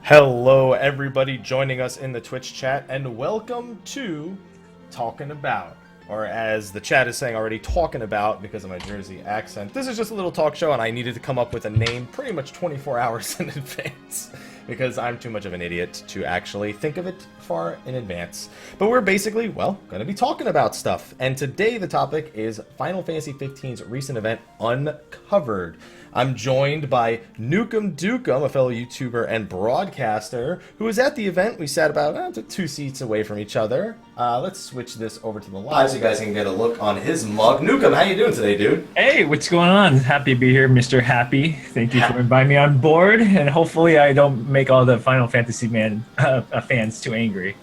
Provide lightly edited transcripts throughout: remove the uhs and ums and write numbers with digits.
Hello, everybody joining us in the Twitch chat, and welcome to Talkin About, or as the chat is saying already, Talkin About because of my Jersey accent. This is just a little talk show, and I needed to come up with a name pretty much 24 hours in advance because I'm too much of an idiot to actually think of it far in advance. But we're basically, well, going to be talking about stuff, and today the topic is Final Fantasy XV's recent event, Uncovered. I'm joined by NukemDukem, a fellow YouTuber and broadcaster, who was at the event. We sat about 2 seats away from each other. Let's switch this over to the live so you guys can get a look on his mug. Nukem, how you doing today, dude? Hey, what's going on? Happy to be here, Mr. Happy. Thank you for inviting me on board, and hopefully I don't make all the Final Fantasy fans too angry.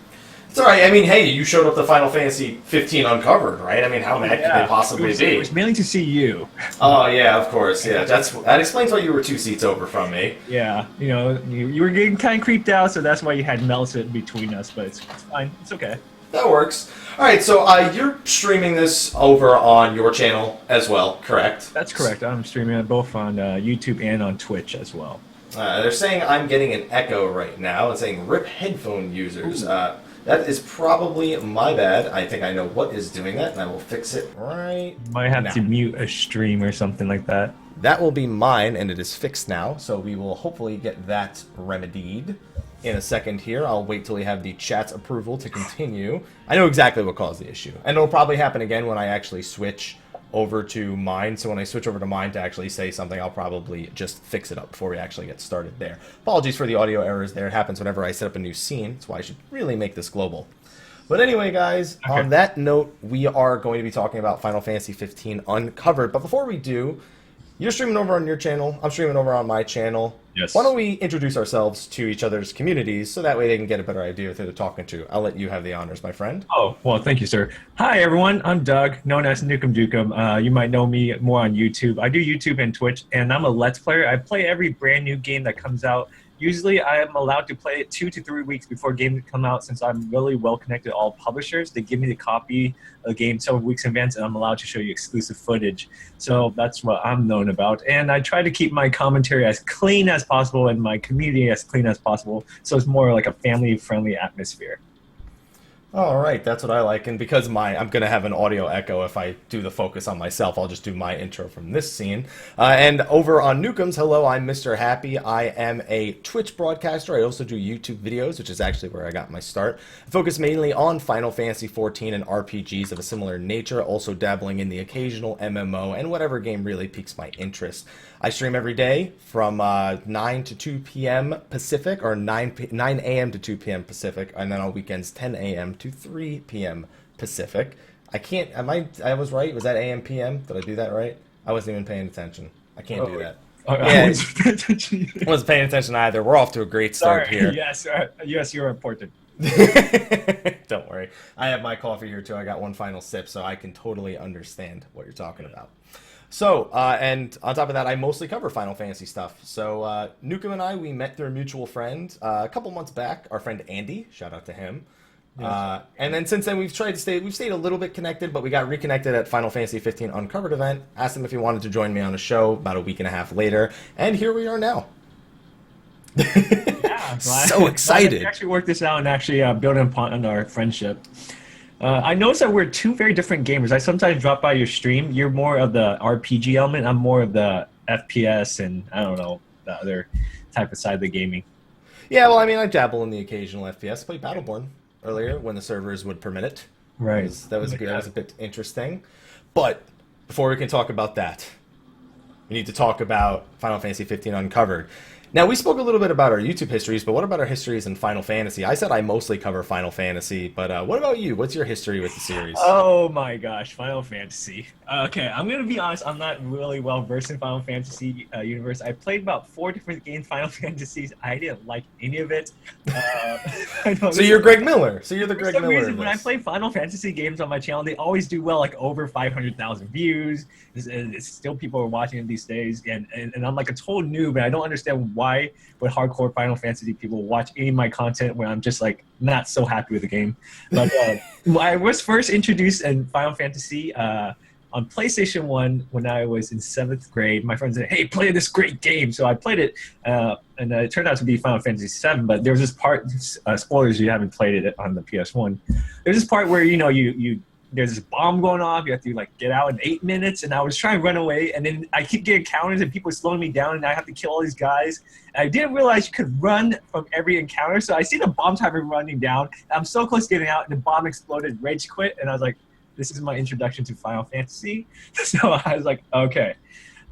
It's alright, I mean, hey, you showed up to Final Fantasy 15 Uncovered, right? I mean, how mad could they possibly be? It was mainly to see you. Oh, yeah, of course, yeah. That explains why you were 2 seats over from me. Yeah, you know, you were getting kind of creeped out, so that's why you had Melissa between us, but it's fine. It's okay. That works. Alright, so you're streaming this over on your channel as well, correct? That's correct. I'm streaming it both on YouTube and on Twitch as well. They're saying I'm getting an echo right now. It's saying RIP headphone users. That is probably my bad. I think I know what is doing that, and I will fix it right You might have now. to mute a stream or something like that. That will be mine, and it is fixed now, so we will hopefully get that remedied in a second here. I'll wait till we have the chat's approval to continue. I know exactly what caused the issue, and it'll probably happen again when I actually switch over to mine. So when I switch over to mine to actually say something, I'll probably just fix it up before we actually get started there. Apologies for the audio errors there. It happens whenever I set up a new scene. That's why I should really make this global. But anyway, guys, Okay. On that note, we are going to be talking about Final Fantasy 15 Uncovered. But before we do, you're streaming over on your channel. I'm streaming over on my channel. Yes. Why don't we introduce ourselves to each other's communities so that way they can get a better idea of who they're talking to. I'll let you have the honors, my friend. Oh, well, thank you, sir. Hi, everyone. I'm Doug, known as NukemDukem. You might know me more on YouTube. I do YouTube and Twitch, and I'm a Let's Player. I play every brand new game that comes out. Usually, I am allowed to play it 2 to 3 weeks before games come out since I'm really well connected to all publishers. They give me the copy of the game several weeks in advance, and I'm allowed to show you exclusive footage. So that's what I'm known about. And I try to keep my commentary as clean as possible and my community as clean as possible, so it's more like a family-friendly atmosphere. All right, that's what I like, and because I'm going to have an audio echo if I do the focus on myself, I'll just do my intro from this scene. And over on Nukem's, hello, I'm Mr. Happy. I am a Twitch broadcaster. I also do YouTube videos, which is actually where I got my start. I focus mainly on Final Fantasy XIV and RPGs of a similar nature, also dabbling in the occasional MMO and whatever game really piques my interest. I stream every day from 9 to 2 p.m. Pacific, or 9 a.m. to 2 p.m. Pacific, and then on weekends 10 a.m. to 3 p.m. Pacific. I was right? Was that a.m. p.m.? Did I do that right? I wasn't even paying attention. I can't do that. I wasn't paying attention. I wasn't paying attention either. We're off to a great start here. Yes, you're important. Don't worry. I have my coffee here too. I got one final sip, so I can totally understand what you're talking about. So, and on top of that, I mostly cover Final Fantasy stuff. So, Nukem and I, we met through a mutual friend a couple months back. Our friend Andy, shout out to him. Yes. And then since then, we've stayed a little bit connected, but we got reconnected at Final Fantasy 15 Uncovered event. Asked him if he wanted to join me on a show about a week and a half later, and here we are now. Yeah, So excited. We actually worked this out and actually build upon our friendship. I noticed that we're two very different gamers. I sometimes drop by your stream. You're more of the RPG element. I'm more of the FPS and, I don't know, the other type of side of the gaming. Yeah, well, I mean, I dabble in the occasional FPS. Played Battleborn earlier when the servers would permit it. Right. That was good. That was a bit interesting. But before we can talk about that, we need to talk about Final Fantasy 15 Uncovered. Now, we spoke a little bit about our YouTube histories, but what about our histories in Final Fantasy? I said I mostly cover Final Fantasy, but what about you? What's your history with the series? Oh my gosh, Final Fantasy. Okay, I'm going to be honest, I'm not really well versed in Final Fantasy universe. I played about 4 different games, Final Fantasies. I didn't like any of it. So you're Greg Miller. So you're the Greg For some Miller reason, of when I this. play Final Fantasy games on my channel, they always do well, like over 500,000 views. It's still people are watching it these days, and I'm like a total noob, and I don't understand why would hardcore Final Fantasy people watch any of my content when I'm just like not so happy with the game. But I was first introduced in Final Fantasy on PlayStation 1 when I was in 7th grade. My friend said, hey, play this great game. So I played it, and it turned out to be Final Fantasy VII. But there was this part, spoilers, you haven't played it on the PS1. There's this part where, you there's this bomb going off. You have to like get out in 8 minutes, and I was trying to run away, and then I keep getting counters, and people are slowing me down, and I have to kill all these guys. And I didn't realize you could run from every encounter, so I see the bomb timer running down. I'm so close to getting out, and the bomb exploded. Rage quit, and I was like, "This is my introduction to Final Fantasy." So I was like, "Okay,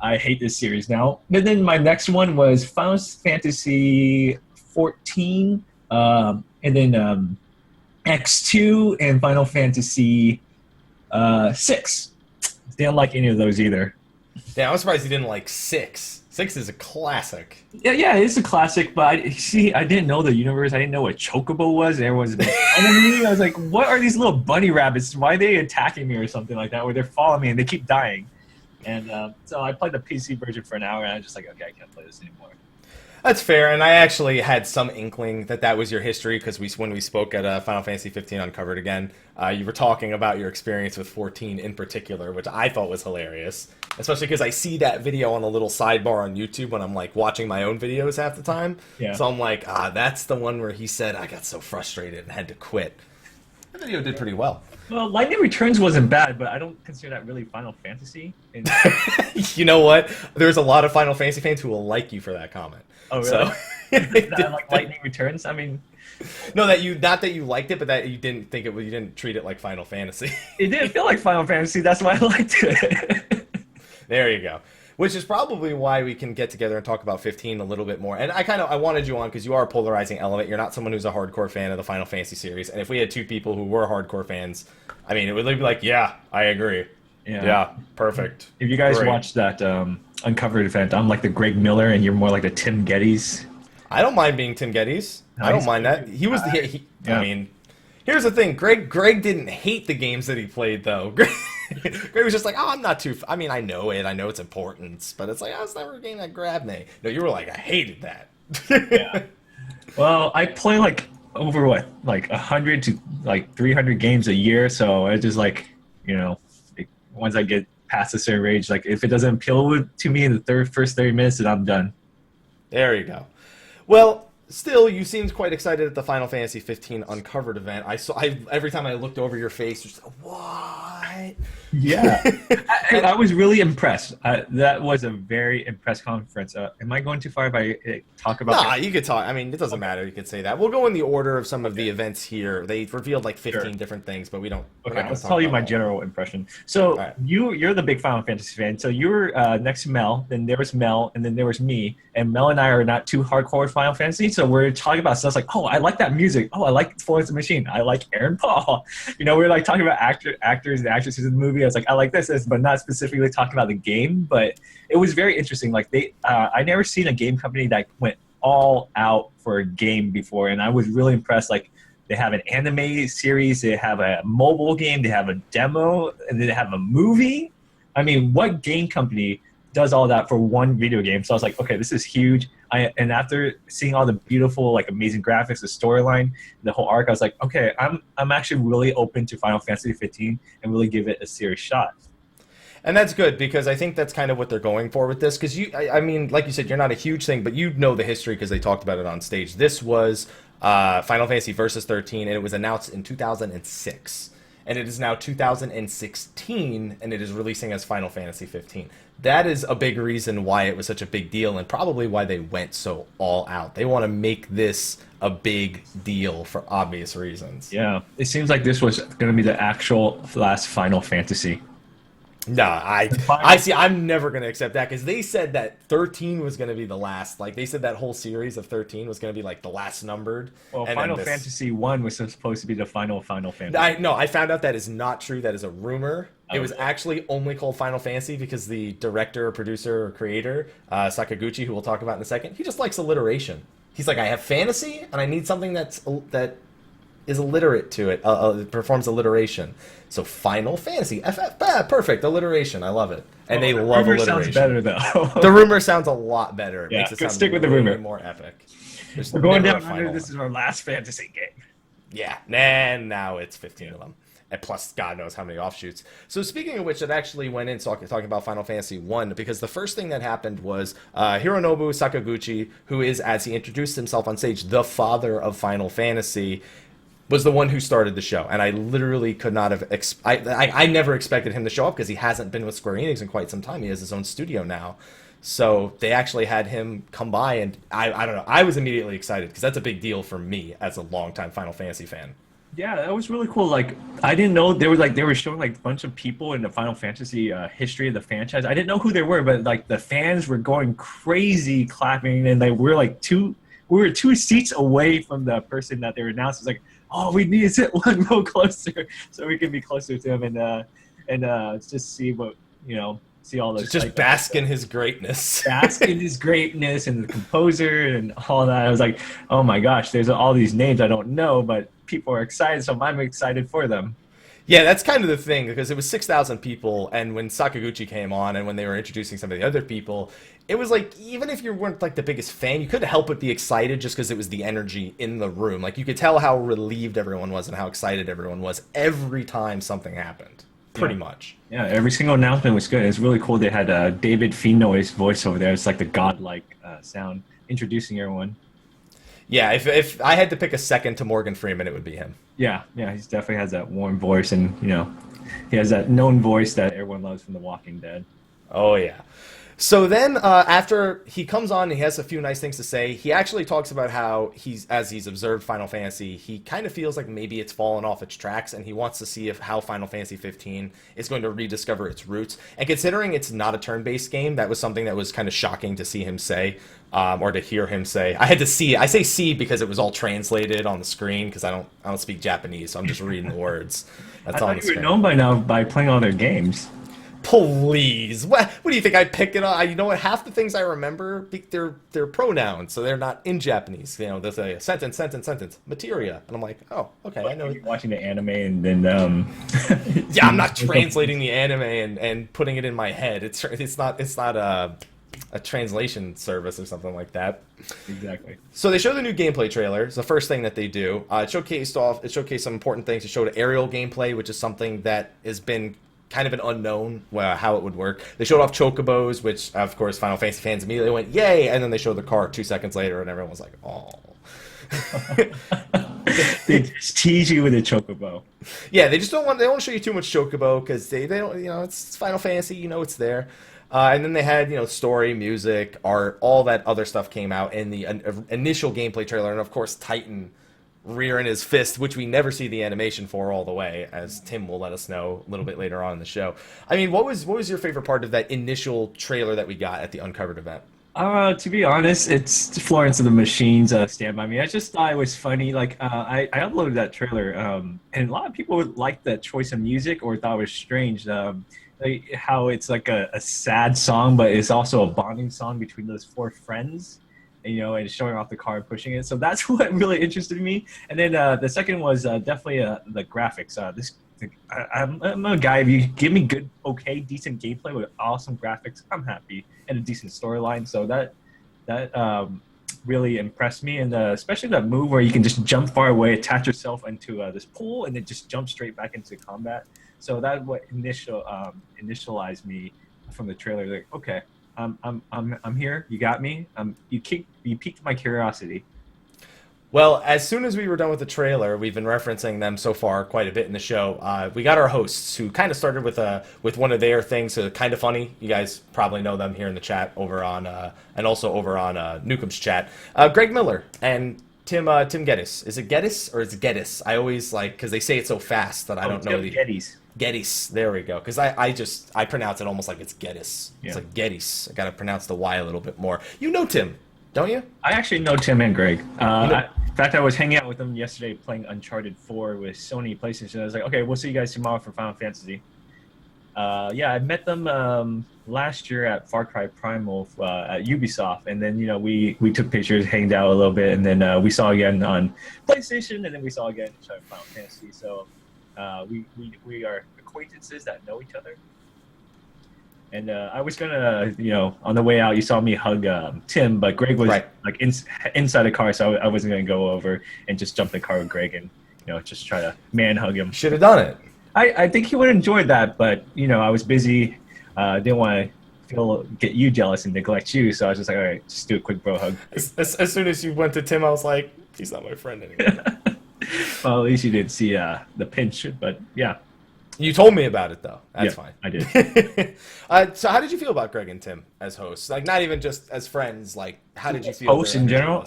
I hate this series now." But then my next one was Final Fantasy 14, and then X2 and Final Fantasy 6. Didn't like any of those either. Yeah, I'm surprised you didn't like 6. 6 is a classic. Yeah, it's a classic, but I didn't know the universe. I didn't know what Chocobo was. There was an enemy. I was like, what are these little bunny rabbits? Why are they attacking me or something like that? Where they're following me and they keep dying. And so I played the PC version for an hour, and I was just like, okay, I can't play this anymore. That's fair, and I actually had some inkling that was your history, because when we spoke at Final Fantasy 15 Uncovered again, you were talking about your experience with 14 in particular, which I thought was hilarious, especially because I see that video on a little sidebar on YouTube when I'm like watching my own videos half the time. Yeah. So I'm like, that's the one where he said I got so frustrated and had to quit. That video did pretty well. Well, Lightning Returns wasn't bad, but I don't consider that really Final Fantasy. You know what? There's a lot of Final Fantasy fans who will like you for that comment. Oh, really? So, That, like Lightning Returns? I mean, no, not that you liked it, but that you didn't think you didn't treat it like Final Fantasy. it didn't feel like Final Fantasy. That's why I liked it. There you go. Which is probably why we can get together and talk about 15 a little bit more. And I wanted you on because you are a polarizing element. You're not someone who's a hardcore fan of the Final Fantasy series. And if we had two people who were hardcore fans, I mean, it would be like, yeah, I agree. Yeah, perfect. If you guys Great. watched that Uncovered event, I'm like the Greg Miller, and you're more like the Tim Geddes. I don't mind being Tim Geddes. No, I don't mind that. He was yeah. I mean, here's the thing. Greg didn't hate the games that he played, though. Greg was just like, I'm not too... I mean, I know it. I know its importance. But it's like, it's never a game that grabbed me. No, you were like, I hated that. Yeah. Well, I play like over 100 to 300 games a year. So it's just like, once I get past a certain range, like if it doesn't appeal to me in the first 30 minutes, then I'm done. There you go. Well, still, you seemed quite excited at the Final Fantasy 15 Uncovered event. Every time I looked over your face, you're just like, what? Yeah. I was really impressed. That was a very impressed conference. Am I going too far if I talk about Nah, you could talk. I mean, it doesn't matter. You could say that. We'll go in the order of some of the events here. They revealed like 15 different things, but we don't... Okay, I'll tell you my general impression. So right. You're the big Final Fantasy fan. So you were next to Mel, then there was Mel, and then there was me. And Mel and I are not too hardcore with Final Fantasy, so we're talking about stuff like, oh, I like that music. Oh, I like Florence the Machine. I like Aaron Paul. We're like talking about actors and actresses in the movie. I was like, I like this, but not specifically talking about the game. But it was very interesting. Like I never seen a game company that went all out for a game before, and I was really impressed. Like they have an anime series, they have a mobile game, they have a demo, and then they have a movie. I mean, what game company does all that for one video game? So I was like, okay, this is huge. And after seeing all the beautiful, amazing graphics, the storyline, the whole arc, I was like, okay, I'm actually really open to Final Fantasy 15 and really give it a serious shot. And that's good, because I think that's kind of what they're going for with this. Because I mean, like you said, you're not a huge thing, but you know the history because they talked about it on stage. This was Final Fantasy Versus 13, and it was announced in 2006. And it is now 2016, and it is releasing as Final Fantasy 15. That is a big reason why it was such a big deal, and probably why they went so all out. They want to make this a big deal for obvious reasons. Yeah, it seems like this was going to be the actual last Final Fantasy. Nah, I see. I'm never going to accept that, because they said that 13 was going to be the last. Like, they said that whole series of 13 was going to be, the last numbered. Well, and Final Fantasy 1 was supposed to be the final Fantasy. I found out that is not true. That is a rumor. It was actually only called Final Fantasy because the director, producer, or creator, Sakaguchi, who we'll talk about in a second, he just likes alliteration. He's like, I have fantasy, and I need something that is alliterate to it, performs alliteration. So Final Fantasy, perfect, alliteration, I love it. And they love alliteration. Sounds better, though. The rumor sounds a lot better. It makes it sound stick with the rumor. More epic. We're going down under, this is our last fantasy game. Yeah, and now it's 15 of them. and plus God knows how many offshoots. So speaking of which, it actually went in talking about Final Fantasy 1, because the first thing that happened was Hironobu Sakaguchi, who is, as he introduced himself on stage, the father of Final Fantasy, was the one who started the show. And I literally could not have... I never expected him to show up because he hasn't been with Square Enix in quite some time. He has his own studio now. So they actually had him come by, and I don't know. I was immediately excited because that's a big deal for me as a longtime Final Fantasy fan. Yeah, that was really cool. Like, I didn't know they were showing like a bunch of people in the Final Fantasy history of the franchise. I didn't know who they were, but like the fans were going crazy, clapping, and we were two seats away from the person that they were announced. It's like, oh, we need to sit one row closer so we can be closer to him and just see what see all those. Just bask in his greatness. Bask in his greatness and the composer and all that. I was like, oh my gosh, there's all these names I don't know, but people are excited, so I'm excited for them. Yeah, that's kind of the thing, because it was 6,000 people, and when Sakaguchi came on and when they were introducing some of the other people, it was like, even if you weren't like the biggest fan, you couldn't help but be excited just because it was the energy in the room. Like, you could tell how relieved everyone was and how excited everyone was every time something happened, pretty much. Yeah, every single announcement was good. It was really cool. They had David Finoy's voice over there. It's like the godlike sound, introducing everyone. Yeah, if I had to pick a second to Morgan Freeman, it would be him. Yeah, he definitely has that warm voice, and he has that known voice that everyone loves from The Walking Dead. Oh yeah. So then, after he comes on, he has a few nice things to say. He actually talks about how as he's observed Final Fantasy, he kind of feels like maybe it's fallen off its tracks, and he wants to see how Final Fantasy 15 is going to rediscover its roots. And considering it's not a turn-based game, that was something that was kind of shocking to see him say, or to hear him say. I had to see. I say "see" because it was all translated on the screen, because I don't speak Japanese, so I'm just reading the words. That's I on the thought you screen. were known by now by playing all their games. Please, what do you think? I pick it up? You know what? Half the things I remember, they're pronouns, so they're not in Japanese. There's a sentence, materia, and I'm like, oh, okay, I know. You're watching the anime and then Yeah, I'm not translating the anime and putting it in my head. It's not a translation service or something like that. Exactly. So they show the new gameplay trailer. It's the first thing that they do. It showcased some important things. It showed aerial gameplay, which is something that has been kind of an unknown how it would work. They showed off chocobos, which of course Final Fantasy fans immediately went yay, and then they showed the car 2 seconds later, and everyone was like, oh. They just tease you with a chocobo. Yeah, they don't want to show you too much chocobo because they don't, it's Final Fantasy, it's there. And then they had, story, music, art, all that other stuff came out in the initial gameplay trailer, and of course Titan rearing his fist, which we never see the animation for all the way, as Tim will let us know a little bit later on in the show. I mean, what was your favorite part of that initial trailer that we got at the Uncovered event? To be honest, it's Florence and the Machine's Stand By Me. I just thought it was funny. Like, I uploaded that trailer, and a lot of people liked that choice of music or thought it was strange. Like how it's like a sad song, but it's also a bonding song between those four friends. And showing off the car and pushing it. So that's what really interested me. And then the second was definitely the graphics. I'm a guy, if you give me good, decent gameplay with awesome graphics, I'm happy, and a decent storyline. So that really impressed me. And especially that move where you can just jump far away, attach yourself into this pool, and then just jump straight back into combat. So that's what initialized me from the trailer. Like, okay, I'm here. You got me. You piqued my curiosity. Well, as soon as we were done with the trailer, we've been referencing them so far quite a bit in the show. We got our hosts who kind of started with one of their things, Kind of Funny. You guys probably know them here in the chat over on and also over on Nukem's chat. Greg Miller and Tim Geddes. Is it Geddes or is it Geddes? I always because they say it so fast that I don't know the Geddes. Geddes, there we go. Because I pronounce it almost like it's Geddes. Yeah. It's like Geddes. I got to pronounce the Y a little bit more. You know Tim, don't you? I actually know Tim and Greg. In fact, I was hanging out with them yesterday playing Uncharted 4 with Sony PlayStation. I was like, okay, we'll see you guys tomorrow for Final Fantasy. I met them last year at Far Cry Primal at Ubisoft, and then we took pictures, hanged out a little bit, and then we saw again on PlayStation, and then we saw again in Final Fantasy. So we are acquaintances that know each other. And I was gonna, on the way out, you saw me hug Tim, but Greg was inside the car, so I wasn't gonna go over and just jump in the car with Greg and just try to man hug him. Should have done it. I think he would enjoy that, but I was busy. Didn't want to get you jealous and neglect you, so I was just like, all right, just do a quick bro hug. As soon as you went to Tim, I was like, he's not my friend anymore. Well, at least you didn't see the pinch, but yeah. You told me about it though. That's fine. I did. So how did you feel about Greg and Tim as hosts? Like, not even just as friends. Like, how did you feel? Hosts in general?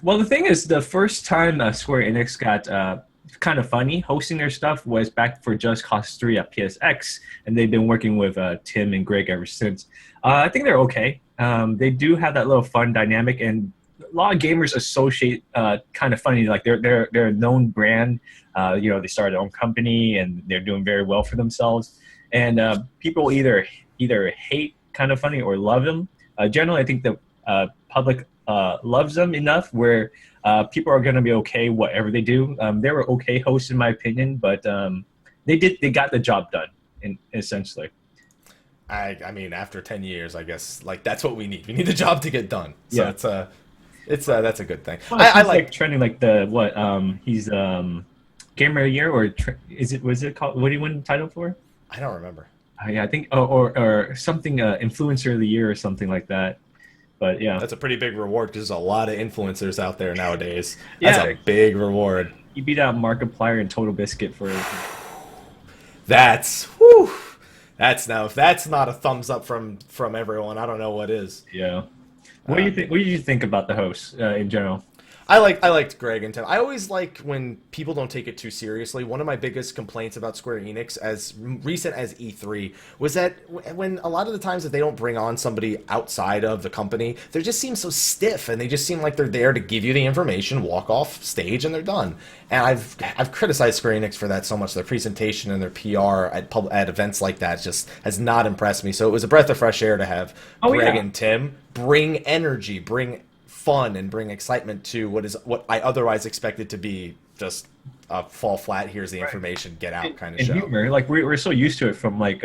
Well, the thing is, the first time Square Enix got kind of funny hosting their stuff was back for Just Cause 3 at PSX, and they've been working with Tim and Greg ever since. I think they're okay. They do have that little fun dynamic, and a lot of gamers associate kind of funny, like they're a known brand. They started their own company and they're doing very well for themselves. And people either hate kind of funny or love them. Generally, I think the public loves them enough where people are going to be okay whatever they do. They were okay hosts in my opinion, but they got the job done, essentially. I mean, after 10 years, I guess like that's what we need. We need the job to get done. So yeah. That's a good thing. Well, I like trending like he's Gamer of the Year, or was it called? What did he win the title for? I don't remember. Yeah, I think or something Influencer of the Year or something like that. But yeah, that's a pretty big reward because there's a lot of influencers out there nowadays. That's a big reward. He beat out Markiplier and Total Biscuit for. That's now if that's not a thumbs up from everyone, I don't know what is. Yeah. What do you think? What did you think about the hosts in general? I liked Greg and Tim. I always like when people don't take it too seriously. One of my biggest complaints about Square Enix, as recent as E3, was that when a lot of the times that they don't bring on somebody outside of the company, they just seem so stiff, and they just seem like they're there to give you the information, walk off stage, and they're done. And I've criticized Square Enix for that so much. Their presentation and their PR at events like that just has not impressed me. So it was a breath of fresh air to have Greg and Tim bring energy, bring fun, and bring excitement to what I otherwise expected to be just a fall flat, here's the information, get out kind of show. Humor, like we're so used to it from like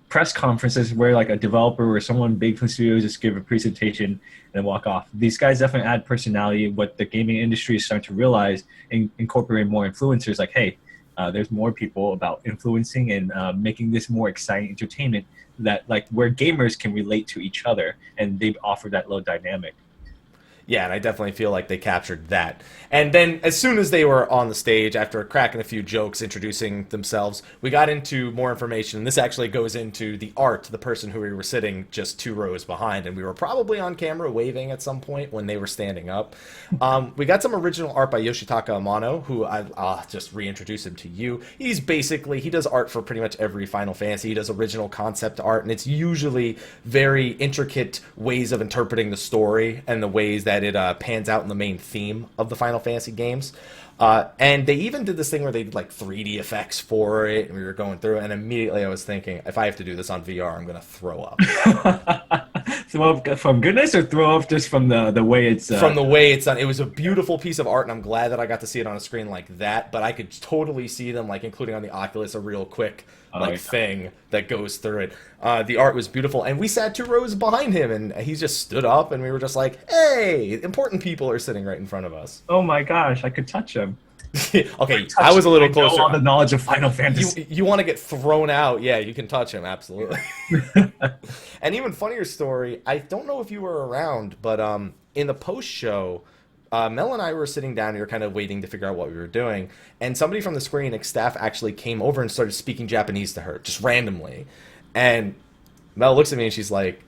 press conferences where like a developer or someone big from studios just give a presentation and then walk off. These guys definitely add personality. What the gaming industry is starting to realize and incorporate more influencers, like, hey, there's more people about influencing and making this more exciting entertainment that like where gamers can relate to each other, and they've offered that little dynamic. Yeah, and I definitely feel like they captured that. And then as soon as they were on the stage, after cracking a few jokes, introducing themselves, we got into more information. And this actually goes into the art, the person who we were sitting just 2 rows behind. And we were probably on camera waving at some point when they were standing up. We got some original art by Yoshitaka Amano, who I'll just reintroduce him to you. He does art for pretty much every Final Fantasy. He does original concept art, and it's usually very intricate ways of interpreting the story and the ways that it pans out in the main theme of the Final Fantasy games. And they even did this thing where they did like 3D effects for it, and we were going through it, and immediately I was thinking, if I have to do this on VR, I'm going to throw up. Throw up from goodness, or throw up just from the way it's... From the way it's done. It was a beautiful piece of art, and I'm glad that I got to see it on a screen like that, but I could totally see them, like including on the Oculus, a real quick thing that goes through it. The art was beautiful, and we sat 2 rows behind him, and he just stood up, and we were just like, hey, important people are sitting right in front of us. Oh my gosh, I could touch him. Okay, I was a little closer. All the knowledge of Final Fantasy. You want to get thrown out? Yeah, you can touch him, absolutely. And even funnier story, I don't know if you were around, but in the post show, Mel and I were sitting down, we were kind of waiting to figure out what we were doing, and somebody from the Square Enix staff actually came over and started speaking Japanese to her, just randomly. And Mel looks at me and she's like,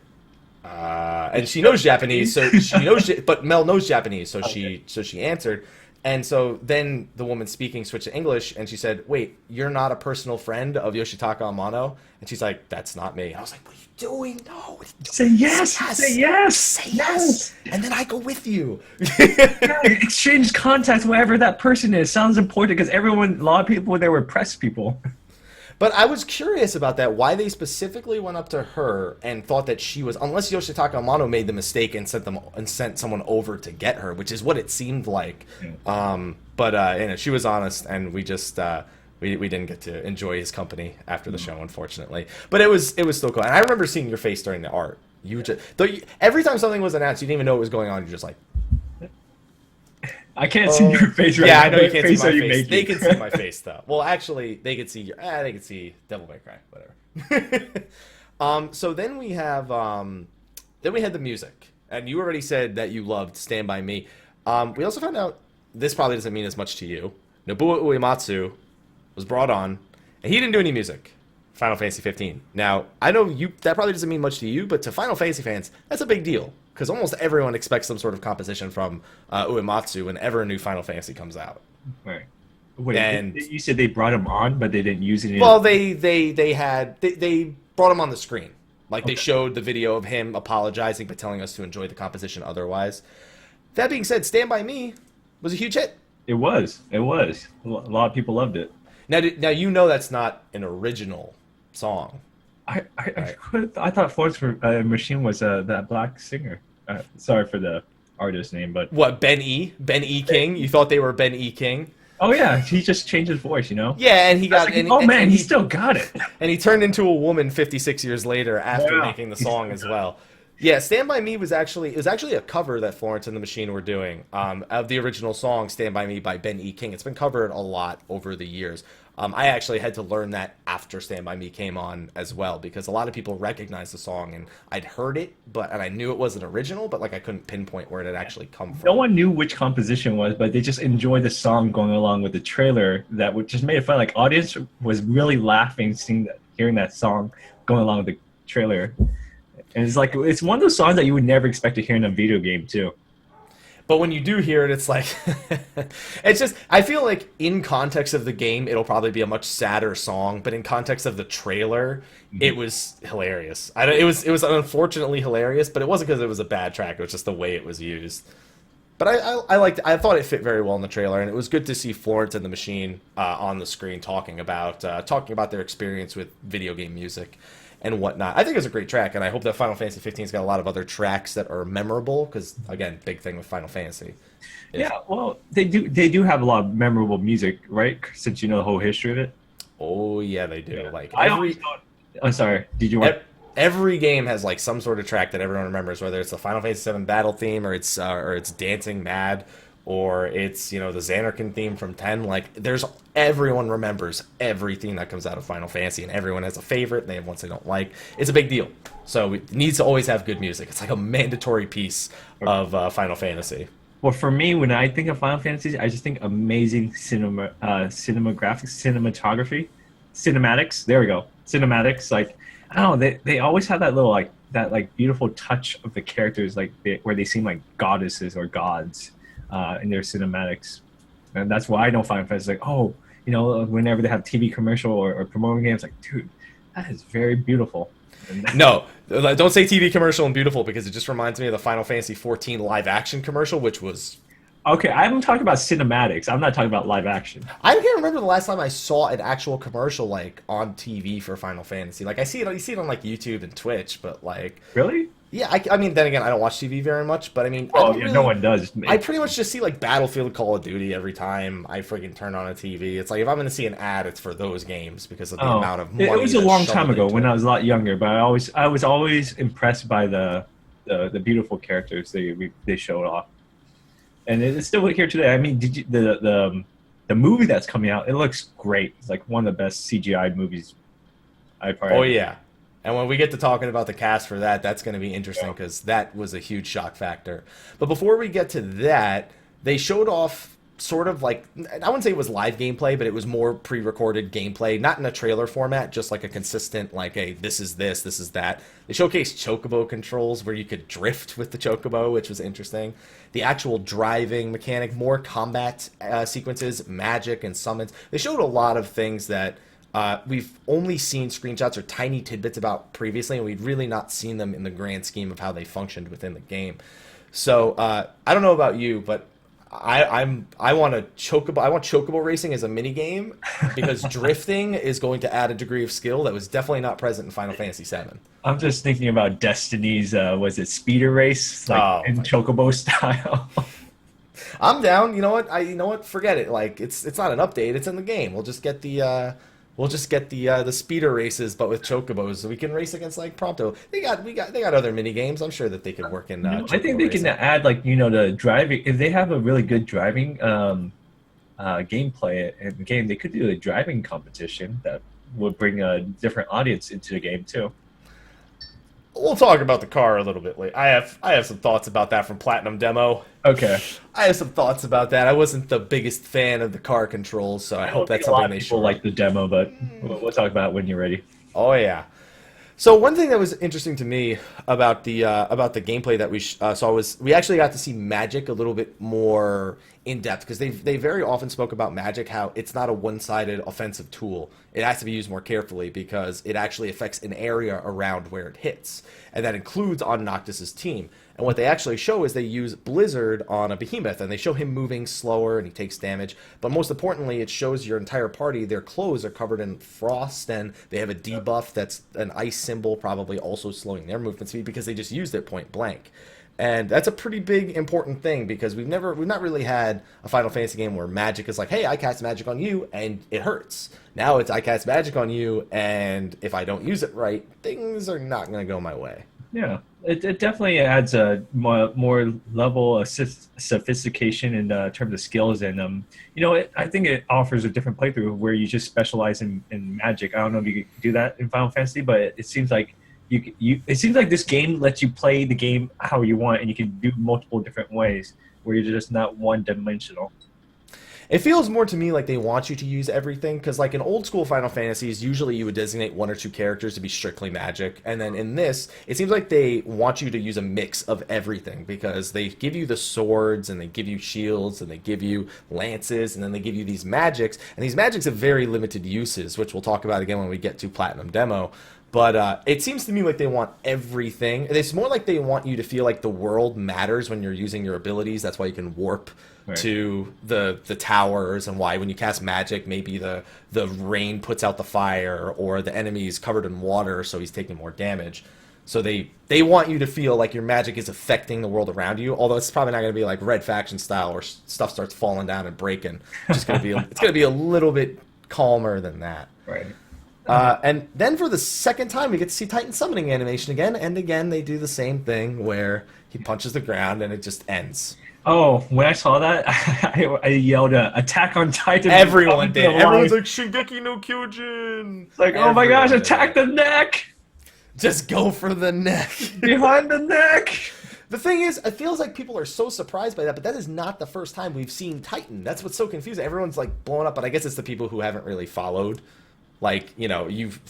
and she knows Japanese, so she knows, but Mel knows Japanese, so she answered. And so then the woman speaking switched to English, and she said, wait, you're not a personal friend of Yoshitaka Amano? And she's like, that's not me. I was like, what are you doing? No. Say yes. Say yes. Say yes. And then I go with you. Exchange contacts wherever that person is. Sounds important because a lot of people there were press people. But I was curious about that, why they specifically went up to her and thought that she was, unless Yoshitaka Amano made the mistake and sent someone over to get her, which is what it seemed like. Yeah. But she was honest, and we just we didn't get to enjoy his company after the show, unfortunately. But it was still cool, and I remember seeing your face during the art. Every time something was announced, you didn't even know what was going on. You're just like. I can't see your face right yeah, now. I know you What can't see face my are you face. They making? can see my face though. Well, actually, they could see they could see Devil May Cry, whatever. So then we had the music, and you already said that you loved Stand by Me. We also found out this probably doesn't mean as much to you. Nobuo Uematsu was brought on, and he didn't do any music. Final Fantasy 15. Now, I know you that probably doesn't mean much to you, but to Final Fantasy fans, that's a big deal because almost everyone expects some sort of composition from Uematsu whenever a new Final Fantasy comes out. Right. Wait, And you said they brought him on, but they didn't use any. well, they brought him on the screen. Like they Okay. showed the video of him apologizing but telling us to enjoy the composition otherwise. That being said, Stand by Me was a huge hit. It was. It was. A lot of people loved it. Now you know that's not an original song. I thought Florence Machine was that black singer. Sorry for the artist name, but What, Ben E? Ben E. King? You thought they were Ben E. King? oh yeah, he just changed his voice. You know. Yeah, and he got Like, and, oh man, and he still got it. and he turned into a woman 56 years later after Yeah. making the song as well. Yeah, Stand By Me was actually a cover that Florence and the Machine were doing of the original song Stand By Me by Ben E. King. It's been covered a lot over the years. I actually had to learn that after Stand By Me came on as well because a lot of people recognized the song and I'd heard it, and I knew it wasn't original, but like I couldn't pinpoint where it had actually come from. No one knew which composition was, but they just enjoyed the song going along with the trailer. That would just made it fun. Like audience was really laughing, hearing that song going along with the trailer. And it's one of those songs that you would never expect to hear in a video game too. But when you do hear it, it's like it's just I feel like in context of the game, it'll probably be a much sadder song. But in context of the trailer, it was hilarious. It was unfortunately hilarious, but it wasn't because it was a bad track. It was just the way it was used. But I thought it fit very well in the trailer, and it was good to see Florence and the Machine on the screen talking about their experience with video game music and whatnot. I think it's a great track, and I hope that Final Fantasy 15's got a lot of other tracks that are memorable. Because again, big thing with Final Fantasy. Yeah, well, they do have a lot of memorable music, right? Since you know the whole history of it. Oh yeah, they do. Yeah. Like I always thought. I'm sorry. Did you want? every game has like some sort of track that everyone remembers, whether it's the Final Fantasy 7 battle theme or it's Dancing Mad or it's the Xanarkin theme from 10. Like everyone remembers everything that comes out of Final Fantasy, and everyone has a favorite. And they have ones they don't like. It's a big deal. So it needs to always have good music. It's like a mandatory piece of Final Fantasy. Well, for me, when I think of Final Fantasy, I just think amazing cinematography, cinematics. There we go, cinematics. Like I don't know, they always have that little that beautiful touch of the characters, where they seem like goddesses or gods in their cinematics, and that's why I know Final Fantasy. Like, oh, whenever they have TV commercial or promoting games, like, dude, that is very beautiful. No, don't say TV commercial and beautiful because it just reminds me of the Final Fantasy 14 live action commercial, which was. Okay, I'm talking about cinematics. I'm not talking about live action. I can't remember the last time I saw an actual commercial like on TV for Final Fantasy. Like you see it on like YouTube and Twitch, but like. Really? Yeah, I mean, then again, I don't watch TV very much, but I mean, oh yeah, no one does. I pretty much just see like Battlefield, Call of Duty every time I freaking turn on a TV. It's like if I'm going to see an ad, it's for those games because of the amount of money. It was a long time ago when I was a lot younger, but I was always impressed by the beautiful characters they showed off, and it's still here today. I mean, did you, the movie that's coming out? It looks great. It's like one of the best CGI movies I probably. Oh yeah. And when we get to talking about the cast for that, that's going to be interesting because that was a huge shock factor. But before we get to that, they showed off sort of like, I wouldn't say it was live gameplay, but it was more pre-recorded gameplay, not in a trailer format, just like a consistent, like, hey, this is this is that. They showcased chocobo controls where you could drift with the chocobo, which was interesting. The actual driving mechanic, more combat sequences, magic and summons. They showed a lot of things that we've only seen screenshots or tiny tidbits about previously, and we've really not seen them in the grand scheme of how they functioned within the game. So I don't know about you, but I want chocobo. I want chocobo racing as a mini game because drifting is going to add a degree of skill that was definitely not present in Final Fantasy VII. I'm just thinking about Destiny's. Was it speeder race in chocobo style? I'm down. You know what? Forget it. Like it's not an update. It's in the game. We'll just get the We'll just get the speeder races, but with chocobos, so we can race against like Prompto. They got other mini games. I'm sure that they could work in. I think they can racing. add like the driving. If they have a really good driving gameplay in the game, they could do a driving competition that would bring a different audience into the game too. We'll talk about the car a little bit later. I have some thoughts about that from Platinum Demo. Okay. I have some thoughts about that. I wasn't the biggest fan of the car controls, so I hope that's something they show. Like the demo, but we'll talk about it when you're ready. Oh yeah. So one thing that was interesting to me about the gameplay that we saw was we actually got to see magic a little bit more in depth, because they very often spoke about magic, how it's not a one-sided offensive tool. It has to be used more carefully because it actually affects an area around where it hits, and that includes on Noctis's team. And what they actually show is they use Blizzard on a behemoth, and they show him moving slower and he takes damage. But most importantly, it shows your entire party, their clothes are covered in frost, and they have a debuff that's an ice symbol, probably also slowing their movement speed because they just used it point blank. And that's a pretty big important thing, because we've not really had a Final Fantasy game where magic is like, hey, I cast magic on you and it hurts. Now it's I cast magic on you, and if I don't use it right, things are not going to go my way. Yeah, it definitely adds a more level of sophistication in terms of skills, and I think it offers a different playthrough where you just specialize in magic. I don't know if you could do that in Final Fantasy, but it seems like it seems like this game lets you play the game how you want, and you can do multiple different ways where you're just not one-dimensional. It feels more to me like they want you to use everything, because like in old school Final Fantasies, usually you would designate one or two characters to be strictly magic, and then in this, it seems like they want you to use a mix of everything, because they give you the swords, and they give you shields, and they give you lances, and then they give you these magics, and these magics have very limited uses, which we'll talk about again when we get to Platinum Demo. But it seems to me like they want everything. It's more like they want you to feel like the world matters when you're using your abilities. That's why you can warp to the towers, and why when you cast magic, maybe the rain puts out the fire, or the enemy is covered in water, so he's taking more damage. So they want you to feel like your magic is affecting the world around you. Although it's probably not going to be like Red Faction style, where stuff starts falling down and breaking. It's going to be a little bit calmer than that. Right. And then for the second time, we get to see Titan summoning animation again, and again they do the same thing where he punches the ground and it just ends. Oh, when I saw that, I yelled, "Attack on Titan!" Everyone did. Everyone's like, Shingeki no Kyojin! It's like, oh my gosh, attack the neck! Just go for the neck. Behind the neck! The thing is, it feels like people are so surprised by that, but that is not the first time we've seen Titan. That's what's so confusing. Everyone's like blowing up, but I guess it's the people who haven't really followed. Like, you've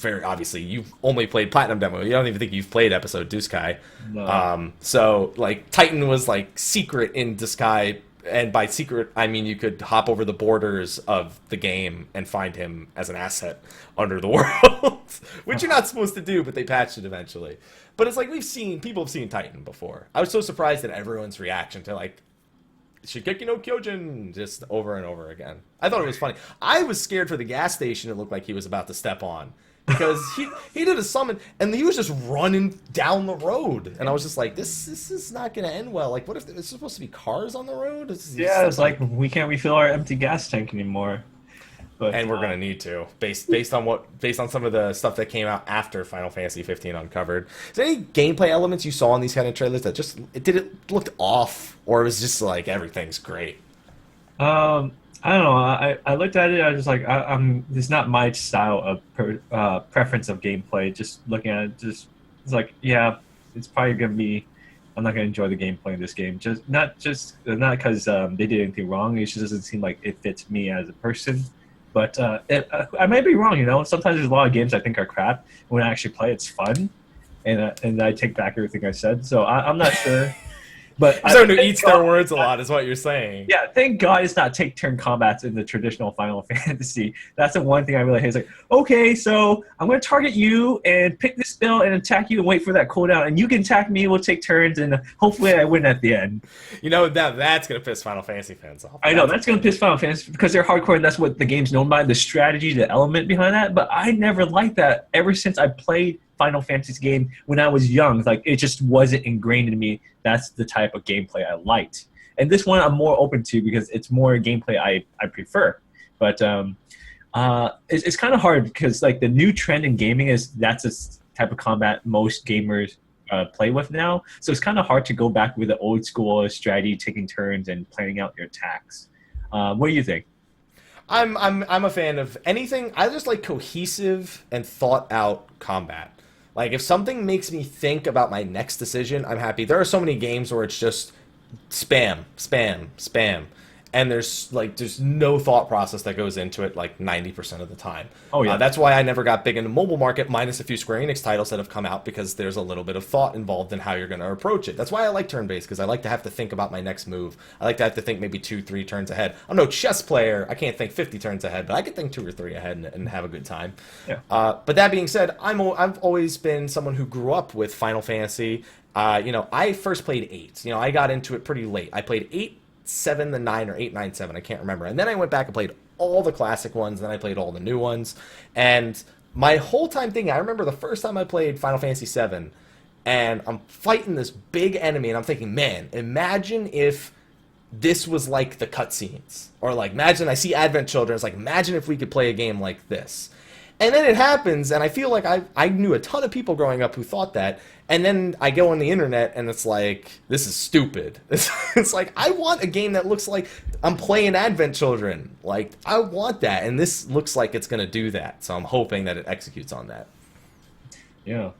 only played Platinum Demo. You don't even think you've played episode Duskai. No. So, like, Titan was, like, secret in Duskai, and by secret, I mean you could hop over the borders of the game and find him as an asset under the world, which you're not supposed to do, but they patched it eventually. But it's like people have seen Titan before. I was so surprised at everyone's reaction to, like, Shingeki no Kyojin just over and over again. I thought it was funny. I was scared for the gas station it looked like he was about to step on, because he did a summon and he was just running down the road, and I was just like, this is not going to end well. Like, what if there's supposed to be cars on the road? It's like we can't refill our empty gas tank anymore. But, and we're gonna need to, based on some of the stuff that came out after Final Fantasy 15 Uncovered. Is there any gameplay elements you saw in these kind of trailers that just it looked off, or it was just like everything's great? I don't know. I looked at it. I was just like, it's not my style of preference of gameplay. Just looking at it, it's like, yeah, it's probably gonna be. I'm not gonna enjoy the gameplay in this game. Not because they did anything wrong. It just doesn't seem like it fits me as a person. But I might be wrong, Sometimes there's a lot of games I think are crap. When I actually play, it's fun, and I take back everything I said. So I'm not sure. But someone who eats their words a lot is what you're saying. Yeah, thank God it's not take-turn combats in the traditional Final Fantasy. That's the one thing I really hate. It's like, okay, so I'm going to target you and pick this spell and attack you and wait for that cooldown, and you can attack me, we'll take turns, and hopefully I win at the end. That's going to piss Final Fantasy fans off. I know, that's going to piss Final Fantasy because they're hardcore, and that's what the game's known by, the strategy, the element behind that, but I never liked that ever since I played Final Fantasy game when I was young. Like, it just wasn't ingrained in me. That's the type of gameplay I liked. And this one I'm more open to because it's more gameplay I prefer. But It's kind of hard because like the new trend in gaming is that's a type of combat most gamers play with now. So it's kind of hard to go back with the old school strategy, taking turns and planning out your attacks. What do you think? I'm a fan of anything. I just like cohesive and thought out combat. Like if something makes me think about my next decision, I'm happy. There are so many games where it's just spam, spam, spam. And there's no thought process that goes into it like 90% of the time. Oh yeah, That's why I never got big into mobile market, minus a few Square Enix titles that have come out because there's a little bit of thought involved in how you're going to approach it. That's why I like turn-based because I like to have to think about my next move. I like to have to think maybe 2, 3 turns ahead. I'm no chess player. I can't think 50 turns ahead, but I can think 2 or 3 ahead and have a good time. yeah. But that being said, I've always been someone who grew up with Final Fantasy. I first played 8. I got into it pretty late. I played 8, 7, the 9, or 8, 9, 7. I can't remember. And then I went back and played all the classic ones. Then I played all the new ones. And my whole time thinking, I remember the first time I played Final Fantasy 7, and I'm fighting this big enemy, and I'm thinking, man, imagine if this was like the cutscenes, or like imagine I see Advent Children. It's like imagine if we could play a game like this. And then it happens, and I feel like I knew a ton of people growing up who thought that. And then I go on the internet, and it's like, this is stupid. It's like, I want a game that looks like I'm playing Advent Children. Like, I want that, and this looks like it's going to do that. So I'm hoping that it executes on that. Yeah.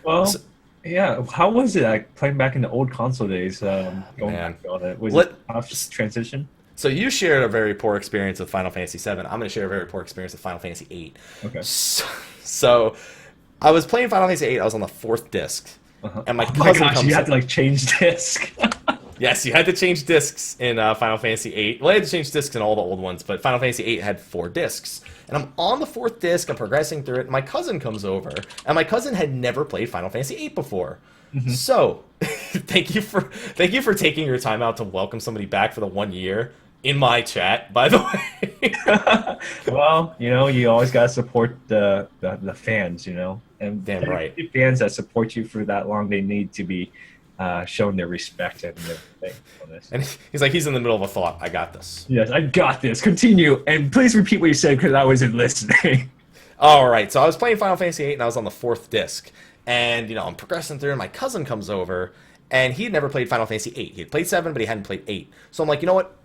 Well, So- yeah. How was it like playing back in the old console days? Going Man. back to all that, was Let- it a tough transition? So you shared a very poor experience with Final Fantasy 7. I'm going to share a very poor experience with Final Fantasy 8. Okay. So I was playing Final Fantasy 8. I was on the 4th disc. Uh-huh. And my Oh cousin my gosh, comes you in. had to like change disc. Yes, you had to change discs in Final Fantasy VIII. Well, I had to change discs in all the old ones, but Final Fantasy VIII had 4 discs. And I'm on the 4th disc, I'm progressing through it, and my cousin comes over, and my cousin had never played Final Fantasy VIII before. So, thank you for taking your time out to welcome somebody back for the 1 year in my chat, by the way. Well, you always gotta support the fans, and Damn right. the fans that support you for that long, they need to be shown their respect and their thankfulness. And he's in the middle of a thought. I got this. Yes, I got this. Continue, and please repeat what you said because I wasn't listening. All right, so I was playing Final Fantasy VIII, and I was on the 4th disc. And, I'm progressing through, and my cousin comes over, and he had never played Final Fantasy VIII. He had played 7, but he hadn't played 8. So I'm like, you know what?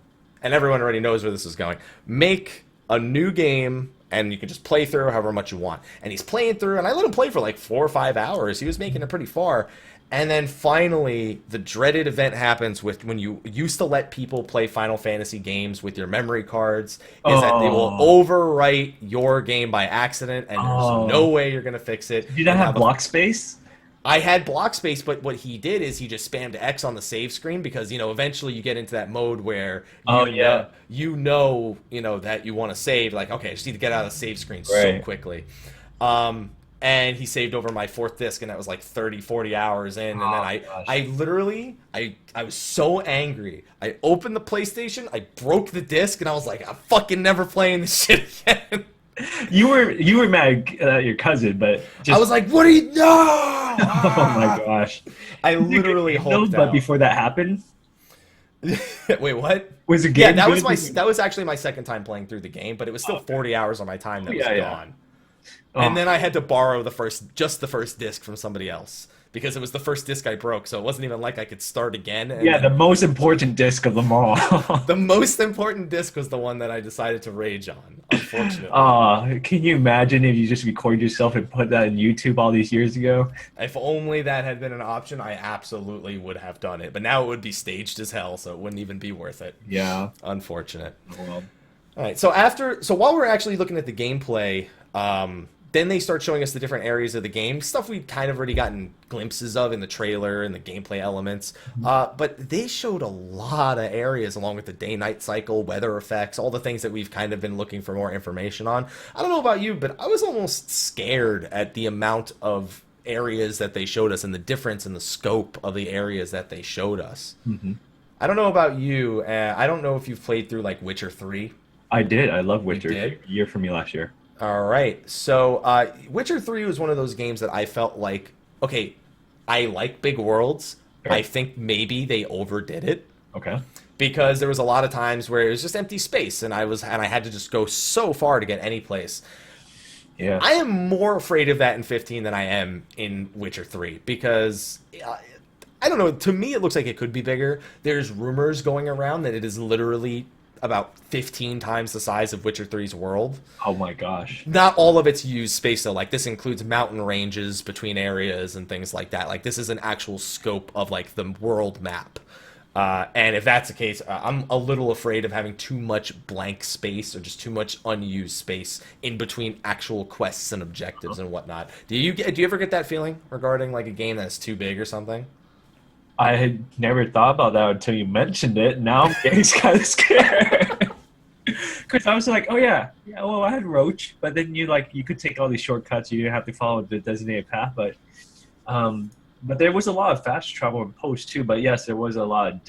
And everyone already knows where this is going. Make a new game, and you can just play through however much you want. And he's playing through, and I let him play for like 4 or 5 hours. He was making it pretty far. And then finally, the dreaded event happens with when you used to let people play Final Fantasy games with your memory cards, is that they will overwrite your game by accident, and there's no way you're going to fix it. Did you not have block space? I had block space, but what he did is he just spammed X on the save screen because, eventually you get into that mode where that you want to save. Like, okay, I just need to get out of the save screen so quickly. And he saved over my 4th disc, and that was like 30, 40 hours in. And then I was so angry. I opened the PlayStation, I broke the disc, and I was like, I'm fucking never playing this shit again. You were mad at your cousin, but I was like, "What are you? No!" Oh my gosh! I literally hulked out. But before that happened, wait, what? Was the Yeah, game? that was actually my second time playing through the game, but it was still 40 hours of my time that was gone. And then I had to borrow the first disc from somebody else because it was the first disc I broke, so it wasn't even like I could start again. And the most important disc of them all. The most important disc was the one that I decided to rage on, unfortunately. Can you imagine if you just recorded yourself and put that on YouTube all these years ago? If only that had been an option, I absolutely would have done it. But now it would be staged as hell, so it wouldn't even be worth it. Yeah. Unfortunate. Oh, well. All right, so while we're actually looking at the gameplay, then they start showing us the different areas of the game, stuff we'd kind of already gotten glimpses of in the trailer and the gameplay elements. But they showed a lot of areas along with the day-night cycle, weather effects, all the things that we've kind of been looking for more information on. I don't know about you, but I was almost scared at the amount of areas that they showed us and the difference in the scope of the areas that they showed us. I don't know about you. I don't know if you've played through like Witcher 3. I did. I love Witcher. You did? A year from me last year. All right. So Witcher 3 was one of those games that I felt like, okay, I like big worlds. Sure. I think maybe they overdid it. Okay. because there was a lot of times where it was just empty space, and I had to just go so far to get any place. Yeah. I am more afraid of that in 15 than I am in Witcher 3 because I don't know. To me, it looks like it could be bigger. There's rumors going around that it is literally about 15 times the size of Witcher 3's world. Oh my gosh. Not all of it's used space though. Like this includes mountain ranges between areas and things like that. Like this is an actual scope of like the world map. And if that's the case, I'm a little afraid of having too much blank space or just too much unused space in between actual quests and objectives and whatnot. Do you ever get that feeling regarding like a game that's too big or something? I had never thought about that until you mentioned it. Now I'm getting kind of scared. Because I was like, oh yeah, well I had Roach, but then you could take all these shortcuts. You didn't have to follow the designated path, but there was a lot of fast travel in Post too. But yes, there was a lot of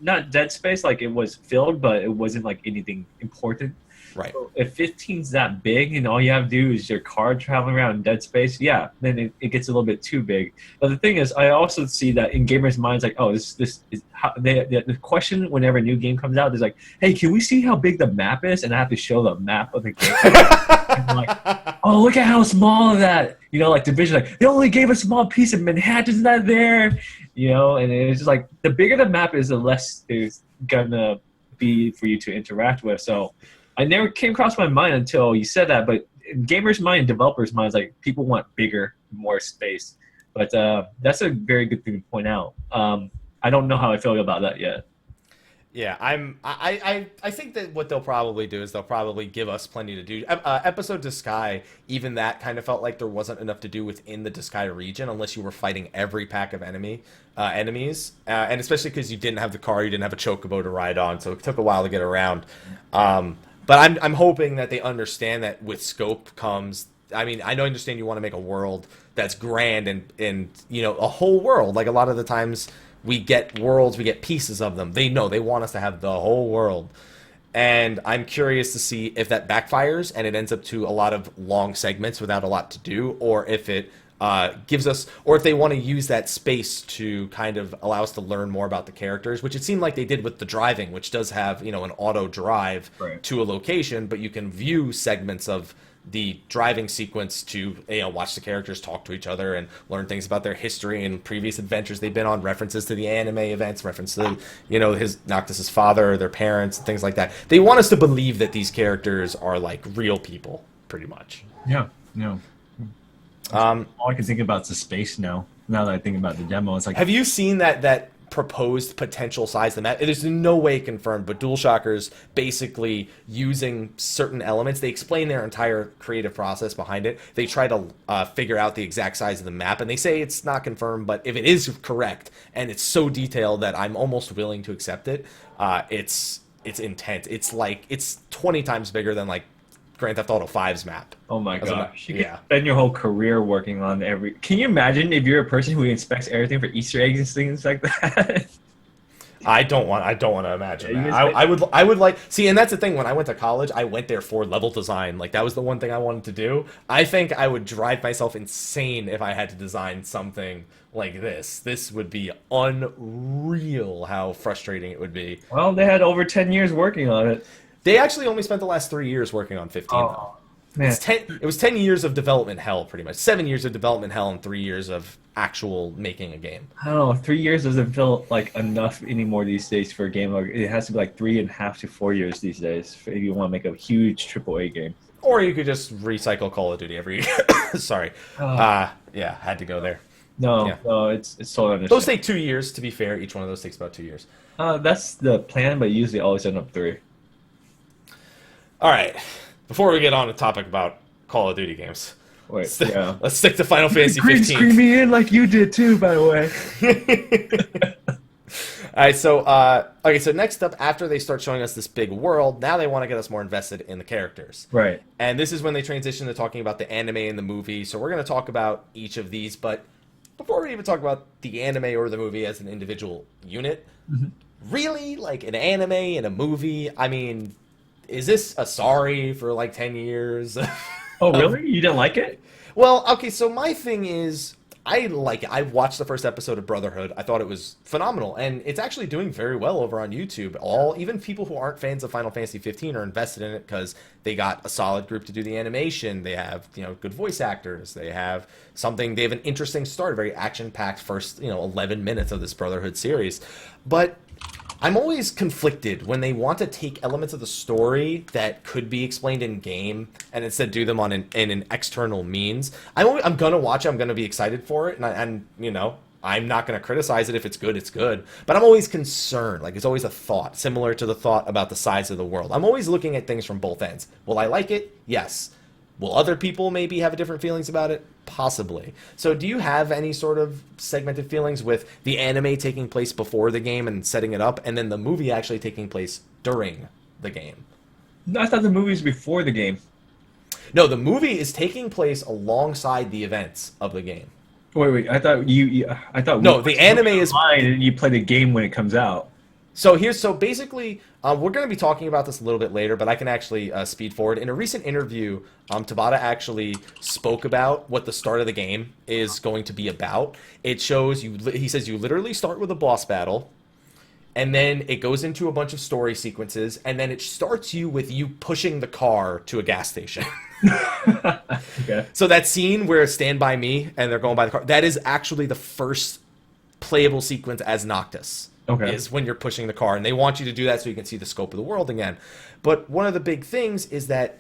not dead space. Like it was filled, but it wasn't like anything important. Right. So if 15's that big and all you have to do is your car traveling around in dead space, yeah, then it gets a little bit too big. But the thing is, I also see that in gamers' minds, like, oh, this is how the question whenever a new game comes out is like, hey, can we see how big the map is? And I have to show the map of the game. And I'm like, oh, look at how small that. Like Division, like they only gave a small piece of Manhattan's not there. And it's just like the bigger the map is, the less there's gonna be for you to interact with. So I never came across my mind until you said that, but in gamers' mind, developers' minds, like people want bigger, more space. But that's a very good thing to point out. I don't know how I feel about that yet. Yeah, I think that what they'll probably do is they'll probably give us plenty to do. Episode Diskai, even that kind of felt like there wasn't enough to do within the Diskai region unless you were fighting every pack of enemies, and especially because you didn't have the car, you didn't have a chocobo to ride on, so it took a while to get around. But I'm hoping that they understand that with scope comes. I mean, I understand you want to make a world that's grand and a whole world. Like a lot of the times we get worlds, we get pieces of them. They want us to have the whole world. And I'm curious to see if that backfires and it ends up to a lot of long segments without a lot to do, or if it gives us, or if they want to use that space to kind of allow us to learn more about the characters, which it seemed like they did with the driving, which does have, an auto drive to a location, but you can view segments of the driving sequence to watch the characters talk to each other and learn things about their history and previous adventures they've been on, references to the anime events, reference to his Noctis's father, their parents, and things like that. They want us to believe that these characters are like real people, pretty much. Yeah. All I can think about is the space now. Now that I think about the demo, it's like, have you seen that proposed potential size of the map? It is in no way confirmed, but DualShockers basically using certain elements. They explain their entire creative process behind it. They try to figure out the exact size of the map, and they say it's not confirmed, but if it is correct, and it's so detailed that I'm almost willing to accept it, it's intense. It's 20 times bigger than like Grand Theft Auto 5's map. oh my gosh, you could spend your whole career working on every. Can you imagine if you're a person who inspects everything for Easter eggs and things like that? I don't want to imagine that. I would like see, and that's the thing. When I went to college, I went there for level design. Like that was the one thing I wanted to do. I think I would drive myself insane if I had to design something like this. This would be unreal. How frustrating it would be. Well, they had over 10 years working on it. They actually only spent the last 3 years working on 15. Oh, man. It was 10 years of development hell, pretty much. 7 years of development hell and 3 years of actual making a game. I don't know. 3 years doesn't feel like enough anymore these days for a game. It has to be like 3.5 to 4 years these days if you want to make a huge AAA game. Or you could just recycle Call of Duty every year. Sorry. Yeah, had to go there. No, it's totally understandable. Those take 2 years, to be fair. Each one of those takes about 2 years. That's the plan, but usually always end up 3. All right. Before we get on the topic about Call of Duty games, let's stick to Final Fantasy 15. Green screen me in like you did too, by the way. All right, so so next up, after they start showing us this big world, now they want to get us more invested in the characters. Right. And this is when they transition to talking about the anime and the movie. So we're going to talk about each of these, but before we even talk about the anime or the movie as an individual unit, really, like an anime and a movie, I mean, is this a sorry for like 10 years? Oh, really? You didn't like it? Well, okay, so my thing is, I like it. I watched the first episode of Brotherhood. I thought it was phenomenal, and it's actually doing very well over on YouTube. Even people who aren't fans of Final Fantasy 15 are invested in it because they got a solid group to do the animation. They have good voice actors. They have something. They have an interesting start, a very action-packed first 11 minutes of this Brotherhood series, but I'm always conflicted when they want to take elements of the story that could be explained in game and instead do them on in an external means. I'm gonna watch it. I'm gonna be excited for it, and I'm not gonna criticize it if it's good. It's good, but I'm always concerned. Like, it's always a thought similar to the thought about the size of the world. I'm always looking at things from both ends. Will I like it? Yes. Will other people maybe have different feelings about it? Possibly. So do you have any sort of segmented feelings with the anime taking place before the game and setting it up, and then the movie actually taking place during the game? I thought the movie was before the game. No, the movie is taking place alongside the events of the game. Wait. I thought No, the anime is online and you play the game when it comes out. So basically, we're going to be talking about this a little bit later, but I can actually speed forward. In a recent interview, Tabata actually spoke about what the start of the game is going to be about. It shows you. He says you literally start with a boss battle, and then it goes into a bunch of story sequences, and then it starts you with you pushing the car to a gas station. Okay. So that scene where Stand By Me and they're going by the car, that is actually the first playable sequence as Noctis. Okay. Is when you're pushing the car, and they want you to do that so you can see the scope of the world again. But one of the big things is that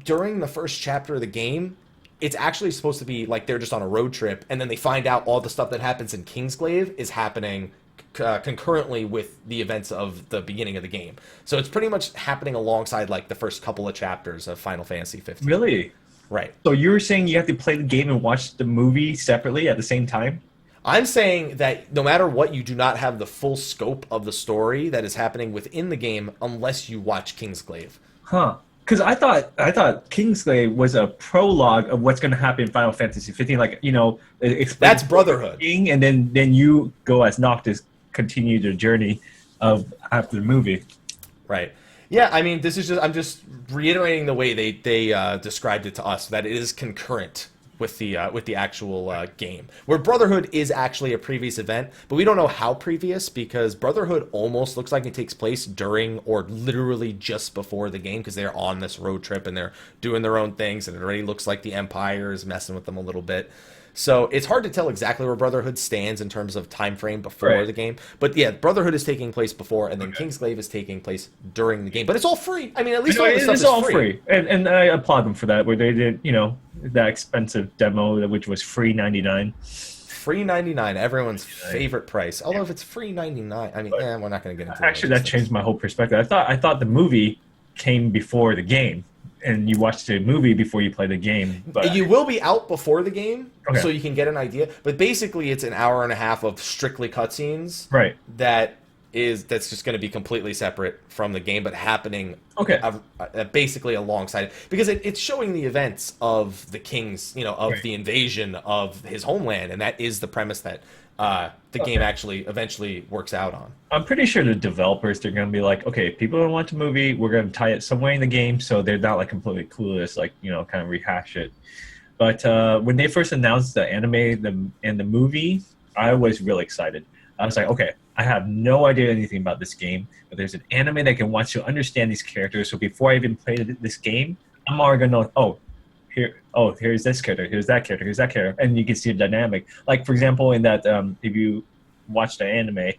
during the first chapter of the game, it's actually supposed to be like they're just on a road trip, and then they find out all the stuff that happens in Kingsglaive is happening concurrently with the events of the beginning of the game. So it's pretty much happening alongside like the first couple of chapters of Final Fantasy 15. Really? Right. So you're saying you have to play the game and watch the movie separately at the same time? I'm saying that no matter what, you do not have the full scope of the story that is happening within the game unless you watch Kingsglaive. Huh. Because I thought Kingsglaive was a prologue of what's going to happen in Final Fantasy 15. Like, That's Brotherhood. And then you go as Noctis, continue the journey of after the movie. Right. Yeah, I mean, I'm just reiterating the way they described it to us, that it is concurrent with the actual game, where Brotherhood is actually a previous event, but we don't know how previous, because Brotherhood almost looks like it takes place during or literally just before the game, because they're on this road trip and they're doing their own things, and it already looks like the Empire is messing with them a little bit. So it's hard to tell exactly where Brotherhood stands in terms of time frame before the game. But yeah, Brotherhood is taking place before, and then Kingsglaive is taking place during the game. But it's all free. I mean, at least all the stuff is all free. And I applaud them for that, where they did, that expensive demo, which was free $99. Free $99, everyone's favorite price. Although if it's free $99, I mean, we're not going to get into it. Actually, that changed my whole perspective. I thought the movie came before the game, and you watch the movie before you play the game. But you will be out before the game, so you can get an idea. But basically, it's an hour and a half of strictly cutscenes. Right. That's just going to be completely separate from the game, but happening basically alongside it, because it's showing the events of the kings, of the invasion of his homeland, and that is the premise that the game actually eventually works out on. I'm pretty sure the developers, they're going to be like, okay, people don't want the movie, we're going to tie it some way in the game, so they're not like completely clueless, like, kind of rehash it. But when they first announced the anime and the movie, I was really excited. I was like, okay, I have no idea anything about this game, but there's an anime that can want you to understand these characters. So before I even play this game, I'm already going to know, here's this character, here's that character, here's that character, and you can see the dynamic. Like, for example, in that, if you watch the anime,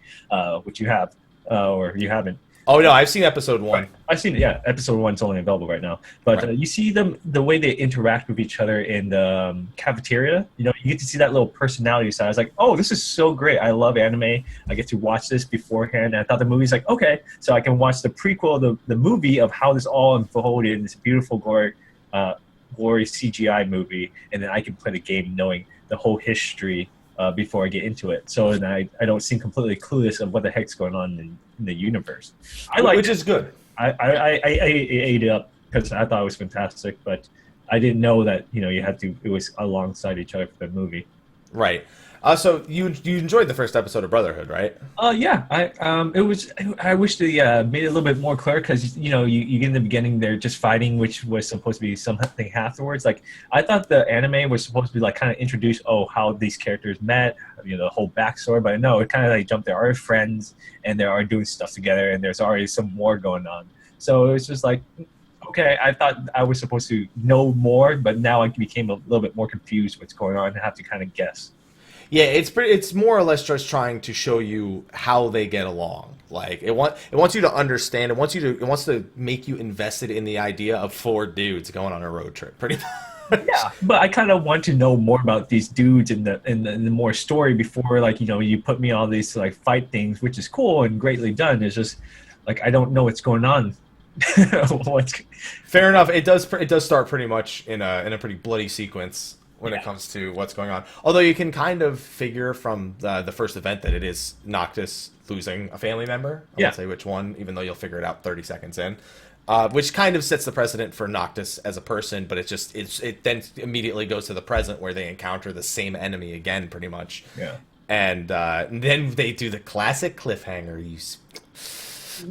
which you have, or you haven't. Oh, no, I've seen episode 1. I've seen it, yeah. Episode 1's only available right now. But you see the way they interact with each other in the cafeteria. You get to see that little personality side. I was like, oh, this is so great. I love anime. I get to watch this beforehand. And I thought the movie's like, okay, so I can watch the prequel, the movie of how this all unfolded in this beautiful, glory CGI movie. And then I can play the game knowing the whole history before I get into it. So then I don't seem completely clueless of what the heck's going on in the universe. Which is good. I ate it up because I thought it was fantastic, but I didn't know that it was alongside each other for the movie. Right. So you enjoyed the first episode of Brotherhood, right? Yeah, it was. I wish they made it a little bit more clear because you get in the beginning they're just fighting, which was supposed to be something afterwards. Like I thought the anime was supposed to be like kind of introduce how these characters met, the whole backstory. But no, it kind of like jumped. They are friends and they are doing stuff together, and there's already some more going on. So it was just like, okay, I thought I was supposed to know more, but now I became a little bit more confused what's going on and have to kind of guess. Yeah, it's more or less just trying to show you how they get along. Like it wants you to understand. It wants to make you invested in the idea of four dudes going on a road trip. Pretty much. Yeah, but I kind of want to know more about these dudes in the more story before, like, you put me all these like fight things, which is cool and greatly done. It's just like I don't know what's going on. Fair enough. It does start pretty much in a pretty bloody sequence when it comes to what's going on. Although you can kind of figure from the first event that it is Noctis losing a family member. I won't say which one, even though you'll figure it out 30 seconds in. Which kind of sets the precedent for Noctis as a person, but it then immediately goes to the present where they encounter the same enemy again, pretty much. Yeah. And then they do the classic cliffhanger.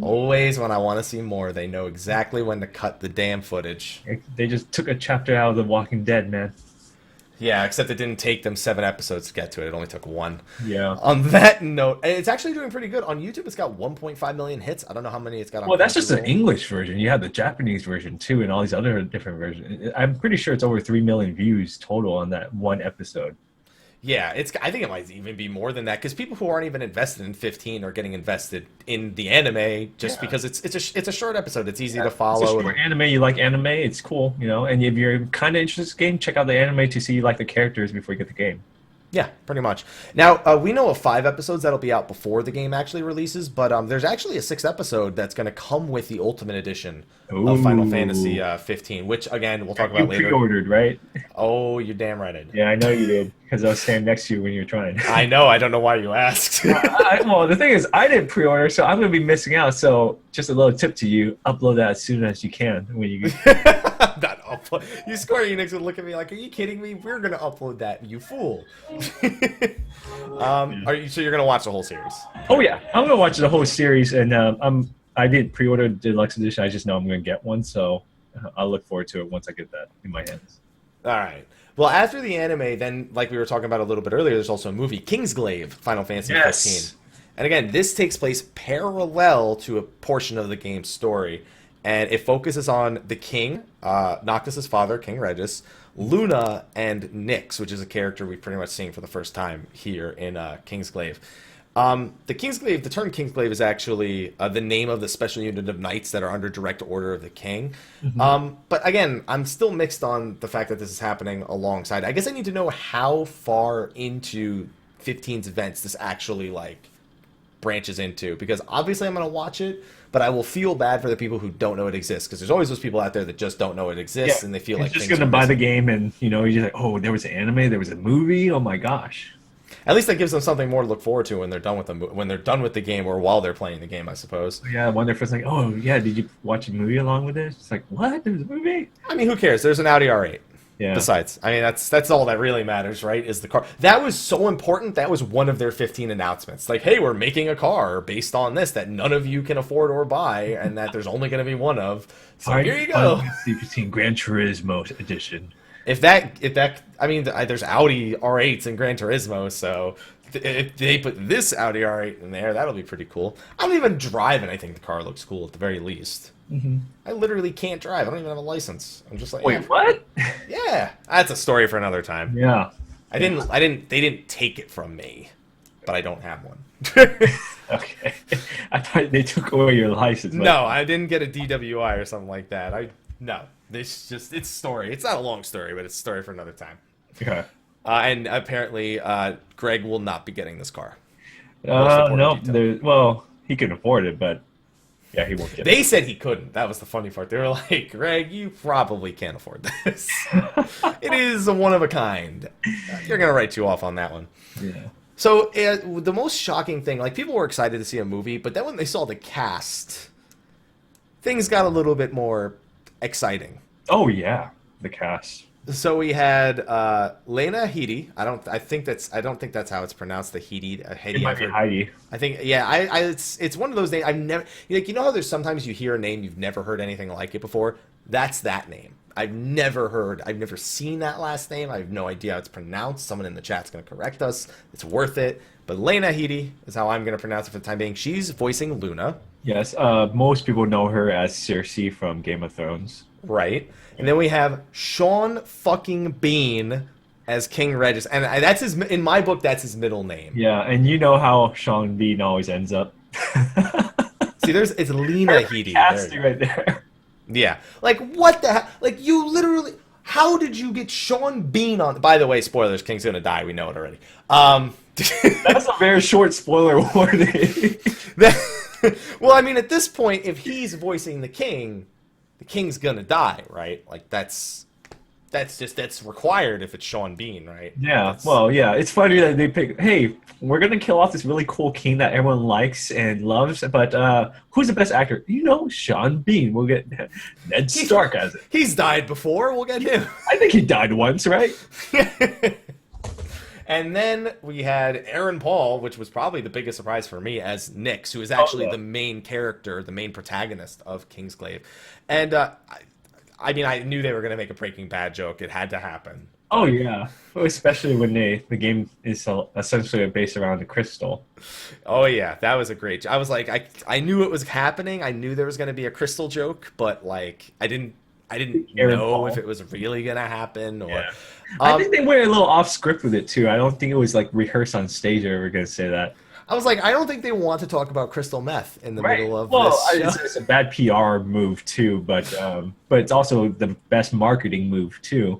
Always when I want to see more, they know exactly when to cut the damn footage. They just took a chapter out of The Walking Dead, man. Yeah, except it didn't take them 7 episodes to get to it. It only took 1. Yeah. On that note, it's actually doing pretty good. On YouTube, it's got 1.5 million hits. I don't know how many it's got on Well, that's just the Crunchyroll. English version. You have the Japanese version, too, and all these other different versions. I'm pretty sure it's over 3 million views total on that one episode. Yeah, I think it might even be more than that because people who aren't even invested in 15 are getting invested in the anime just because it's a short episode. It's easy to follow. It's a short anime. You like anime, it's cool, And if you're kind of interested in this game, check out the anime to see you like the characters before you get the game. Yeah, pretty much. Now, we know of 5 episodes that'll be out before the game actually releases, but there's actually a 6th episode that's going to come with the Ultimate Edition of Final Fantasy 15, which, again, we'll talk about later. You pre-ordered, right? Oh, you're damn right I did. Yeah, I know you did, because I was standing next to you when you were trying. I know. I don't know why you asked. Well, the thing is, I didn't pre-order, so I'm going to be missing out. So just a little tip to you, upload that as soon as you can. When you Not upload. You Square Enix would look at me like, are you kidding me? We're going to upload that, you fool. So you're going to watch the whole series? Oh, yeah. I'm going to watch the whole series, and I didn't pre-order the deluxe edition. I just know I'm going to get one, so I'll look forward to it once I get that in my hands. All right. Well, after the anime, then, like we were talking about a little bit earlier, there's also a movie, Kingsglaive, Final Fantasy 15. And again, this takes place parallel to a portion of the game's story, and it focuses on the king, Noctis' father, King Regis, Luna, and Nyx, which is a character we've pretty much seen for the first time here in Kingsglaive. The term Kingsglaive is actually the name of the special unit of knights that are under direct order of the king. Mm-hmm. But again, I'm still mixed on the fact that this is happening alongside. I guess I need to know how far into 15's events this actually branches into, because obviously I'm going to watch it, but I will feel bad for the people who don't know it exists, because there's always those people out there that just don't know it exists, and they feel like just going to buy the game and you're just like, oh, there was an anime, there was a movie, oh my gosh. At least that gives them something more to look forward to when they're done with the game, or while they're playing the game, I suppose. Yeah, when they're first like, oh yeah, did you watch a movie along with it? It's like, what? There was a movie? I mean, who cares? There's an Audi R8. Yeah. Besides, I mean, that's all that really matters, right? Is the car. That was so important. That was one of their 15 announcements. Like, hey, we're making a car based on this that none of you can afford or buy, and that there's only going to be one of. So here you go. 15 Gran Turismo edition. If that, I mean, there's Audi R8s and Gran Turismo, so if they put this Audi R8 in there, that'll be pretty cool. I don't even drive, and I think the car looks cool at the very least. Mm-hmm. I literally can't drive. I don't even have a license. I'm just like, wait, what? Yeah, that's a story for another time. Yeah, they didn't take it from me, but I don't have one. Okay, I thought they took away your license. No, I didn't get a DWI or something like that. It's a story. It's not a long story, but it's a story for another time. Okay. And apparently, Greg will not be getting this car. No, well, he can afford it, but yeah, he won't get it. They said he couldn't. That was the funny part. They were like, Greg, you probably can't afford this. It is a one of a kind. You're going to write you off on that one. Yeah. So the most shocking thing, people were excited to see a movie, but then when they saw the cast, things got a little bit more exciting. Oh, yeah, the cast. So we had Lena Headey. I don't think that's how it's pronounced. The Headey. It might be Heidi. I think. Yeah. It's one of those names I've never. You know how there's sometimes you hear a name you've never heard anything like it before. That's that name. I've never seen that last name. I have no idea how it's pronounced. Someone in the chat's going to correct us. It's worth it. But Lena Headey is how I'm going to pronounce it for the time being. She's voicing Luna. Yes, most people know her as Cersei from Game of Thrones. Right. And then we have Sean fucking Bean as King Regis. And that's in my book, that's his middle name. Yeah, and you know how Sean Bean always ends up. See, it's Lena Headey. Casting right there. Yeah. Like, what the hell? Like, you literally... How did you get Sean Bean on... By the way, spoilers, King's gonna die. We know it already. That's a very short spoiler warning. Well, I mean, at this point, if he's voicing the King's gonna die, right? Like, that's required if it's Sean Bean, right? Yeah, well, yeah. It's funny that they pick, hey, we're going to kill off this really cool king that everyone likes and loves, but who's the best actor? You know, Sean Bean. We'll get Ned Stark as it. He's died before. We'll get him. I think he died once, right? And then we had Aaron Paul, which was probably the biggest surprise for me, as Nyx, who is actually the main character, the main protagonist of Kingsglaive. And I mean, I knew they were going to make a Breaking Bad joke. It had to happen. Oh, yeah. Especially when the game is essentially based around the crystal. Oh, yeah. That was a great joke. I was like, I knew it was happening. I knew there was going to be a crystal joke, but, like, I didn't know if it was really going to happen. Or, yeah. I think they went a little off script with it, too. I don't think it was, like, rehearsed on stage or we're going to say that. I was like, I don't think they want to talk about crystal meth in the middle of this. It's a bad PR move too, but it's also the best marketing move too.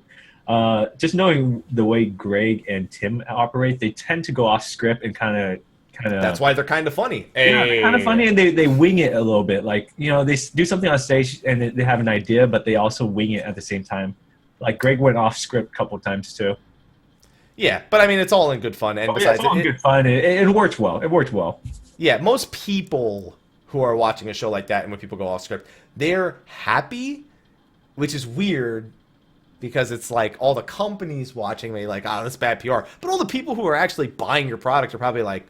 Just knowing the way Greg and Tim operate, they tend to go off script and kind of. That's why they're kind of funny. Yeah, they're kind of funny, and they wing it a little bit. Like, you know, they do something on stage and they have an idea, but they also wing it at the same time. Like Greg went off script a couple times too. Yeah, but I mean, it's all in good fun. And besides, it's all in good fun. It worked well. It worked well. Yeah, most people who are watching a show like that and when people go off script, they're happy, which is weird because it's like all the companies watching me like, oh, that's bad PR. But all the people who are actually buying your product are probably like,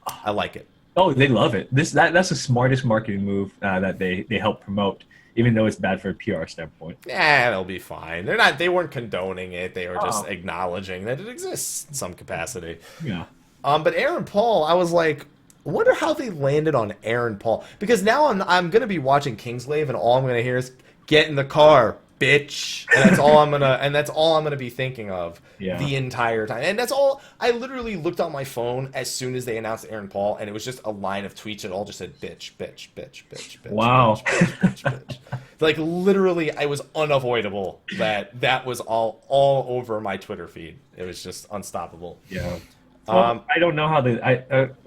oh, I like it. Oh, they love it. That's the smartest marketing move that they help promote. Even though it's bad for a PR standpoint. Yeah, they'll be fine. They weren't condoning it. They were just acknowledging that it exists in some capacity. Yeah. But Aaron Paul, I was like, I wonder how they landed on Aaron Paul. Because now I'm gonna be watching Kingsglaive and all I'm gonna hear is get in the car, bitch. And that's all I'm gonna be thinking of the entire time. And that's all I literally looked on my phone as soon as they announced Aaron Paul, and it was just a line of tweets that all just said bitch, bitch, bitch, bitch, bitch. Wow. Bitch, bitch, bitch. Like literally it was unavoidable that was all over my Twitter feed. It was just unstoppable. Yeah. Well, I don't know how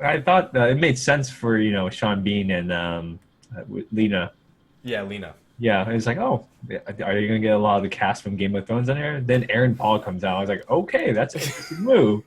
I thought it made sense for, you know, Sean Bean and Lena. Yeah, Lena. Yeah, it's like, oh, are you gonna get a lot of the cast from Game of Thrones on here? Then Aaron Paul comes out. I was like, okay, that's an interesting move.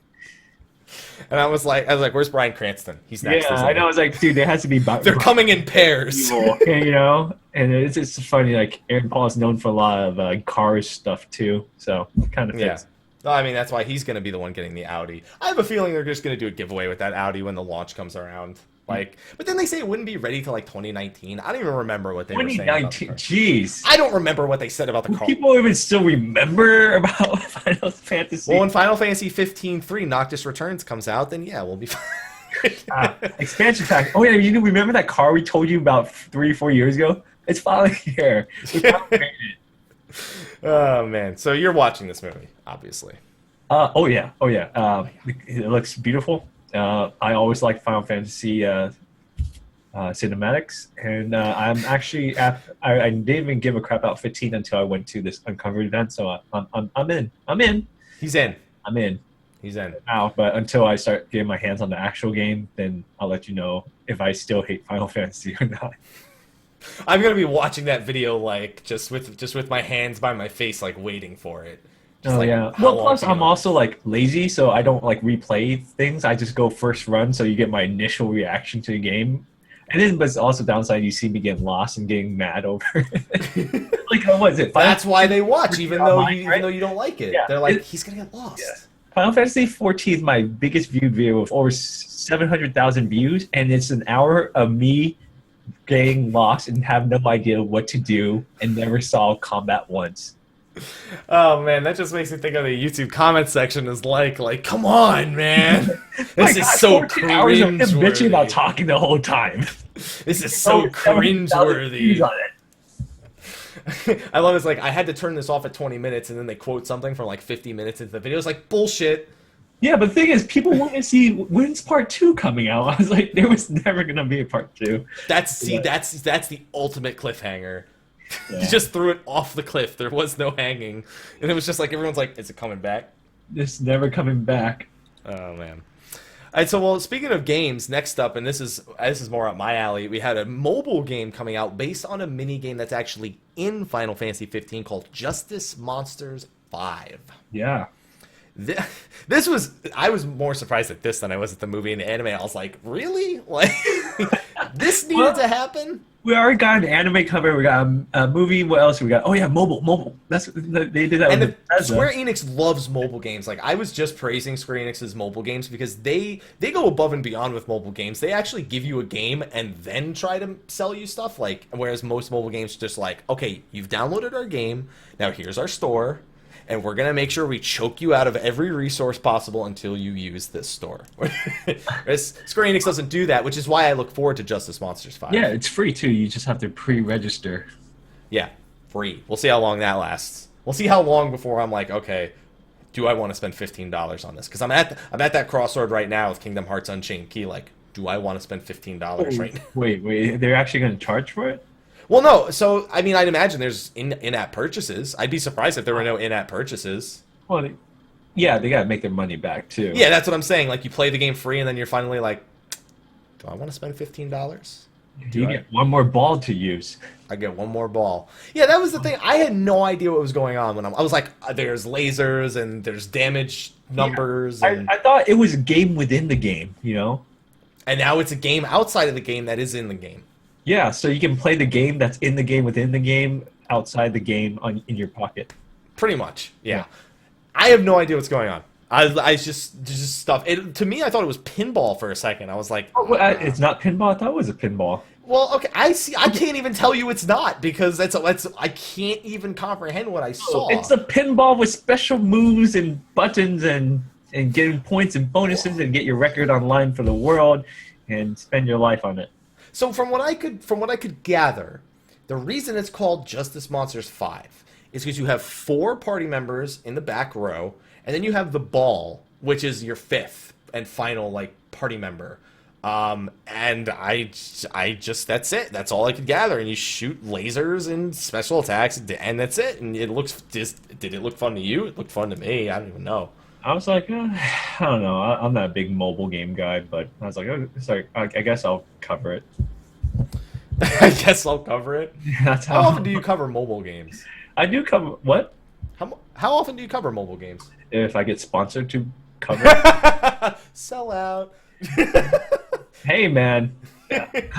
And I was like, where's Bryan Cranston? He's next. Yeah, I know. I was like, dude, there has to be. They're coming in pairs. You know, and it's funny. Like Aaron Paul is known for a lot of cars stuff too, so it kind of fits. Yeah. I mean, that's why he's going to be the one getting the Audi. I have a feeling they're just going to do a giveaway with that Audi when the launch comes around. Like, but then they say it wouldn't be ready till like 2019. I don't even remember what they were saying. 2019, jeez. I don't remember what they said about the car. People even still remember about Final Fantasy. Well, when Final Fantasy 15-3 Noctis Returns comes out, then yeah, we'll be fine. Expansion pack. Oh yeah, you remember that car we told you about 3 or 4 years ago? It's finally here. Oh man, so you're watching this movie, obviously. Oh yeah. It looks beautiful. I always like Final Fantasy cinematics, and I'm actually I didn't even give a crap about 15 until I went to this Uncovered event. So I'm in. He's in. I'm in. He's in now, but until I start getting my hands on the actual game, then I'll let you know if I still hate Final Fantasy or not. I'm gonna be watching that video like just with my hands by my face, like waiting for it. Oh yeah. Well, plus I'm also like lazy, so I don't like replay things. I just go first run, so you get my initial reaction to the game. And then, but it's also downside. You see me getting lost and getting mad over it. Like, what is it? That's why they watch, even though online, you right? even though you don't like it. Yeah. They're like, he's gonna get lost. Yeah. Final Fantasy 14 is my biggest viewed video with over 700,000 views, and it's an hour of me getting lost and have no idea what to do and never saw combat once. Oh man, that just makes me think of the YouTube comment section is like, come on, man, this is so 14 hours of him bitching about cringeworthy. talking the whole time. This is so 700,000 views cringeworthy. on it. I love it's like I had to turn this off at 20 minutes, and then they quote something from like 50 minutes into the video. It's like bullshit. Yeah, but the thing is, people want to see when's part 2 coming out. I was like, there was never gonna be a part 2. That's the ultimate cliffhanger. Yeah. You just threw it off the cliff. There was no hanging, and it was just like everyone's like, "Is it coming back?" This never coming back. Oh man. All right, so well, speaking of games, next up, and this is more up my alley. We had a mobile game coming out based on a mini game that's actually in Final Fantasy 15 called Justice Monsters 5. Yeah. This was I was more surprised at this than I was at the movie and the anime. I was like, really? Like this needed to happen? We already got an anime cover. We got a movie. What else we got? Oh yeah, mobile. That's they did that. And with Square Enix loves mobile games. Like I was just praising Square Enix's mobile games because they go above and beyond with mobile games. They actually give you a game and then try to sell you stuff. Like whereas most mobile games just like, okay, you've downloaded our game. Now here's our store. And we're going to make sure we choke you out of every resource possible until you use this store. Square Enix doesn't do that, which is why I look forward to Justice Monsters 5. Yeah, it's free too. You just have to pre-register. Yeah, free. We'll see how long that lasts. We'll see how long before I'm like, okay, do I want to spend $15 on this? Because I'm at that crossroad right now with Kingdom Hearts Unchained Key. Like, do I want to spend $15 right now? Wait, they're actually going to charge for it? Well, no. So, I mean, I'd imagine there's in-app purchases. I'd be surprised if there were no in-app purchases. Well, yeah, they got to make their money back too. Yeah, that's what I'm saying. Like, you play the game free, and then you're finally like, do I want to spend $15? You get one more ball to use. I get one more ball. Yeah, that was the thing. I had no idea what was going on when I was like, there's lasers, and there's damage numbers. Yeah, and I thought it was a game within the game, you know? And now it's a game outside of the game that is in the game. Yeah, so you can play the game that's in the game within the game, outside the game in your pocket. Pretty much, yeah. I have no idea what's going on. I just stuff. To me, I thought it was pinball for a second. I was like, it's not pinball. I thought it was a pinball. well, okay. I see. I can't even tell you it's not because I can't even comprehend what I saw. It's a pinball with special moves and buttons and getting points and bonuses and get your record online for the world and spend your life on it. So from what I could gather, the reason it's called Justice Monsters 5 is because you have 4 party members in the back row, and then you have the ball, which is your 5th and final like party member. And I just that's it. That's all I could gather. And you shoot lasers and special attacks, and that's it. And it looks did it look fun to you? It looked fun to me. I don't even know. I was like, I don't know. I'm not a big mobile game guy, but I was like, oh, sorry, I guess I'll cover it. I guess I'll cover it. That's How often do you cover mobile games? I do cover what? How often do you cover mobile games? If I get sponsored to cover it. Sell out. Hey, man.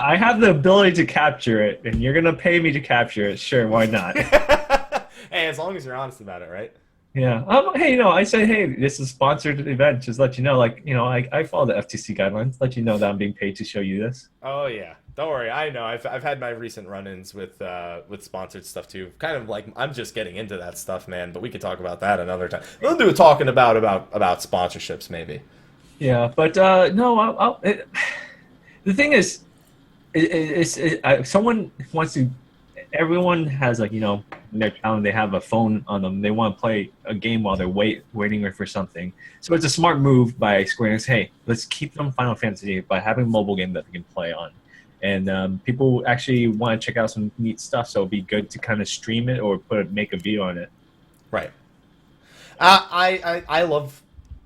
I have the ability to capture it, and you're gonna pay me to capture it. Sure, why not? Hey, as long as you're honest about it, right? Yeah. Hey, I say, hey, this is a sponsored event. Just let you know, I follow the FTC guidelines. Let you know that I'm being paid to show you this. Oh yeah, don't worry. I know. I've had my recent run-ins with sponsored stuff too. Kind of like I'm just getting into that stuff, man. But we could talk about that another time. We'll do a talking about sponsorships maybe. Yeah, but no. The thing is, someone wants to. Everyone has in their town they have a phone on them. They want to play a game while they're waiting for something. So it's a smart move by Square Enix. Hey, let's keep them Final Fantasy by having a mobile game that they can play on, and people actually want to check out some neat stuff. So it'd be good to kind of stream it or make a video on it. Right. I love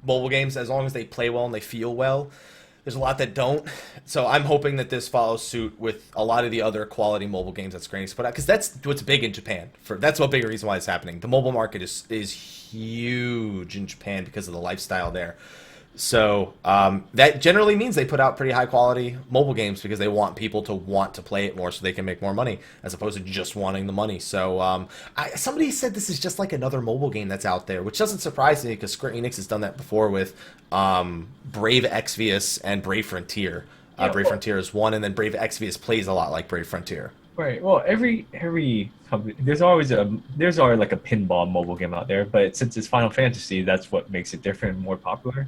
mobile games as long as they play well and they feel well. There's a lot that don't, so I'm hoping that this follows suit with a lot of the other quality mobile games that Square Enix put out, because that's what's big in Japan. That's what big reason why it's happening. The mobile market is huge in Japan because of the lifestyle there. So that generally means they put out pretty high quality mobile games because they want people to want to play it more so they can make more money as opposed to just wanting the money. So somebody said this is just like another mobile game that's out there, which doesn't surprise me because Square Enix has done that before with Brave Exvius and Brave Frontier. Brave Frontier is one, and then Brave Exvius plays a lot like Brave Frontier. Right. Well, every company, there's always like a pinball mobile game out there, but since it's Final Fantasy, that's what makes it different and more popular.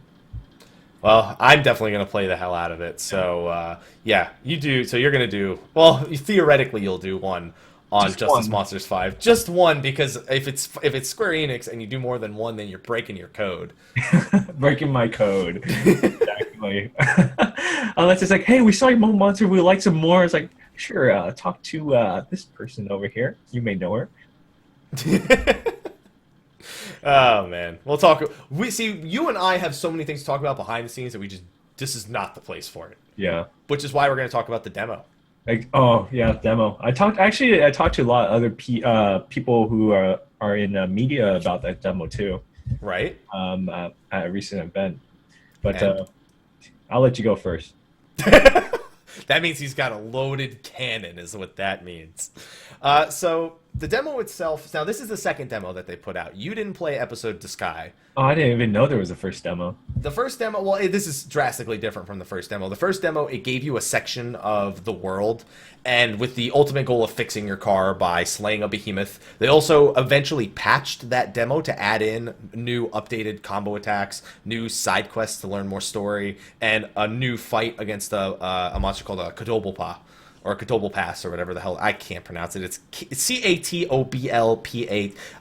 Well, I'm definitely going to play the hell out of it. So, yeah, you do. So you're going to do, well, theoretically, you'll do one on Justice Monsters 5. Just one, because if it's Square Enix and you do more than one, then you're breaking your code. Breaking my code. Exactly. Unless it's like, hey, we saw your mobile monster, we like some more. It's like, sure, talk to this person over here. You may know her. Oh man, we'll talk. We see you and I have so many things to talk about behind the scenes that this is not the place for it. Yeah, which is why we're going to talk about the demo. Like, oh yeah, demo. I talked to a lot of other people who are in media about that demo too. Right. At a recent event, but I'll let you go first. That means he's got a loaded cannon, is what that means. So the demo itself. Now this is the second demo that they put out. You didn't play Episode to Sky. Oh, I didn't even know there was a first demo. The first demo, well, this is drastically different from the first demo. The first demo, it gave you a section of the world, and with the ultimate goal of fixing your car by slaying a behemoth. They also eventually patched that demo to add in new updated combo attacks, new side quests to learn more story, and a new fight against a monster called a Katoblpa. Or Catobal Pass, or whatever the hell. I can't pronounce it. It's Catoblpa.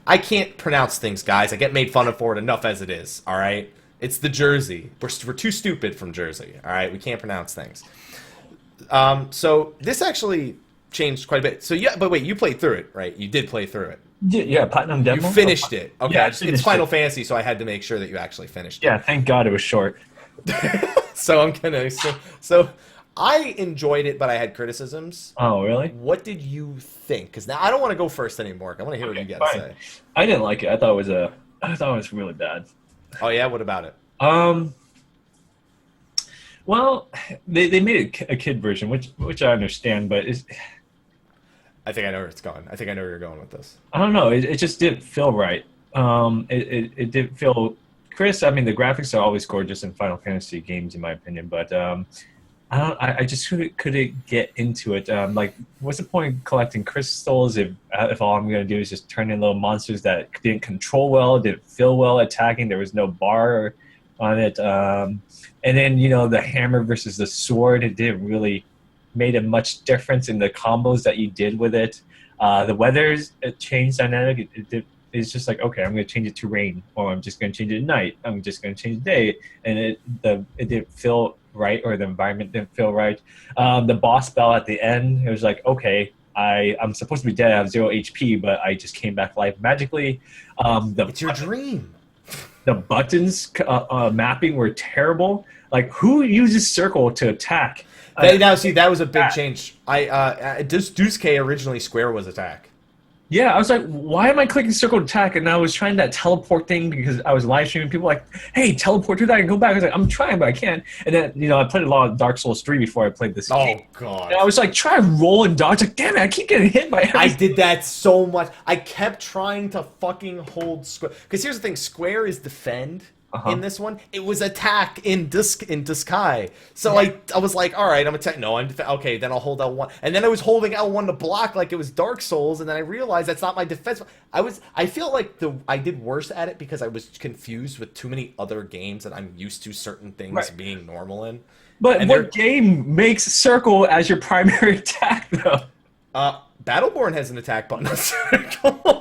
I can't pronounce things, guys. I get made fun of for it enough as it is, all right? It's the Jersey. We're too stupid from Jersey, all right? We can't pronounce things. So this actually changed quite a bit. So yeah, but wait, you played through it, right? You did play through it. Yeah, Platinum demo. You finished it. Okay, yeah, it's Final Fantasy, so I had to make sure that you actually finished it. Yeah, thank God it was short. So I'm gonna... So I enjoyed it, but I had criticisms. Oh, really? What did you think? Because now I don't want to go first anymore. I want to hear what you got to say. I didn't like it. I thought it was really bad. Oh yeah, what about it? Well, they made a kid version, which I understand, but I think I know where it's going. I think I know where you're going with this. I don't know. It just didn't feel right. It didn't feel. Chris, I mean, the graphics are always gorgeous in Final Fantasy games, in my opinion, but I just couldn't get into it. Like, what's the point of collecting crystals if all I'm going to do is just turn in little monsters that didn't control well, didn't feel well attacking, there was no bar on it. And then, the hammer versus the sword, it didn't really made a much difference in the combos that you did with it. The weather's changed dynamic. It's just like, okay, I'm going to change it to rain, or I'm just going to change it to night. I'm just going to change the day. And it didn't feel right, or the environment didn't feel right. The boss battle at the end, it was like, okay, I'm supposed to be dead. I have 0 HP, but I just came back to life magically. It's your dream. The buttons mapping were terrible. Like, who uses circle to attack? Now, see, that was a big change. Duske originally square was attack. Yeah, I was like, why am I clicking circle to attack? And I was trying that teleport thing because I was live streaming. People were like, hey, teleport to that and go back. I was like, I'm trying, but I can't. And then, I played a lot of Dark Souls 3 before I played this game. Oh, God. And I was like, try roll and dodge. Like, damn it, I keep getting hit by everything. I did that so much. I kept trying to fucking hold square. Because here's the thing, square is defend. In this one, it was attack in Diskai. So I was like, all right, I'm attack. No, okay. Then I'll hold L1, and then I was holding L1 to block like it was Dark Souls, and then I realized that's not my defense. I feel like I did worse at it because I was confused with too many other games that I'm used to certain things being normal in. But what game makes circle as your primary attack though? Battleborn has an attack button on circle.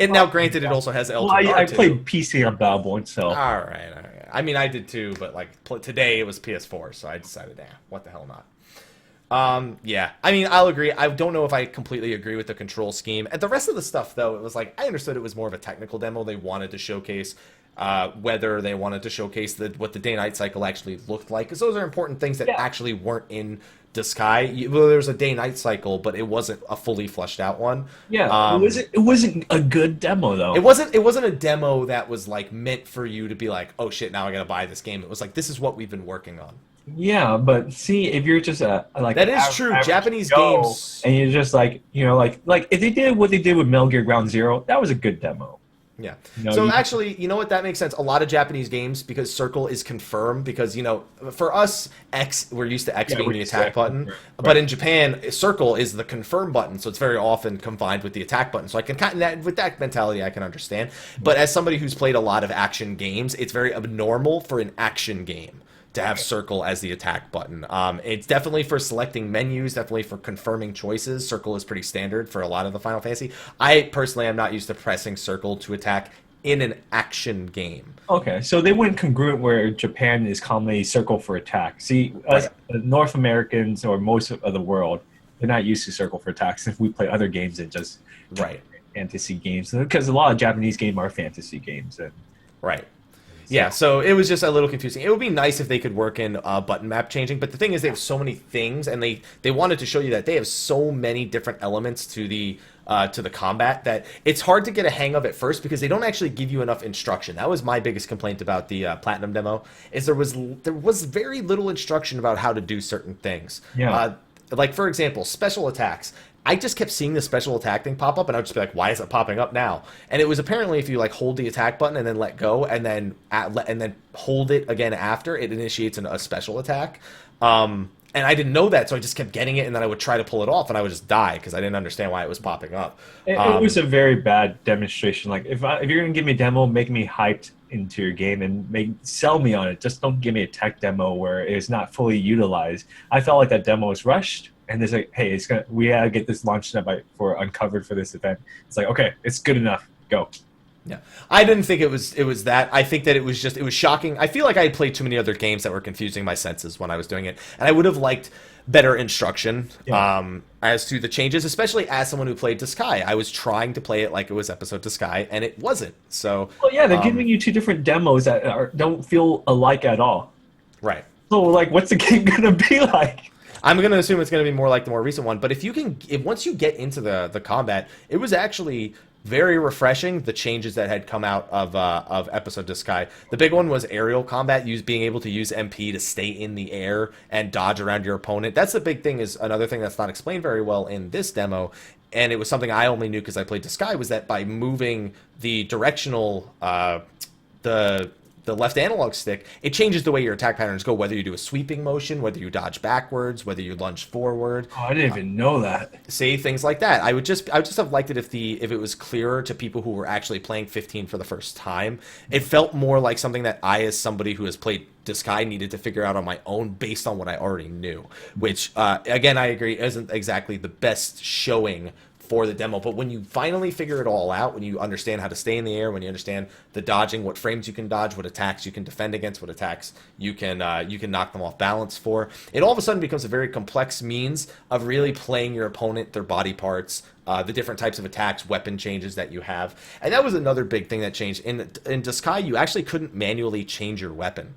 And now, granted, it also has L2. Well, I played PC on Battleborn, so. All right. I mean, I did too, but like today it was PS4, so I decided, what the hell not. Yeah. I mean, I'll agree. I don't know if I completely agree with the control scheme. And the rest of the stuff, though, it was like I understood it was more of a technical demo. They wanted to showcase weather. They wanted to showcase what the day-night cycle actually looked like, because those are important things that actually weren't in Diskai, well, there was a day-night cycle, but it wasn't a fully fleshed out one. Yeah, it wasn't a good demo though. It wasn't a demo that was like meant for you to be like, oh shit, now I gotta buy this game. It was like, this is what we've been working on. Yeah, but see, if you're just like That is true. Japanese Joe, games, and you're just like like if they did what they did with Metal Gear Ground Zero, that was a good demo. yeah. No, So actually, you know what? That makes sense. A lot of Japanese games, because circle is confirmed, because, for us, X, we're used to X being the attack button. Right. But in Japan, circle is the confirm button, so it's very often combined with the attack button. So I can kind of, with that mentality, I can understand. But as somebody who's played a lot of action games, it's very abnormal for an action game to have circle as the attack button. It's definitely for selecting menus, definitely for confirming choices. Circle is pretty standard for a lot of the Final Fantasy. I personally am not used to pressing circle to attack in an action game. Okay, so they went congruent where Japan is commonly circle for attack. See, us North Americans or most of the world, they're not used to circle for attacks if we play other games than just fantasy games. Because a lot of Japanese games are fantasy games. Right. Yeah, so it was just a little confusing. It would be nice if they could work in button map changing, but the thing is they have so many things, and they wanted to show you that they have so many different elements to the combat that it's hard to get a hang of at first, because they don't actually give you enough instruction. That was my biggest complaint about the Platinum demo, is there was very little instruction about how to do certain things. Yeah. Like, for example, special attacks. I just kept seeing the special attack thing pop up, and I would just be like, why is it popping up now? And it was apparently if you like hold the attack button and then let go, and then hold it again after, it initiates a special attack. And I didn't know that, so I just kept getting it, and then I would try to pull it off, and I would just die because I didn't understand why it was popping up. It was a very bad demonstration. Like, if you're gonna give me a demo, make me hyped into your game and sell me on it. Just don't give me a tech demo where it's not fully utilized. I felt like that demo was rushed. And there's like, hey, we gotta get this launched up for Uncovered for this event. It's like, okay, it's good enough. Go. Yeah, I didn't think it was that. I think that it was shocking. I feel like I had played too many other games that were confusing my senses when I was doing it, and I would have liked better instruction as to the changes, especially as someone who played Diskai. I was trying to play it like it was episode Diskai, and it wasn't. So, well, yeah, they're giving you two different demos that don't feel alike at all. Right. So, like, what's the game gonna be like? I'm going to assume it's going to be more like the more recent one, but if once you get into the combat, it was actually very refreshing, the changes that had come out of episode Diskai. The big one was aerial combat, being able to use MP to stay in the air and dodge around your opponent. That's the big thing, is another thing that's not explained very well in this demo, and it was something I only knew because I played Diskai, was that by moving the directional, the left analog stick, it changes the way your attack patterns go, whether you do a sweeping motion, whether you dodge backwards, whether you lunge forward. Oh, I didn't even know that. See, things like that. I would just have liked it if it was clearer to people who were actually playing 15 for the first time. It felt more like something that I, as somebody who has played Diskai, needed to figure out on my own based on what I already knew, which, again, I agree, isn't exactly the best showing for the demo. But when you finally figure it all out, when you understand how to stay in the air, when you understand the dodging, what frames you can dodge, what attacks you can defend against, what attacks you can knock them off balance for, it all of a sudden becomes a very complex means of really playing your opponent, their body parts, the different types of attacks, weapon changes that you have. And that was another big thing that changed. In Diskai, you actually couldn't manually change your weapon.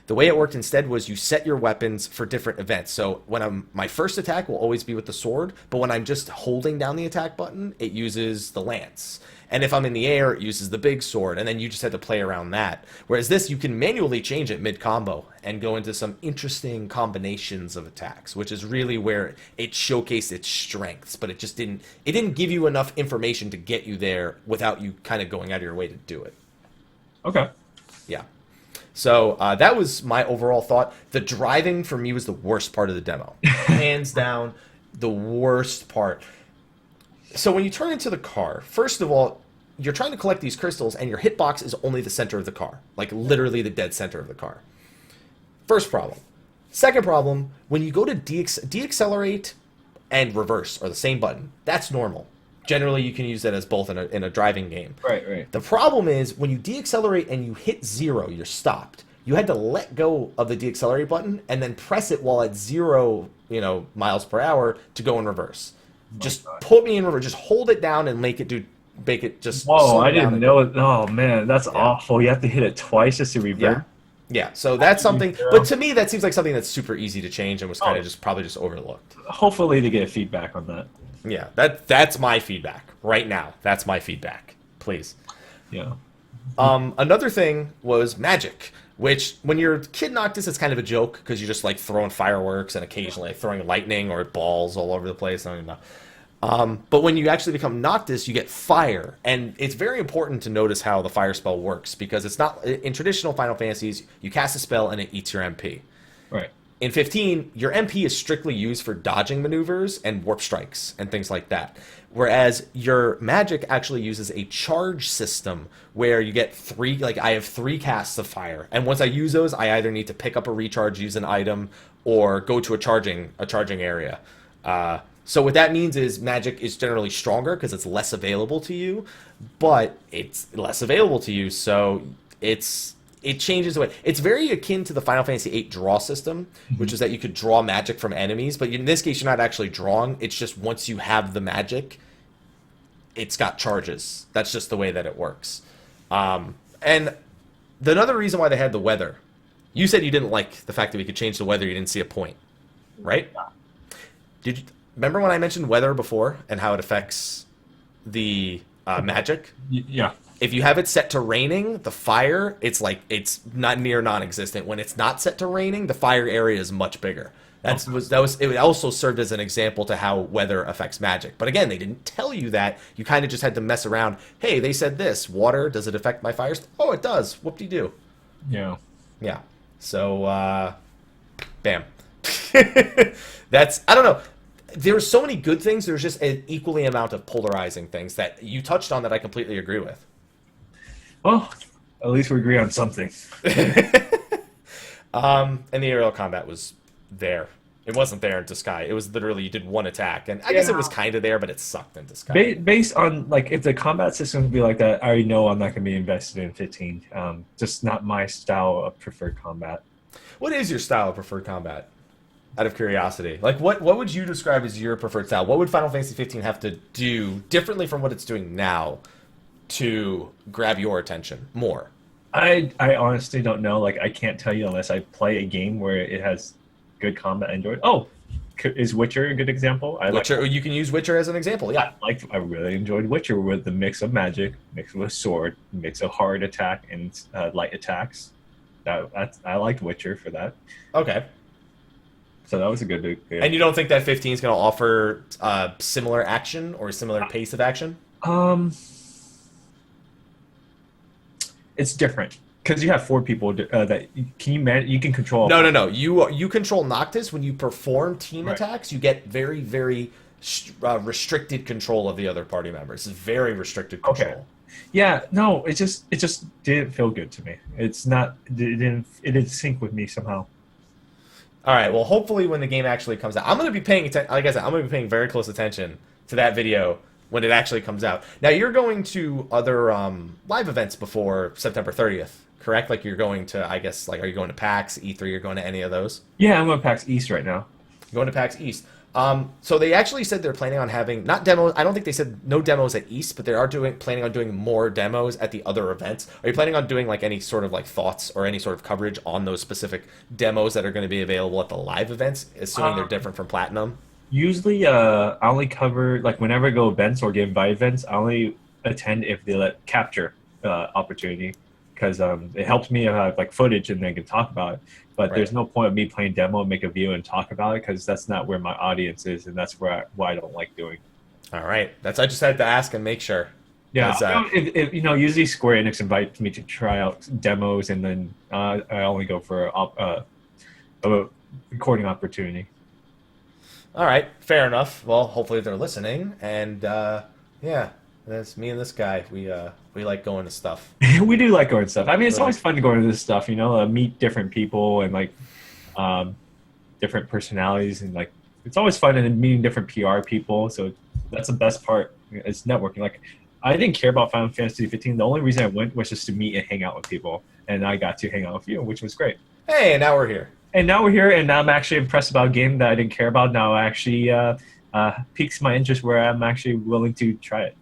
The way it worked instead was you set your weapons for different events. So when my first attack will always be with the sword, but when I'm just holding down the attack button, it uses the lance. And if I'm in the air, it uses the big sword, and then you just had to play around that. Whereas this, you can manually change it mid-combo and go into some interesting combinations of attacks, which is really where it showcased its strengths, but it didn't give you enough information to get you there without you kind of going out of your way to do it. Okay. Yeah. So that was my overall thought. The driving for me was the worst part of the demo. Hands down, the worst part. So when you turn into the car, first of all, you're trying to collect these crystals, and your hitbox is only the center of the car. Like, literally the dead center of the car. First problem. Second problem, when you go to deaccelerate and reverse are the same button. That's normal. Generally, you can use that as both in a driving game. Right. The problem is, when you deaccelerate and you hit 0, you're stopped. You had to let go of the deaccelerate button and then press it while at 0, miles per hour to go in reverse. Just put me in reverse. Just hold it down and make it just. Whoa! I didn't know it. Oh man, that's awful. You have to hit it twice just to revert. Yeah, so that's something. But to me, that seems like something that's super easy to change and was kind of just probably just overlooked. Hopefully, they get feedback on that. Yeah, that's my feedback right now. That's my feedback. Please. Yeah. Another thing was magic, which when you're Kid Noctis, it's kind of a joke because you're just like throwing fireworks and occasionally throwing lightning or balls all over the place. I don't even know. But when you actually become Noctis, you get fire, and it's very important to notice how the fire spell works because it's not in traditional Final Fantasies. You cast a spell and it eats your MP. Right. In 15, your MP is strictly used for dodging maneuvers and warp strikes and things like that. Whereas your magic actually uses a charge system where you get three, like I have 3 casts of fire. And once I use those, I either need to pick up a recharge, use an item, or go to a charging area. So what that means is magic is generally stronger because it's less available to you, but it's less available to you, so it changes the way. It's very akin to the Final Fantasy VIII draw system, which is that you could draw magic from enemies, but in this case, you're not actually drawing. It's just once you have the magic, it's got charges. That's just the way that it works. And another reason why they had the weather, you said you didn't like the fact that we could change the weather. You didn't see a point, right? Did you remember when I mentioned weather before and how it affects the magic? Yeah. If you have it set to raining, the fire, it's not near non-existent. When it's not set to raining, the fire area is much bigger. It also served as an example to how weather affects magic. But again, they didn't tell you that. You kind of just had to mess around. Hey, they said this. Water, does it affect my fires? Oh, it does. Whoop-de-doo. Yeah. Yeah. So, bam. I don't know. There's so many good things. There's just an equally amount of polarizing things that you touched on that I completely agree with. Well, at least we agree on something. And the aerial combat was there. It wasn't there into Sky. It was literally you did one attack, and I guess it was kind of there, but it sucked into Sky. Based on like if the combat system would be like that, I already know I'm not going to be invested in 15. Just not my style of preferred combat. What is your style of preferred combat? Out of curiosity, like what would you describe as your preferred style? What would Final Fantasy 15 have to do differently from what it's doing now to grab your attention more? I honestly don't know. Like I can't tell you unless I play a game where it has good combat. I enjoy it. Oh, is Witcher a good example? Witcher, you can use Witcher as an example. Yeah, I really enjoyed Witcher with the mix of magic, mix with sword, mix of hard attack and light attacks. I liked Witcher for that. Okay. So that was a good. And you don't think that 15 is going to offer similar action or a similar pace of action? It's different because you have 4 people that you can control. No. You control Noctis. When you perform team attacks, you get very, very restricted control of the other party members. It's very restricted control. Okay. Yeah. No. It just didn't feel good to me. It didn't sync with me somehow. All right. Well, hopefully, when the game actually comes out, I'm going to be paying attention. Like I said, I'm going to be paying very close attention to that video when it actually comes out. Now, you're going to other live events before September 30th, correct? Like you're going to, I guess, like are you going to PAX, E3? You're going to any of those? Yeah, I'm going to PAX East right now. You're going to PAX East. So they actually said they're planning on having not demos. I don't think they said no demos at East, but they are planning on doing more demos at the other events. Are you planning on doing like any sort of like thoughts or any sort of coverage on those specific demos that are going to be available at the live events, assuming they're different from Platinum? Usually, I only cover like whenever I go events or get invited events, I only attend if they let capture opportunity because it helps me have like footage and they can talk about it. But there's no point of me playing demo, make a video, and talk about it because that's not where my audience is, and that's why I don't like doing. All right, I just had to ask and make sure. Yeah, if usually Square Enix invites me to try out demos, and then I only go for a recording opportunity. All right, fair enough. Well, hopefully they're listening, and yeah, that's me and this guy. We like going to stuff. We do like going to stuff. I mean, it's always fun to go into this stuff, meet different people and like different personalities, and like it's always fun and meeting different PR people. So that's the best part is networking. Like I didn't care about Final Fantasy 15. The only reason I went was just to meet and hang out with people, and I got to hang out with you, which was great. Hey, and now we're here. And now we're here, and now I'm actually impressed about a game that I didn't care about. Now actually piques my interest where I'm actually willing to try it.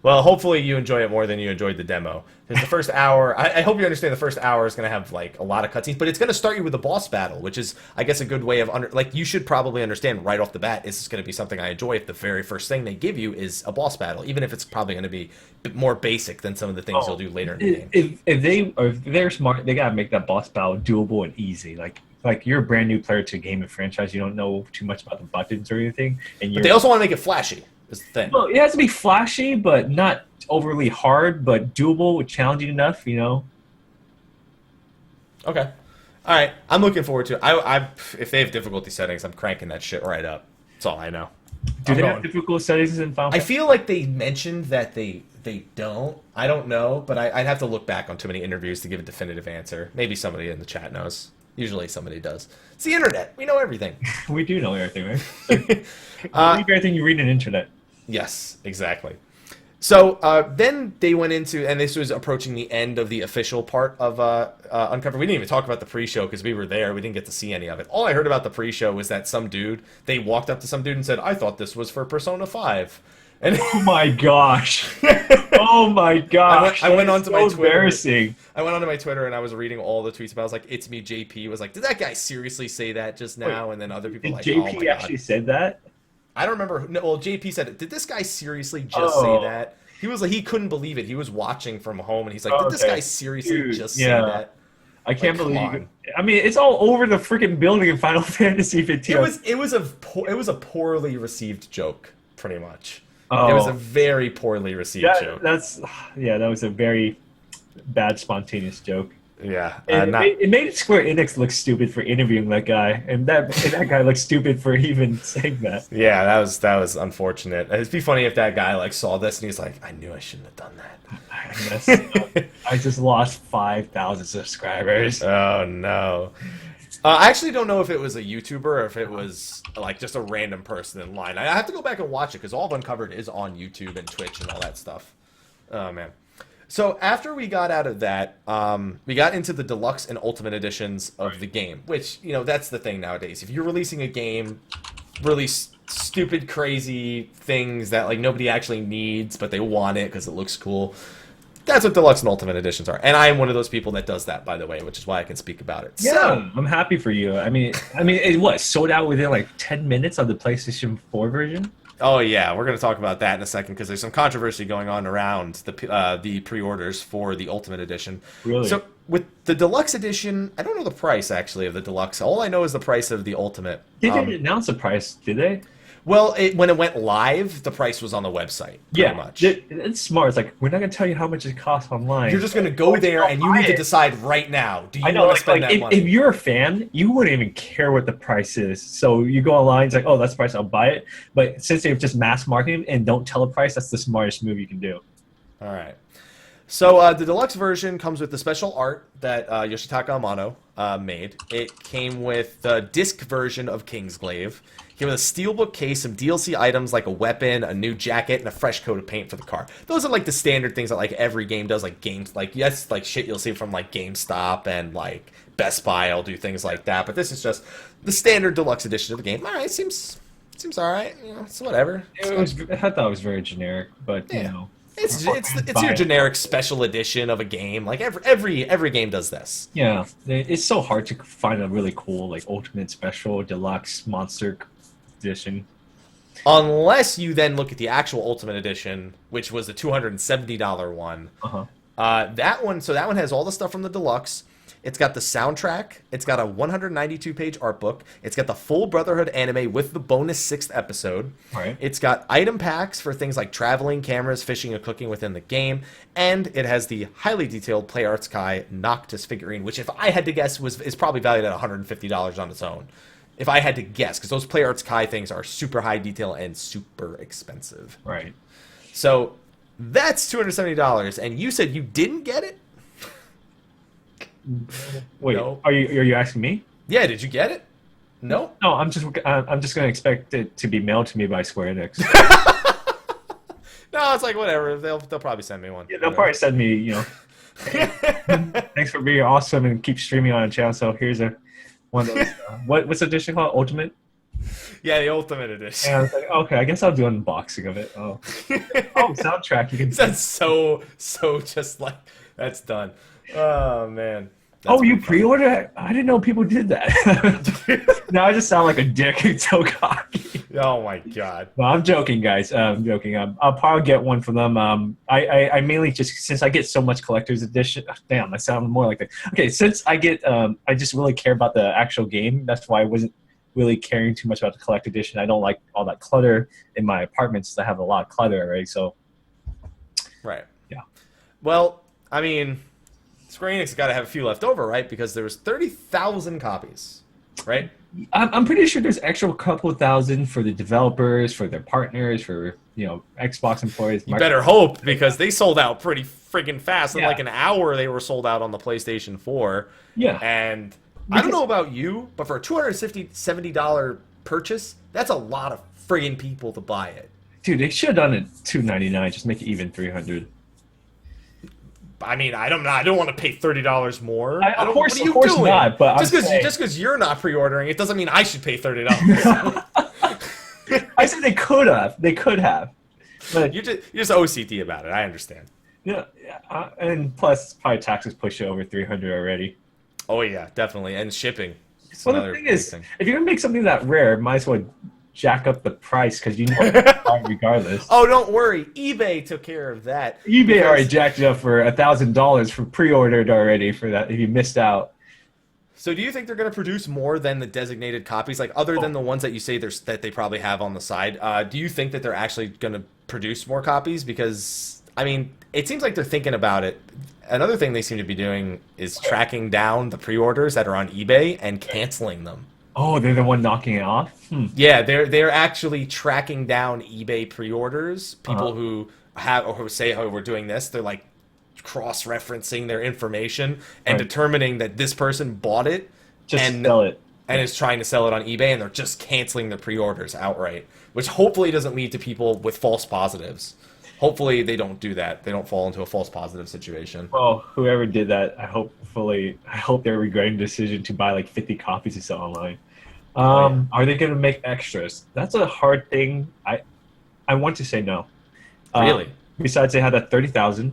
Well, hopefully you enjoy it more than you enjoyed the demo. Because the first hour, I hope you understand the first hour is going to have like a lot of cutscenes, but it's going to start you with a boss battle, which is, I guess, a good way of like you should probably understand right off the bat. Is this going to be something I enjoy if the very first thing they give you is a boss battle, even if it's probably going to be more basic than some of the things you'll do later in the game. If they're smart, they gotta make that boss battle doable and easy. Like you're a brand new player to a game and franchise, you don't know too much about the buttons or anything, and But they also want to make it flashy. Is the thing. Well, it has to be flashy, but not overly hard, but doable, challenging enough, you know. Okay. All right. I'm looking forward to it. If they have difficulty settings, I'm cranking that shit right up. That's all I know. Do they have difficult settings in Final I Fantasy? feel like they mentioned that they don't. I don't know, but I'd have to look back on too many interviews to give a definitive answer. Maybe somebody in the chat knows. Usually somebody does. It's the internet. We know everything. We do know everything, right? Like, believe everything you read on the internet. Yes, exactly. So then they went into, and this was approaching the end of the official part of Uncover. We didn't even talk about the pre-show because we were there. We didn't get to see any of it. All I heard about the pre-show was that they walked up to some dude and said, "I thought this was for Persona 5." And Oh my gosh! Oh my gosh! I went onto my Twitter. Embarrassing. I went onto my Twitter and I was reading all the tweets about. I was like, "It's me, JP." Was like, "Did that guy seriously say that just now?" Wait, And then other people Did like, JP "Oh my actually god." said that? I don't remember. No, well, JP said it. Did this guy seriously just say that? He was like, he couldn't believe it. He was watching from home and he's like, "Did this guy seriously just say that?" I can't Like, believe come it. on. I mean, it's all over the freaking building in Final Fantasy 15. It was a poorly received joke, pretty much. Oh. It was a very poorly received joke. That was a very bad spontaneous joke. Yeah, And it made Square Enix look stupid for interviewing that guy, and that guy looked stupid for even saying that. Yeah, that was unfortunate. It'd be funny if that guy like saw this and he's like, "I knew I shouldn't have done that." I just lost 5,000 subscribers. Oh no. I actually don't know if it was a YouTuber or if it was like just a random person in line. I have to go back and watch it because all of Uncovered is on YouTube and Twitch and all that stuff. Oh man. So after we got out of that, we got into the deluxe and ultimate editions of the game, which, you know, that's the thing nowadays. If you're releasing a game, release stupid, crazy things that like nobody actually needs, but they want it because it looks cool. That's what deluxe and ultimate editions are. And I am one of those people that does that, by the way, which is why I can speak about it. Yeah, So, I'm happy for you. I mean, it sold out within like 10 minutes of the PlayStation 4 version? oh yeah, we're going to talk about that in a second because there's some controversy going on around the pre-orders for the Ultimate Edition. Really? So with the Deluxe Edition, I don't know the price actually of the Deluxe. All I know is the price of the Ultimate. They didn't announce the price, did they? Well, when it went live, the price was on the website. Pretty much. It's smart. It's like, we're not going to tell you how much it costs online. You're just going to go there and you need to decide right now. Do you want to spend that money? If you're a fan, you wouldn't even care what the price is. So you go online, it's like, oh, that's the price, I'll buy it. But since they're just mass marketing and don't tell the price, that's the smartest move you can do. All right. So the deluxe version comes with the special art that Yoshitaka Amano made. It came with the disc version of Kingsglaive. It came with a steelbook case, some DLC items like a weapon, a new jacket, and a fresh coat of paint for the car. Those are like the standard things that like every game does. Like games, like yes, like shit you'll see from like GameStop and like Best Buy. I'll do things like that. But this is just the standard deluxe edition of the game. All right, seems all right. You know, it's whatever. I thought it was very generic, but Yeah. you know. It's your generic special edition of a game. Like every game does this. Yeah, it's so hard to find a really cool like ultimate special deluxe monster edition. Unless you then look at the actual Ultimate Edition, which was the $270 one. That one has all the stuff from the deluxe. It's got the soundtrack. It's got a 192-page art book. It's got the full Brotherhood anime with the bonus 6th episode. Right. It's got item packs for things like traveling, cameras, fishing, and cooking within the game. And it has the highly detailed Play Arts Kai Noctis figurine, which if I had to guess is probably valued at $150 on its own. If I had to guess, because those Play Arts Kai things are super high detail and super expensive. Right. So that's $270. And you said you didn't get it? Wait, No. are you asking me? Yeah, did you get it? No? No, I'm just going to expect it to be mailed to me by Square Enix. No, it's like whatever. They'll probably send me one. Yeah, they'll probably send me, you know. Thanks for being awesome and keep streaming on the channel. So here's one of those. What's the edition called? Ultimate? Yeah, the Ultimate Edition. And I was like, okay, I guess I'll do an unboxing of it. Oh, soundtrack. You can. That's so just like that's done. Oh man, that's Oh, you pretty funny. pre-order? I didn't know people did that. Now I just sound like a dick. It's so cocky. Oh my god. No, I'm joking, guys. I'm joking. I'll probably get one for them. I mainly just since I get so much collector's edition. Damn, I sound more like that. Okay, since I get, I just really care about the actual game. That's why I wasn't really caring too much about the collector edition. I don't like all that clutter in my apartments. I have a lot of clutter already. So, Right. yeah. Well, I mean, Square Enix has got to have a few left over, right? Because there was 30,000 copies, right? I'm pretty sure there's extra couple thousand for the developers, for their partners, for Xbox employees. You better hope, because they sold out pretty friggin' fast. In Yeah. like an hour, they were sold out on the PlayStation 4. Yeah. And I don't know about you, but for a $270 purchase, that's a lot of friggin' people to buy it. Dude, they should have done it $299. Just make it even 300. I mean, I don't want to pay $30 more. Of course, what are you of course doing? not. But just because you're not pre-ordering, it doesn't mean I should pay $30. I said they could have. They could have. But You're just OCD about it. I understand. yeah, and plus probably taxes push it over 300 already. Oh yeah, definitely, and shipping. It's Well, the another thing big is, thing. if you're gonna make something that rare, might as well jack up the price because you know it's fine regardless. Oh, don't worry, eBay took care of that. eBay because- already jacked it up for $1,000 for pre-ordered already for that. If you missed out. So, do you think they're going to produce more than the designated copies, like other than the ones that you say that they probably have on the side? Do you think that they're actually going to produce more copies? Because I mean, it seems like they're thinking about it. Another thing they seem to be doing is tracking down the pre-orders that are on eBay and canceling them. Oh, they're the one knocking it off. Yeah, they're actually tracking down eBay pre-orders. People Uh-huh. who have or who say, "Oh, we're doing this," they're like cross-referencing their information and Right. determining that this person bought it Just and sell it. and is trying to sell it on eBay, and they're just canceling their pre-orders outright, which hopefully doesn't lead to people with false positives. Hopefully they don't do that. They don't fall into a false positive situation. Well, whoever did that, I hope they're regretting the decision to buy like 50 copies to sell online. Are they going to make extras? That's a hard thing. I want to say no. Really? Besides, they had that 30,000.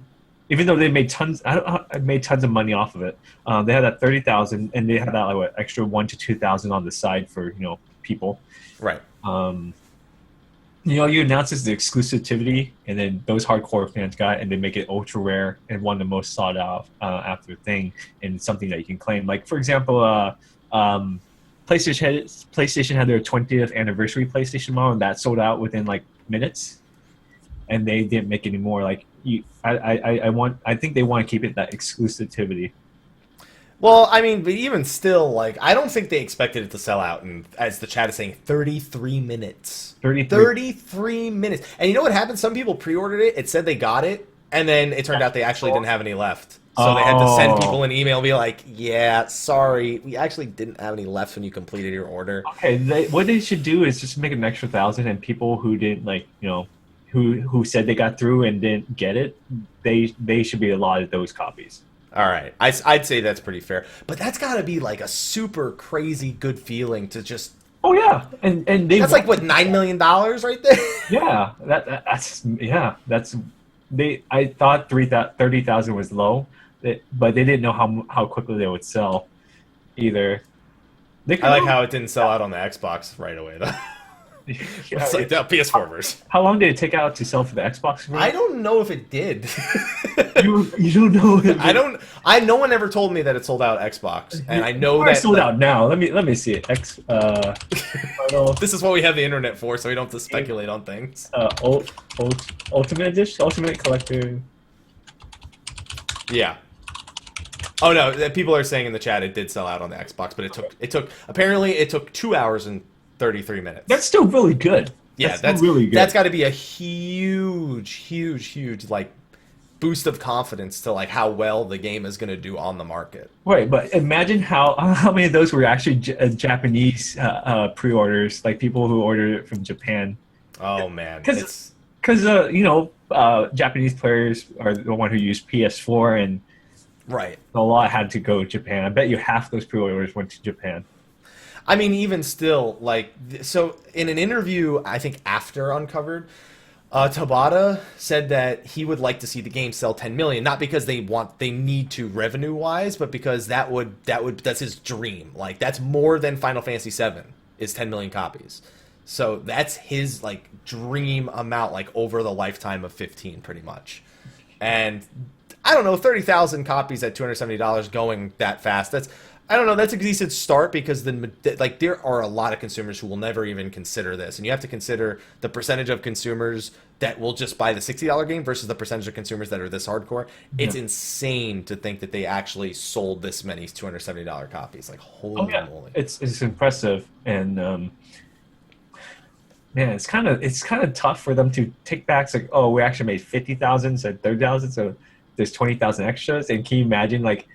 Even though they made tons, I made tons of money off of it. They had that 30,000, and they had that like extra 1,000 to 2,000 on the side for people. Right. You announce it's the exclusivity, and then those hardcore fans got it, and they make it ultra rare and one of the most sought out after thing, and something that you can claim. Like for example, PlayStation had their 20th anniversary PlayStation model, and that sold out within like minutes, and they didn't make any more. Like I think they want to keep it that exclusivity. Well, I mean, but even still, like, I don't think they expected it to sell out in, as the chat is saying, 33 minutes. 33 minutes. And you know what happened? Some people pre-ordered it. It said they got it, and then it turned out they actually didn't have any left. So they had to send people an email and be like, yeah, sorry, we actually didn't have any left when you completed your order. Okay, what they should do is just make an extra 1,000, and people who didn't who said they got through and didn't get it, they should be allotted those copies. All right. I'd say that's pretty fair. But that's got to be like a super crazy good feeling to just... Oh, yeah. And they that's like, what, $9 million right there? Yeah. That's... I thought 30,000 was low, but they didn't know how quickly they would sell either. I like how it didn't sell out on the Xbox right away, though. It's like the PS4 version. How long did it take out to sell for the Xbox version? I don't know if it did. You don't know. No one ever told me that it sold out Xbox, and I know that it's sold out now. Let me see it. This is what we have the internet for, so we don't have to speculate on things. Ultimate Edition, Ultimate Collector. Yeah. Oh no, people are saying in the chat it did sell out on the Xbox, but it took 2 hours and 33 minutes. That's still really good. Yeah, that's really good. That's got to be a huge like boost of confidence to like how well the game is going to do on the market. Right, but imagine how many of those were actually Japanese pre-orders, like people who ordered it from Japan. Oh man, because Japanese players are the one who use PS4, and right, a lot had to go to Japan. I bet you half those pre-orders went to Japan. I mean, even still, like, so in an interview, I think after Uncovered, Tabata said that he would like to see the game sell 10 million, not because they need to revenue wise, but because that's his dream. Like, that's more than Final Fantasy 7 is 10 million copies. So that's his like dream amount, like over the lifetime of 15, pretty much. And I don't know, 30,000 copies at $270 going that fast. I don't know. That's a decent start because then, like, there are a lot of consumers who will never even consider this, and you have to consider the percentage of consumers that will just buy the $60 game versus the percentage of consumers that are this hardcore. It's insane to think that they actually sold this many $270 copies. Like, holy moly! It's impressive, and man, it's kind of tough for them to take back. It's like, oh, we actually made 50,000 instead of 30,000, so there's 20,000 extras. And can you imagine, like,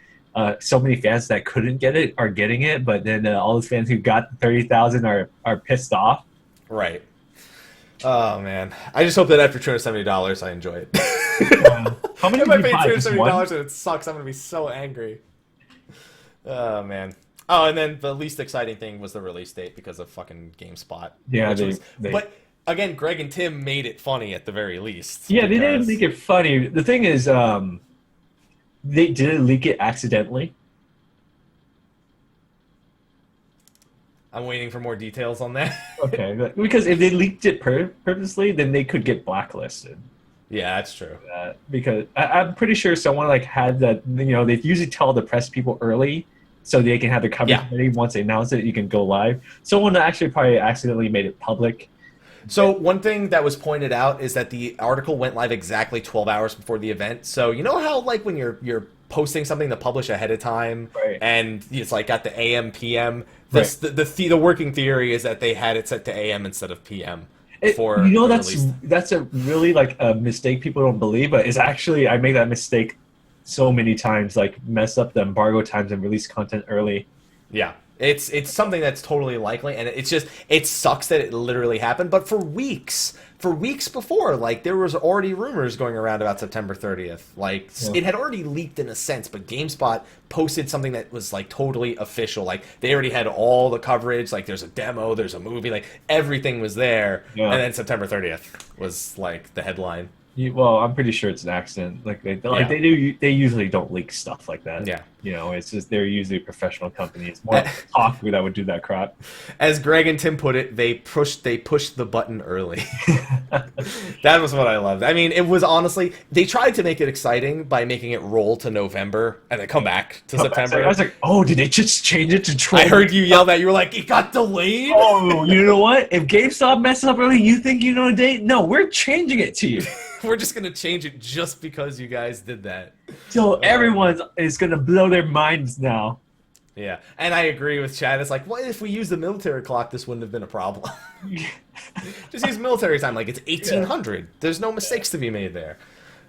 so many fans that couldn't get it are getting it, but then all those fans who got 30,000 are pissed off. Right. Oh man, I just hope that after $270, I enjoy it. How many? If I pay $270 and it sucks, I'm gonna be so angry. Oh man. Oh, and then the least exciting thing was the release date because of fucking GameSpot. Yeah, but again, Greg and Tim made it funny at the very least. Yeah, they didn't make it funny. The thing is, they did leak it accidentally. I'm waiting for more details on that. Okay, because if they leaked it purposely, then they could get blacklisted. Yeah, that's true. Because I'm pretty sure someone like had that. You know, they usually tell the press people early so they can have their coverage ready. Once they announce it, you can go live. Someone actually probably accidentally made it public. So one thing that was pointed out is that the article went live exactly 12 hours before the event. So you know how like when you're posting something to publish ahead of time, right, and it's like got the AM PM. The working theory is that they had it set to AM instead of PM. That's a really like a mistake people don't believe, but it's actually I make that mistake so many times, like mess up the embargo times and release content early. Yeah. It's something that's totally likely, and it sucks that it literally happened. But for weeks before, like there was already rumors going around about September 30th. Like it had already leaked in a sense, but GameSpot posted something that was like totally official. Like they already had all the coverage. Like there's a demo, there's a movie, like everything was there. Yeah. And then September 30th was like the headline. Well, I'm pretty sure it's an accident. Like they usually don't leak stuff like that. Yeah, you know, it's just they're usually professional companies. More Talk that would do that crap. As Greg and Tim put it, they pushed the button early. That was what I loved. I mean, it was honestly they tried to make it exciting by making it roll to November and then come back to September. I was like, oh, did they just change it to 12? I heard you yell that. You were like, it got delayed. Oh, you know what? If GameStop messes up early, you think you know a date? No, we're changing it to you. We're just going to change it just because you guys did that. So everyone is going to blow their minds now. Yeah, and I agree with Chad. It's like, what if we used the military clock? This wouldn't have been a problem. Just use military time. Like, it's 1800. There's no mistakes to be made there.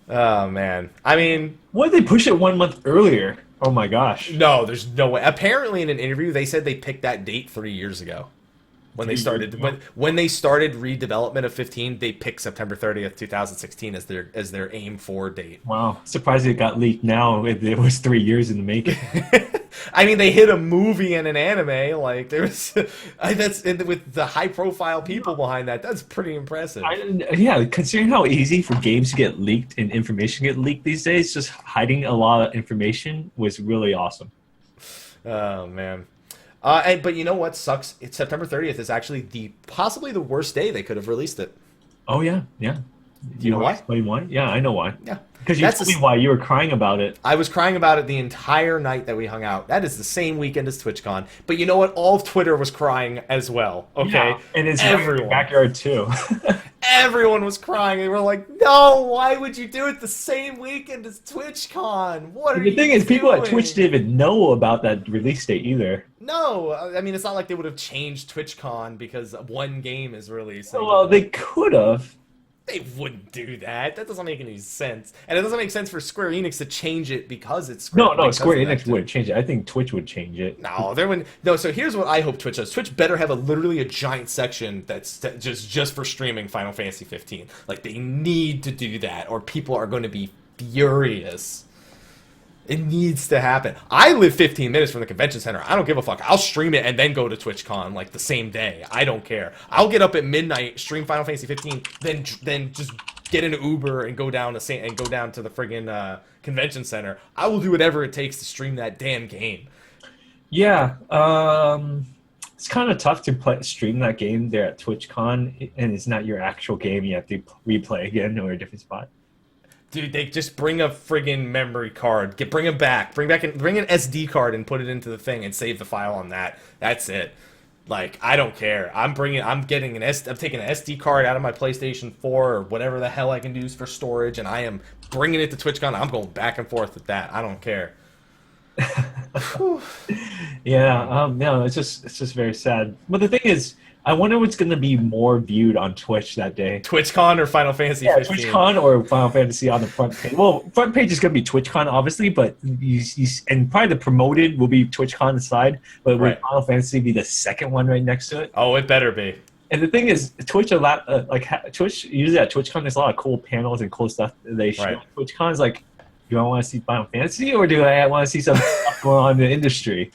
Oh, man. I mean... Why did they push it 1 month earlier? Oh, my gosh. No, there's no way. Apparently, in an interview, they said they picked that date 3 years ago. When they started redevelopment of 15, they picked September 30th, 2016 as their aim for date. Wow, surprised it got leaked now. It was 3 years in the making. I mean, they hit a movie and an anime. Like there's with the high profile people behind that. That's pretty impressive. Yeah, considering how easy for games to get leaked and information get leaked these days, just hiding a lot of information was really awesome. Oh man. But you know what sucks? It's September 30th is actually possibly the worst day they could have released it. Oh yeah. Do you know why? Explain why? Yeah, I know why. Yeah. Because you told me why. You were crying about it. I was crying about it the entire night that we hung out. That is the same weekend as TwitchCon. But you know what? All of Twitter was crying as well. Okay? Yeah, and it's everyone. Backyard too. Everyone was crying. They were like, no, why would you do it the same weekend as TwitchCon? What are you doing? The thing is, people at Twitch didn't even know about that release date either. No, I mean, it's not like they would have changed TwitchCon because one game is releasing. Well, they could have. They wouldn't do that. That doesn't make any sense. And it doesn't make sense for Square Enix to change it because it's Square No, Square Enix wouldn't change it. I think Twitch would change it. No, so here's what I hope Twitch does. Twitch better have literally a giant section that's just for streaming Final Fantasy 15. Like, they need to do that, or people are going to be furious. It needs to happen. I live 15 minutes from the convention center. I don't give a fuck. I'll stream it and then go to TwitchCon like the same day. I don't care. I'll get up at midnight, stream Final Fantasy 15, then just get an Uber and go down to the friggin' convention center. I will do whatever it takes to stream that damn game. Yeah, it's kind of tough to stream that game there at TwitchCon, and it's not your actual game. You have to replay again or a different spot. Dude, they just bring a friggin' memory card. Bring it back. Bring an SD card and put it into the thing and save the file on that. That's it. Like, I don't care. I'm taking an SD card out of my PlayStation 4 or whatever the hell I can use for storage, and I am bringing it to TwitchCon. I'm going back and forth with that. I don't care. Yeah, no, it's just very sad. But the thing is, I wonder what's going to be more viewed on Twitch that day. TwitchCon or Final Fantasy 15? TwitchCon or Final Fantasy on the front page. Well, front page is going to be TwitchCon, obviously, but and probably the promoted will be TwitchCon aside, but will Final Fantasy be the second one right next to it? Oh, it better be. And the thing is, Twitch Twitch usually at TwitchCon there's a lot of cool panels and cool stuff that they show. Right. TwitchCon is like, do I want to see Final Fantasy or do I want to see some stuff going on in the industry?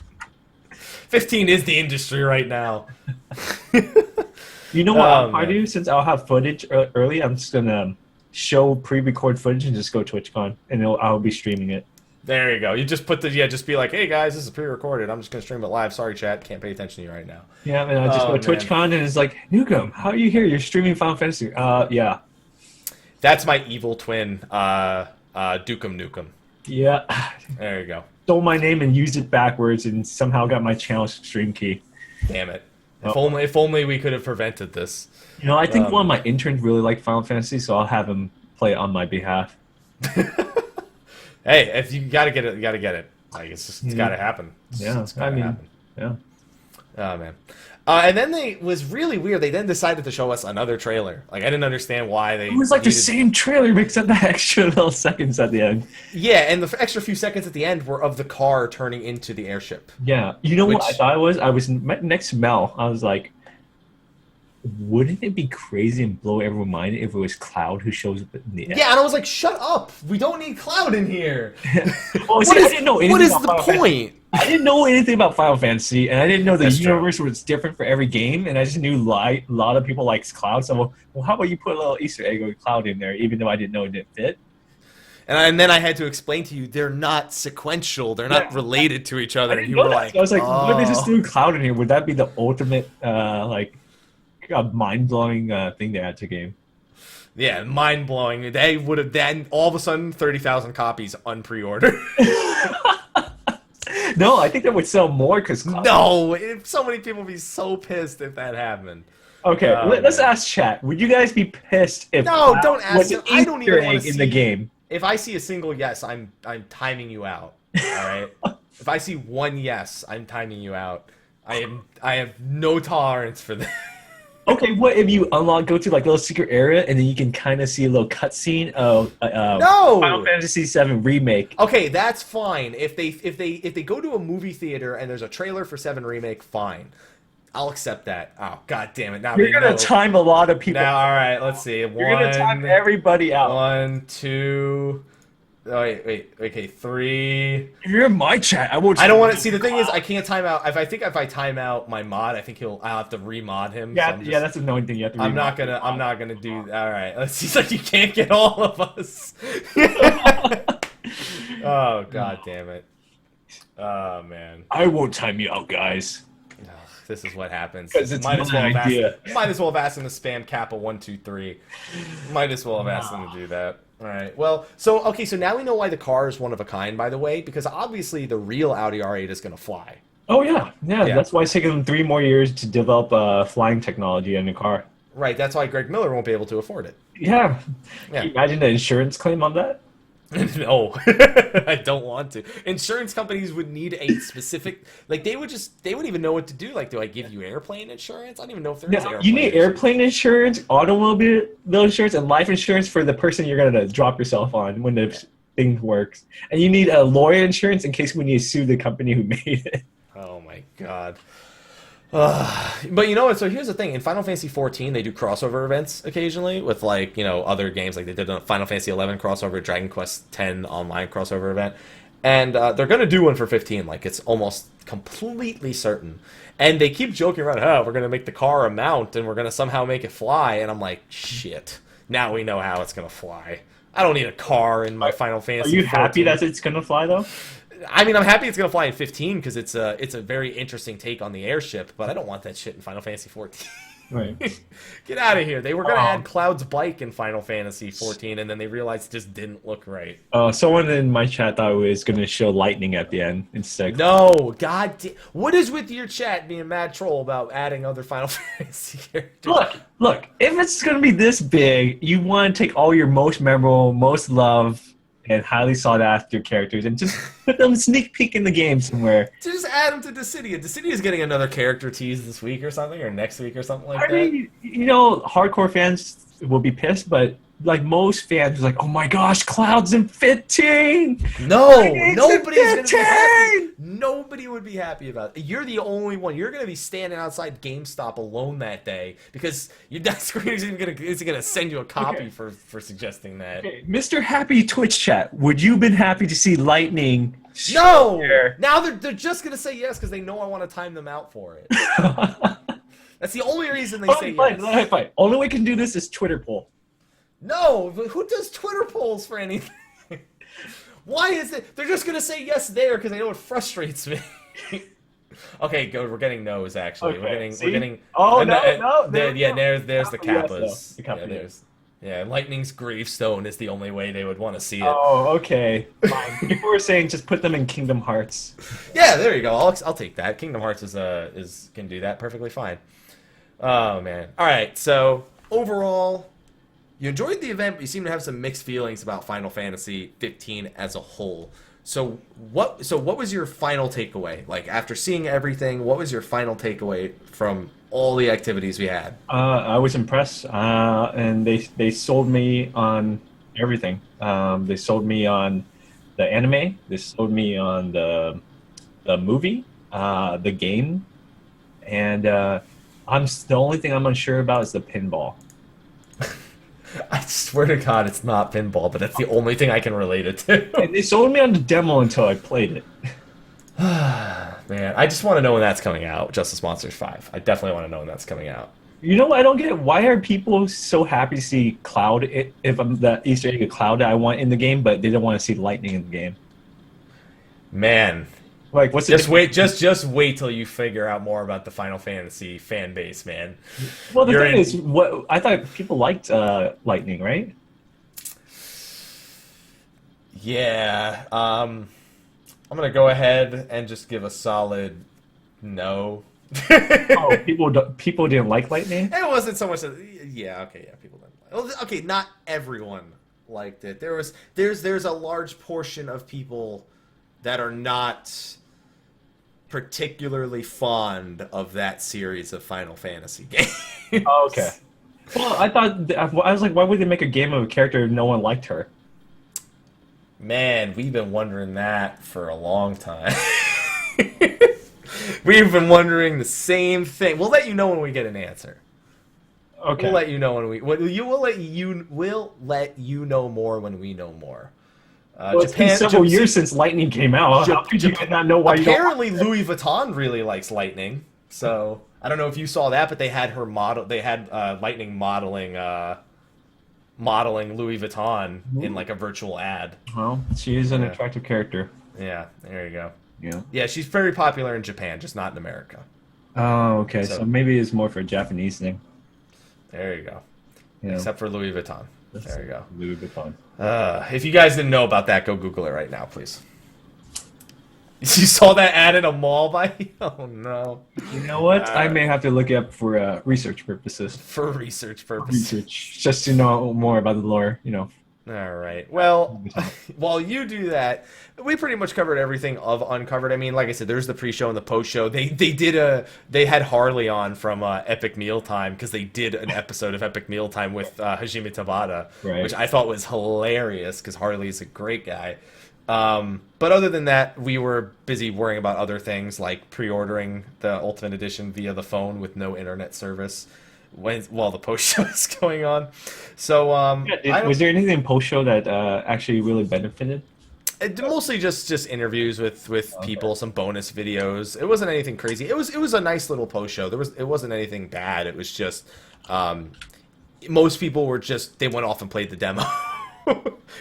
15 is the industry right now. You know what I'll do? Since I'll have footage early, I'm just going to show pre-record footage and just go TwitchCon, and I'll be streaming it. There you go. You just just be like, hey guys, this is pre-recorded. I'm just going to stream it live. Sorry, chat. Can't pay attention to you right now. Yeah, and I'll just go TwitchCon, and it's like, Nukem, how are you here? You're streaming Final Fantasy. Yeah. That's my evil twin, NukemDukem. Yeah. There you go. Stole my name and used it backwards and somehow got my channel stream key. Damn it. If only we could have prevented this. You know, I think one of my interns really liked Final Fantasy, so I'll have him play it on my behalf. Hey, if you gotta get it, you gotta get it. Like it's gotta happen. It's gotta happen. Yeah. Oh man. And then it was really weird. They then decided to show us another trailer. Like I didn't understand why they. It was like the same trailer, except the extra little seconds at the end. Yeah, and the extra few seconds at the end were of the car turning into the airship. Yeah, you know what I thought it was? I was next to Mel. I was like, wouldn't it be crazy and blow everyone's mind if it was Cloud who shows up in the end? Yeah, and I was like, shut up! We don't need Cloud in here. Well, see, I didn't know anything what is about the Final point? Fantasy. I didn't know anything about Final Fantasy, and I didn't know the universe was different for every game, and I just knew a lot of people likes Cloud, so well, how about you put a little Easter egg with Cloud in there, even though I didn't know it didn't fit? And then I had to explain to you, they're not sequential, they're not related to each other, and you were like, I was like, what if they just threw Cloud in here? Would that be the ultimate, mind-blowing thing to add to game? Yeah, mind-blowing. They would have then, all of a sudden, 30,000 copies unpre-ordered. No, I think that would sell more because so many people would be so pissed if that happened. Okay, let's ask chat. Would you guys be pissed if don't ask. I don't even want to see the game. If I see a single yes, I'm timing you out. All right. If I see one yes, I'm timing you out. I have no tolerance for that. Okay, what if you go to like a little secret area and then you can kind of see a little cutscene of Final Fantasy VII Remake? Okay, that's fine. If they go to a movie theater and there's a trailer for 7 Remake, fine. I'll accept that. Oh, god damn it! Now you're gonna time a lot of people. Now, all right, let's see. You're gonna time everybody out. 1, 2. Oh, wait. Okay, 3. If you're in my chat, I won't. I don't want to see. The thing is, I can't time out. If I time out my mod, I think I'll have to remod him. Yeah, so that's the annoying thing. You have to. I'm not gonna do. All right, let's see. Like you can't get all of us. Oh god damn it. Oh man. I won't time you out, guys. This is what happens. Might as well have asked him to spam Kappa 1 2 3. Might as well have asked him to do that. All right. Well, so now we know why the car is one of a kind, by the way, because obviously the real Audi R8 is going to fly. Oh yeah. That's why it's taken them 3 more years to develop flying technology in the car. Right. That's why Greg Miller won't be able to afford it. Yeah. Can you imagine the insurance claim on that? No, I don't want to. Insurance companies would need a specific, like they wouldn't even know what to do. Like, do I give you airplane insurance? I don't even know if there is airplane You need airplane insurance, automobile insurance, and life insurance for the person you're going to drop yourself on when the thing works. And you need a lawyer insurance in case we need to sue the company who made it. Oh my god. But you know what? So here's the thing: in Final Fantasy 14, they do crossover events occasionally with other games. Like they did a Final Fantasy 11 crossover, Dragon Quest 10 online crossover event, And they're going to do one for 15. Like, it's almost completely certain. And they keep joking around, oh, we're going to make the car a mount, and we're going to somehow make it fly. And I'm like, shit. Now we know how it's going to fly. I don't need a car in my Final Fantasy. Are you 14. happy that it's gonna fly though? I mean, I'm happy it's gonna fly in 15 because it's a very interesting take on the airship, but I don't want that shit in Final Fantasy 14. Right. Get out of here. They were gonna add Cloud's bike in Final Fantasy 14, and then they realized it just didn't look right. Someone in my chat thought it was gonna show lightning at the end instead. No, what is with your chat being mad troll about adding other Final Fantasy characters? Look. If it's gonna be this big, you want to take all your most memorable, most loved, and highly sought after characters and just put them sneak peek in the game somewhere. Just add them to Dissidia. Dissidia is getting another character tease this week or something, or next week or something like that. mean, hardcore fans will be pissed, but like most fans are like, oh my gosh, Cloud's in 15! No, nobody's gonna be happy. Nobody would be happy about it. You're the only one. You're gonna be standing outside GameStop alone that day because your screen isn't gonna send you a copy for suggesting that. Okay, Mr. Happy Twitch chat, would you been happy to see lightning? No! Now they're just gonna say yes because they know I want to time them out for it. That's the only reason they say yes. Fine. Only way we can do this is Twitter poll. No, but who does Twitter polls for anything? Why is it? They're just gonna say yes there because they know it frustrates me. Okay, good. We're getting no's actually. Okay, we're getting. Oh no! There's the kappas. Yes, Yeah, Lightning's gravestone is the only way they would want to see it. Oh, okay. Fine. People were saying just put them in Kingdom Hearts. Yeah, there you go. I'll take that. Kingdom Hearts can do that perfectly fine. Oh man. All right. So overall, you enjoyed the event, but you seem to have some mixed feelings about Final Fantasy 15 as a whole. So what was your final takeaway? Like after seeing everything, what was your final takeaway from all the activities we had? I was impressed, and they sold me on everything. They sold me on the anime. They sold me on the movie, the game, and the only thing I'm unsure about is the pinball. I swear to God, it's not pinball, but that's the only thing I can relate it to. And they sold me on the demo until I played it. Man, I just want to know when that's coming out. Justice Monsters 5. I definitely want to know when that's coming out. You know what I don't get? Why are people so happy to see Cloud if I'm the Easter egg of Cloud that I want in the game, but they don't want to see Lightning in the game? Man, like what's just wait till you figure out more about the Final Fantasy fan base, man. Well, the thing is, what I thought people liked Lightning, right? Yeah. I'm gonna go ahead and just give a solid no. Oh, people didn't like Lightning? It wasn't so much that, people didn't like. Okay, not everyone liked it. There's a large portion of people that are not particularly fond of that series of Final Fantasy games. Oh, okay. Well, I was like, why would they make a game of a character if no one liked her? Man, we've been wondering that for a long time. We've been wondering the same thing. We'll let you know when we get an answer. Okay. We'll let you know when we'll let you know more when we know more. Well, it's been several years since Lightning came out. How could you not know why? Apparently, Louis Vuitton really likes Lightning. So I don't know if you saw that, but they had her model. They had Lightning modeling Louis Vuitton in like a virtual ad. Well, she is an attractive character. Yeah, there you go. Yeah. Yeah, she's very popular in Japan, just not in America. Oh, okay. So maybe it's more for a Japanese thing. There you go. Yeah. Except for Louis Vuitton. There you go. Louis Vuitton. If you guys didn't know about that, go Google it right now, please. You saw that ad in a mall by? Oh, no. You know what? I may have to look it up for research purposes. For research purposes. Research. Just to know more about the lore, All right. Well, while you do that, we pretty much covered everything of Uncovered. I mean, like I said, there's the pre-show and the post-show. They had Harley on from Epic Mealtime because they did an episode of Epic Mealtime with Hajime Tabata, which I thought was hilarious because Harley's a great guy. But other than that, we were busy worrying about other things like pre-ordering the Ultimate Edition via the phone with no internet service while the post show is going on. So was there anything in post show that actually really benefited? Mostly just interviews with Okay. people, some bonus videos. It wasn't anything crazy. It was a nice little post show. It wasn't anything bad. It was just um, most people were just they went off and played the demo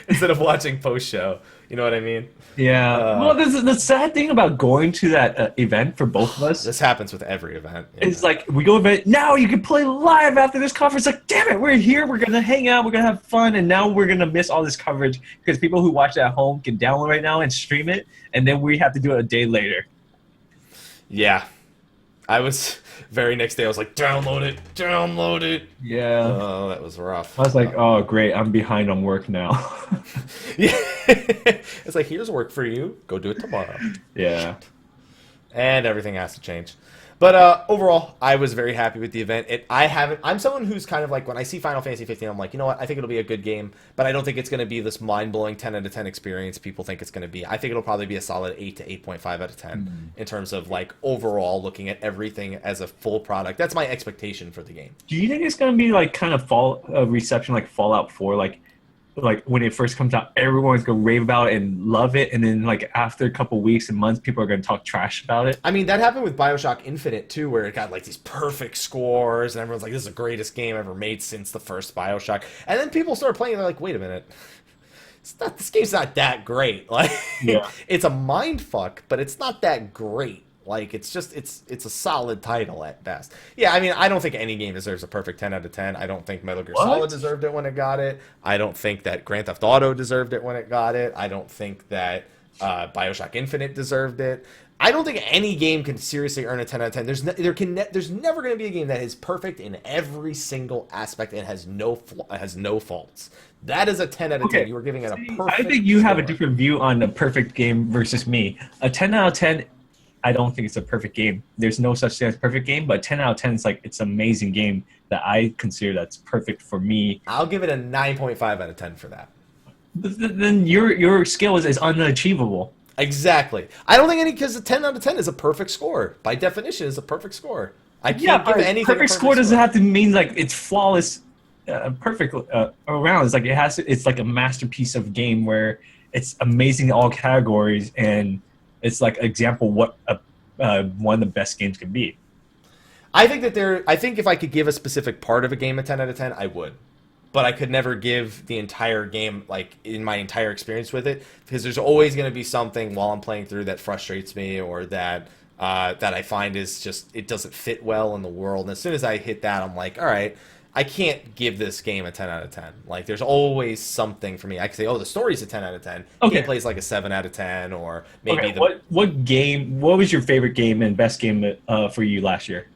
instead of watching post show. You know what I mean? Yeah. Uh, Well, the sad thing about going to that event for both of us this happens with every event. Yeah. is like we go event now. You can play live after this conference. Like, damn it, we're here. We're gonna hang out. We're gonna have fun, and now we're gonna miss all this coverage because people who watch it at home can download right now and stream it, and then we have to do it a day later. Yeah. I was very next day. I was like, download it, download it. Yeah. Oh, that was rough. I was like, oh great, I'm behind on work now. Yeah, it's like here's work for you. Go do it tomorrow. Yeah. And everything has to change. But overall, I was very happy with the event. I'm someone who's kind of like when I see Final Fantasy 15, I'm like, you know what? I think it'll be a good game, but I don't think it's going to be this mind-blowing 10 out of 10 experience people think it's going to be. I think it'll probably be a solid 8 to 8.5 out of 10 in terms of like overall looking at everything as a full product. That's my expectation for the game. Do you think it's gonna be like kind of fall reception like Fallout 4, like when it first comes out, everyone's gonna rave about it and love it, and then like after a couple weeks and months, people are gonna talk trash about it? I mean, that happened with BioShock Infinite too, where it got like these perfect scores, and everyone's like, "This is the greatest game ever made since the first BioShock." And then people started playing, and they're like, "Wait a minute, this game's not that great. Like, Yeah. it's a mind fuck, but it's not that great. Like, it's a solid title at best." Yeah, I mean, I don't think any game deserves a perfect 10 out of 10. I don't think Metal Gear What? Solid deserved it when it got it. I don't think that Grand Theft Auto deserved it when it got it. I don't think that BioShock Infinite deserved it. I don't think any game can seriously earn a 10 out of 10. There's never going to be a game that is perfect in every single aspect and has no faults. That is a 10 out of 10. Okay. You are giving it a See, perfect I think you have a score. different view on a perfect game versus me. A 10 out of 10, I don't think it's a perfect game. There's no such thing as perfect game, but 10 out of 10 is like it's an amazing game that I consider that's perfect for me. I'll give it a 9.5 out of 10 for that. Then your skill is unachievable. Exactly. I don't think because a 10 out of 10 is a perfect score. By definition, is a perfect score. I Yeah, can't give but anything perfect a score doesn't have to mean like it's flawless, perfect around. It's like it's like a masterpiece of game where it's amazing in all categories, and it's like example what one of the best games can be. I think if I could give a specific part of a game a 10 out of 10, I would. But I could never give the entire game, like, in my entire experience with it, because there's always going to be something while I'm playing through that frustrates me or that I find is just, it doesn't fit well in the world. And as soon as I hit that, I'm like, all right, I can't give this game a 10 out of 10. Like, there's always something for me. I can say, oh, the story's a 10 out of 10. Okay. Gameplay's like a 7 out of 10, or maybe Okay, what was your favorite game and best game for you last year?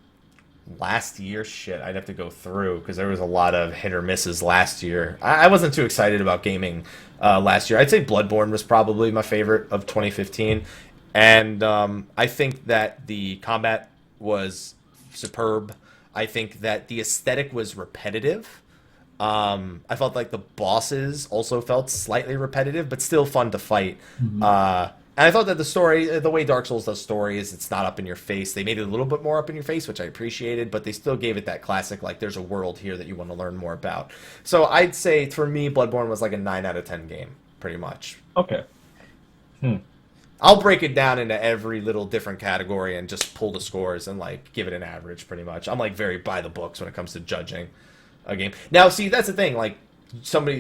last year, shit, I'd have to go through because there was a lot of hit or misses last year. I wasn't too excited about gaming last year. I'd say Bloodborne was probably my favorite of 2015, and I think that the combat was superb. I think that the aesthetic was repetitive. I felt like the bosses also felt slightly repetitive, but still fun to fight. And I thought that the story, the way Dark Souls does story is it's not up in your face. They made it a little bit more up in your face, which I appreciated, but they still gave it that classic, like, there's a world here that you want to learn more about. So I'd say, for me, Bloodborne was like a 9 out of 10 game, pretty much. Okay. I'll break it down into every little different category and just pull the scores and, like, give it an average, pretty much. I'm, like, very by the books when it comes to judging a game. Now, see, that's the thing, like,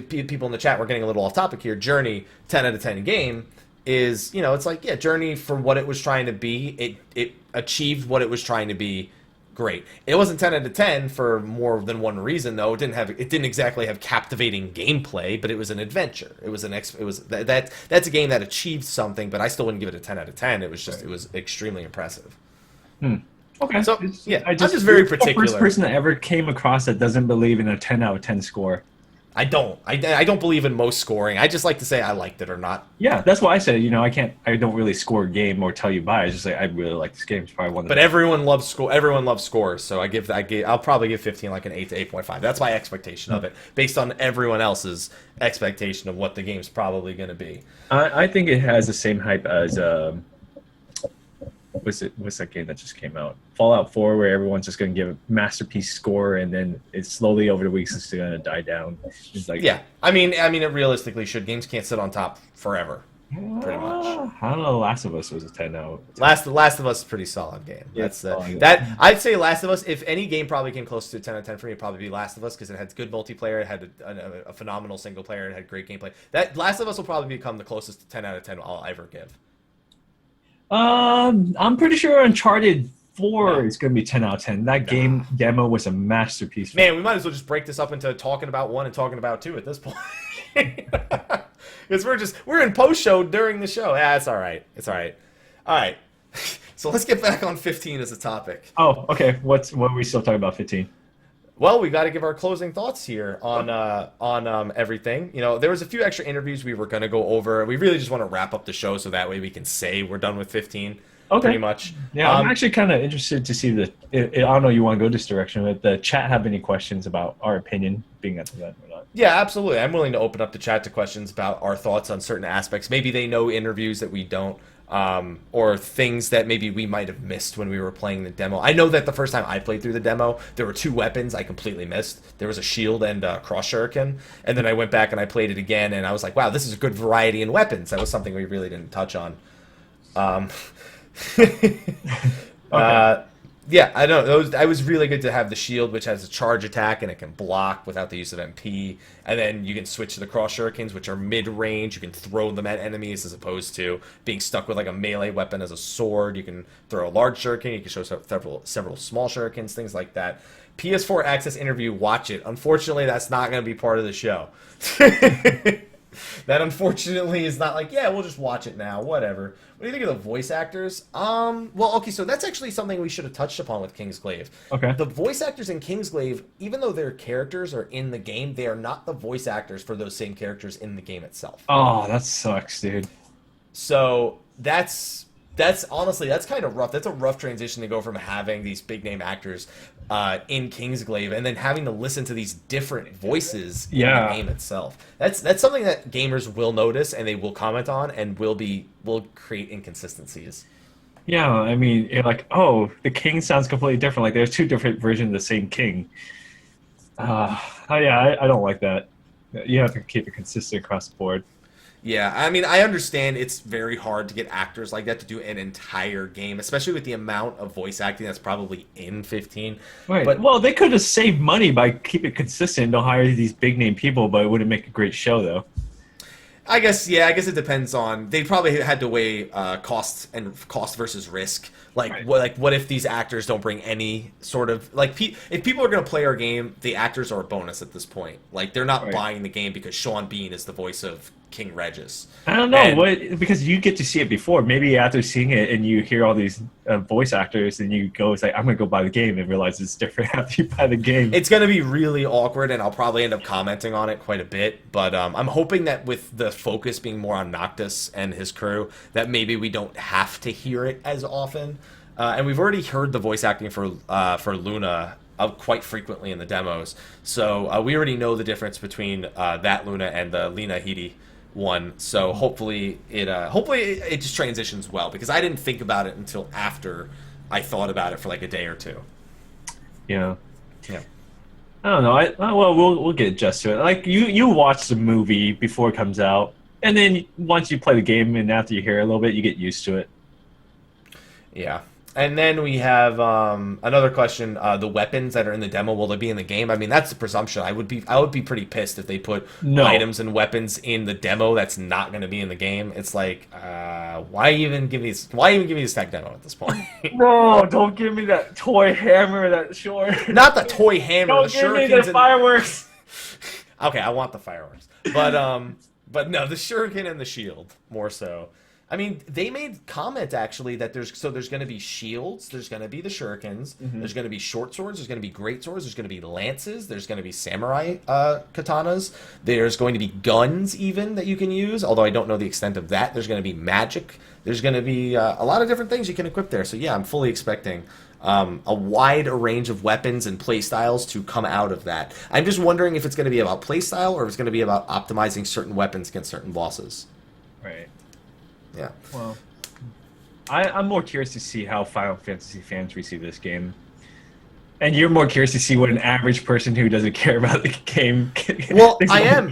people in the chat were getting a little off topic here. Journey, 10 out of 10 game, is, you know, it's like, yeah, Journey, for what it was trying to be, it achieved what it was trying to be. Great. It wasn't 10 out of 10 for more than one reason, though. It didn't exactly have captivating gameplay, but it was an adventure. It was that's a game that achieved something, but I still wouldn't give it a 10 out of 10. It was just, it was extremely impressive. Okay. So, yeah, I'm just very you're the particular. first person I ever came across that doesn't believe in a 10 out of 10 score. I don't believe in most scoring. I just like to say I liked it or not. Yeah, that's why I said, you know, I don't really score a game or tell you by. I just say I really like this game. It's probably one of the But everyone loves score. Everyone loves scores. So I'll probably give 15 like an 8 to 8.5. That's my expectation of it, based on everyone else's expectation of what the game's probably going to be. I think it has the same hype as what's that game that just came out? Fallout 4, where everyone's just going to give a masterpiece score, and then it's slowly over the weeks it's going to die down. It's like, Yeah, I mean, it realistically should. Games can't sit on top forever. pretty much. I don't know. Last of Us was a 10 out. Last of Us is a pretty solid game. Yeah, That's solid. that I'd say Last of Us. If any game probably came close to a 10 out of 10 for me, it'd probably be Last of Us because it had good multiplayer, it had a phenomenal single player, it had great gameplay. That Last of Us will probably become the closest to 10 out of 10 I'll ever give. I'm pretty sure Uncharted 4 is going to be 10 out of 10. That game demo was a masterpiece. Man, we might as well just break this up into talking about 1 and talking about 2 at this point. Because we're in post show during the show. Yeah, it's all right. It's all right. All right. So let's get back on 15 as a topic. Oh, okay. What are we still talking about 15? Well, we got to give our closing thoughts here on everything. You know, there was a few extra interviews we were going to go over. We really just want to wrap up the show so that way we can say we're done with 15. Okay. Pretty much. Yeah, I'm actually kind of interested to see I don't know you want to go this direction, but the chat have any questions about our opinion being at the event or not? Yeah, absolutely. I'm willing to open up the chat to questions about our thoughts on certain aspects. Maybe they know interviews that we don't, or things that maybe we might have missed when we were playing the demo. I know that the first time I played through the demo, there were 2 weapons I completely missed. There was a shield and a cross shuriken, and then I went back and I played it again, and I was like, wow, this is a good variety in weapons. That was something we really didn't touch on. Yeah, I know. I was really good to have the shield, which has a charge attack and it can block without the use of MP. And then you can switch to the cross shurikens, which are mid-range. You can throw them at enemies as opposed to being stuck with like a melee weapon as a sword. You can throw a large shuriken. You can show several small shurikens, things like that. PS4 Access interview, watch it. Unfortunately, that's not going to be part of the show. That unfortunately is not like, yeah, we'll just watch it now, whatever. What do you think of the voice actors? Well, okay, so that's actually something we should have touched upon with Kingsglaive. Okay. The voice actors in Kingsglaive, even though their characters are in the game, they are not the voice actors for those same characters in the game itself. Oh, that sucks, dude. So that's honestly, that's kind of rough. That's a rough transition to go from having these big name actors in Kingsglaive and then having to listen to these different voices in the game itself. That's something that gamers will notice and they will comment on and will create inconsistencies. Yeah, I mean, you're like, oh, the king sounds completely different. Like there's 2 different versions of the same king. Yeah, I don't like that. You have to keep it consistent across the board. Yeah, I mean, I understand it's very hard to get actors like that to do an entire game, especially with the amount of voice acting that's probably in 15. Right. But, well, they could have saved money by keeping it consistent. Don't hire these big name people, but it wouldn't make a great show, though. I guess it depends on. They probably had to weigh cost versus risk. Like, right. what if these actors don't bring any sort of like if people are going to play our game, the actors are a bonus at this point. Like they're not buying the game because Sean Bean is the voice of King Regis. I don't know because you get to see it before. Maybe after seeing it and you hear all these voice actors and you go, it's like I'm gonna go buy the game and realize it's different after you buy the game. It's gonna be really awkward, and I'll probably end up commenting on it quite a bit. But I'm hoping that with the focus being more on Noctis and his crew, that maybe we don't have to hear it as often. And we've already heard the voice acting for Luna quite frequently in the demos, so we already know the difference between that Luna and the Lena Headey one. So hopefully it just transitions well, because I didn't think about it until after I thought about it for like a day or 2. Yeah. Yeah. I don't know. Well, we'll get adjusted to it. Like you watch the movie before it comes out, and then once you play the game and after you hear it a little bit, you get used to it. Yeah. And then we have another question: the weapons that are in the demo, will they be in the game? I mean, that's the presumption. I would be pretty pissed if they put items and weapons in the demo that's not going to be in the game. It's like, why even give me this tech demo at this point? No, don't give me that toy hammer, that short. Not the toy hammer. Don't the give me the fireworks. Okay, I want the fireworks, but no, the shuriken and the shield more so. I mean, they made comment actually that there's going to be shields, there's going to be the shurikens, there's going to be short swords, there's going to be great swords, there's going to be lances, there's going to be samurai katanas, there's going to be guns even that you can use, although I don't know the extent of that. There's going to be magic, there's going to be a lot of different things you can equip there. So yeah, I'm fully expecting a wide range of weapons and playstyles to come out of that. I'm just wondering if it's going to be about playstyle or if it's going to be about optimizing certain weapons against certain bosses. Right. Yeah. Well, I'm more curious to see how Final Fantasy fans receive this game. And you're more curious to see what an average person who doesn't care about the game Well, I am.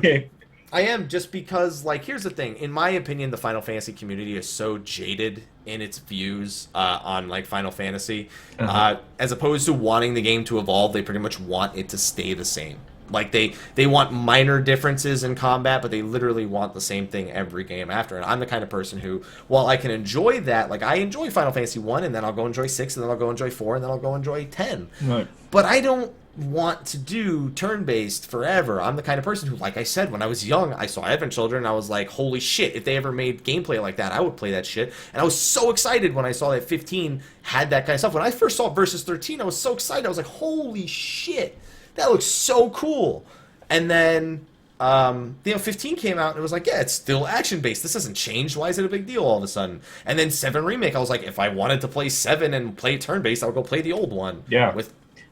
I am, just because, like, here's the thing. In my opinion, the Final Fantasy community is so jaded in its views on, like, Final Fantasy. As opposed to wanting the game to evolve, they pretty much want it to stay the same. Like, they want minor differences in combat, but they literally want the same thing every game after. And I'm the kind of person who, while I can enjoy that, like, I enjoy Final Fantasy 1, and then I'll go enjoy 6, and then I'll go enjoy 4, and then I'll go enjoy 10. Right. But I don't want to do turn-based forever. I'm the kind of person who, like I said, when I was young, I saw Advent Children, and I was like, holy shit, if they ever made gameplay like that, I would play that shit. And I was so excited when I saw that 15 had that kind of stuff. When I first saw Versus 13, I was so excited. I was like, holy shit, that looks so cool. And then, 15 came out, and it was like, yeah, it's still action-based. This hasn't changed. Why is it a big deal all of a sudden? And then 7 Remake, I was like, if I wanted to play 7 and play turn-based, I would go play the old one. Yeah.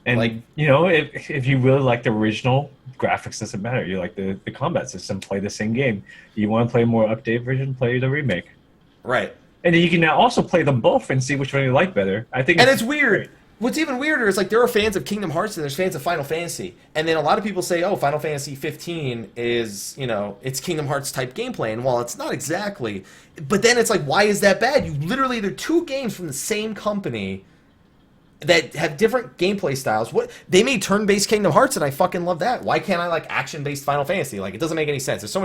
And, like, you know, if you really like the original, graphics doesn't matter. You like the combat system, play the same game. You want to play a more updated version, play the remake. Right. And then you can now also play them both and see which one you like better. I think. And it's weird. What's even weirder is, like, there are fans of Kingdom Hearts and there's fans of Final Fantasy. And then a lot of people say, oh, Final Fantasy 15 is, you know, it's Kingdom Hearts type gameplay. And while it's not exactly, but then it's like, why is that bad? You literally, they're two games from the same company that have different gameplay styles. What they made turn-based Kingdom Hearts, and I fucking love that. Why can't I like action-based Final Fantasy? Like, it doesn't make any sense. There's so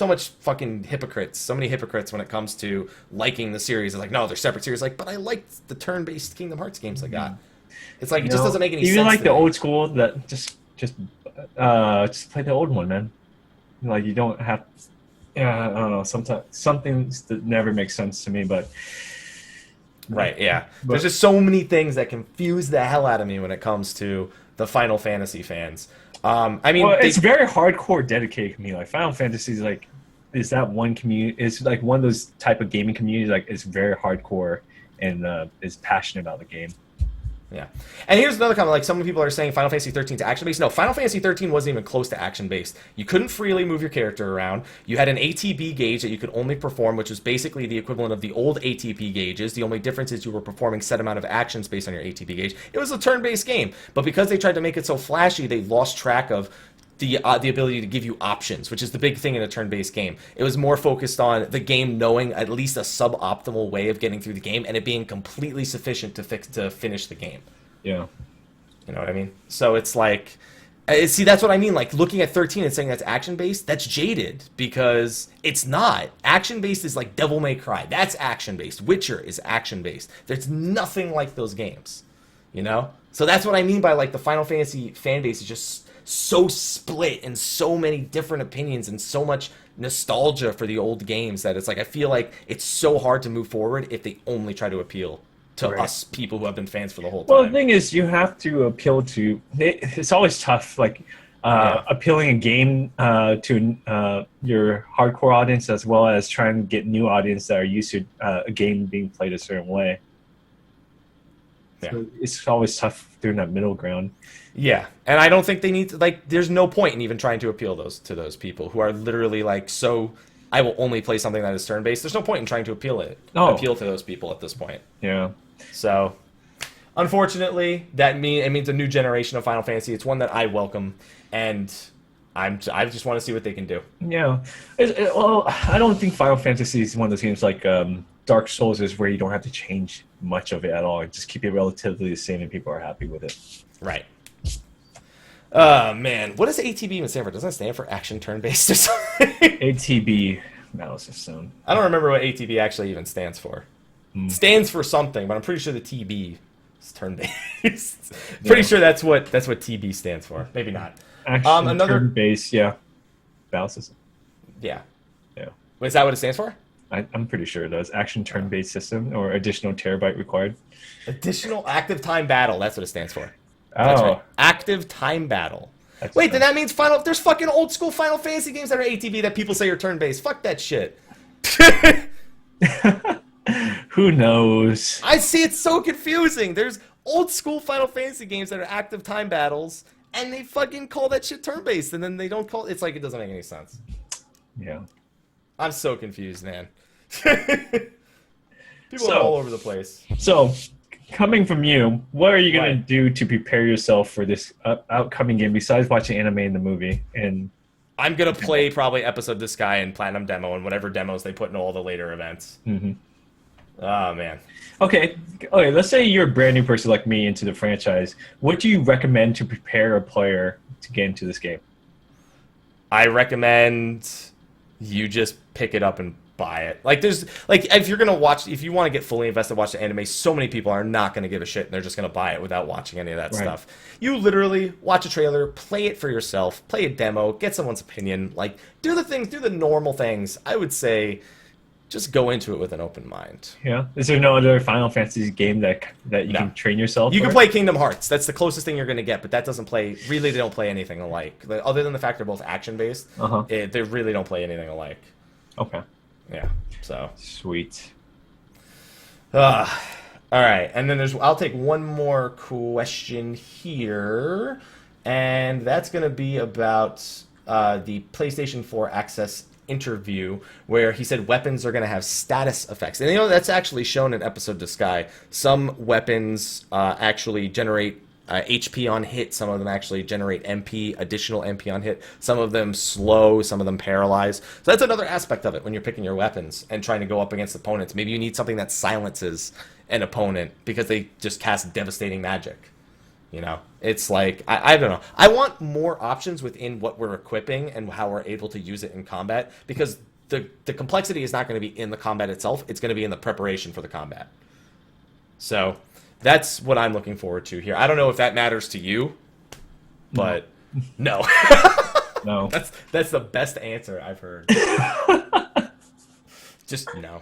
much fucking hypocrites. So many hypocrites when it comes to liking the series. It's like, no, they're separate series. Like, but I liked the turn-based Kingdom Hearts games I got. It's like, it just doesn't make any sense. Even like the old school, that just play the old one, man. Like, you don't have. Yeah, I don't know. Sometimes something that never makes sense to me, but. Right, yeah. There's just so many things that confuse the hell out of me when it comes to the Final Fantasy fans. I mean, it's very hardcore dedicated community. Like, Final Fantasy is that one community. It's like one of those type of gaming communities. Like, it's very hardcore and is passionate about the game. Yeah. And here's another comment. Like, some people are saying Final Fantasy 13 to action-based. No, Final Fantasy 13 wasn't even close to action-based. You couldn't freely move your character around. You had an ATB gauge that you could only perform, which was basically the equivalent of the old ATB gauges. The only difference is you were performing set amount of actions based on your ATB gauge. It was a turn-based game. But because they tried to make it so flashy, they lost track of the ability to give you options, which is the big thing in a turn-based game. It was more focused on the game knowing at least a suboptimal way of getting through the game and it being completely sufficient to finish the game. Yeah. You know what I mean? So it's like, see, that's what I mean. Like, looking at 13 and saying that's action-based, that's jaded because it's not. Action-based is like Devil May Cry. That's action-based. Witcher is action-based. There's nothing like those games, you know? So that's what I mean by, like, the Final Fantasy fan base is just so split and so many different opinions and so much nostalgia for the old games that it's like, I feel like it's so hard to move forward if they only try to appeal to us people who have been fans for the whole time. Well, the thing is, you have to appeal to. It's always tough, like appealing a game to your hardcore audience as well as trying to get new audience that are used to a game being played a certain way. Yeah. So it's always tough doing that middle ground. Yeah, and I don't think they need to, like, there's no point in even trying to appeal to those people who are literally like, so I will only play something that is turn-based. There's no point in trying to appeal to those people at this point. Yeah. So, unfortunately, it means a new generation of Final Fantasy. It's one that I welcome, and I just want to see what they can do. Yeah. Well, I don't think Final Fantasy is one of those games like Dark Souls is where you don't have to change much of it at all. Just keep it relatively the same, and people are happy with it. Right. Man, what does ATB even stand for? Doesn't it stand for action turn-based or something? ATB, battle system. I don't remember what ATB actually even stands for. It stands for something, but I'm pretty sure the TB is turn-based. Pretty sure that's what TB stands for. Maybe not. Action turn-based, yeah. Battle system. Yeah. Yeah. Is that what it stands for? I'm pretty sure it does. Action turn-based system or additional terabyte required. Additional active time battle. That's what it stands for. Oh. That's right. Active time battle. Wait, then that means there's fucking old school Final Fantasy games that are ATB that people say are turn-based. Fuck that shit. Who knows? I see, it's so confusing. There's old school Final Fantasy games that are active time battles, and they fucking call that shit turn-based, and then they don't call it's like it doesn't make any sense. Yeah. I'm so confused, man. People are all over the place. So, Coming from you, what are you gonna Right. do to prepare yourself for this upcoming game besides watching anime in the movie? And I'm gonna play probably episode of this guy and Platinum Demo and whatever demos they put in all the later events. Mhm. Oh man. Okay, let's say you're a brand new person like me into the franchise. What do you recommend to prepare a player to get into this game? I recommend you just pick it up and buy it. Like there's like if you're gonna watch, if you want to get fully invested, watch the anime. So many people are not gonna give a shit and they're just gonna buy it without watching any of that Right. stuff. You literally watch a trailer, play it for yourself, play a demo, get someone's opinion. Like do the things, do the normal things. I would say just go into it with an open mind. Yeah. Is there no other Final Fantasy game that you No. can train yourself? You for? can play Kingdom Hearts. That's the closest thing you're going to get, but that doesn't play. Really, they don't play anything alike. Other than the fact they're both action based, Uh-huh. they really don't play anything alike. Okay. Yeah. So. Sweet. All right, and then I'll take one more question here, and that's going to be about the PlayStation 4 Access interview where he said weapons are going to have status effects. And that's actually shown in Episode to Sky. Some weapons actually generate HP on hit. Some of them actually generate MP, additional MP on hit. Some of them slow, some of them paralyze. So that's another aspect of it when you're picking your weapons and trying to go up against opponents. Maybe you need something that silences an opponent because they just cast devastating magic. It's like, I don't know. I want more options within what we're equipping and how we're able to use it in combat, because the complexity is not going to be in the combat itself. It's going to be in the preparation for the combat. So that's what I'm looking forward to here. I don't know if that matters to you, but no. No. That's the best answer I've heard. Just no.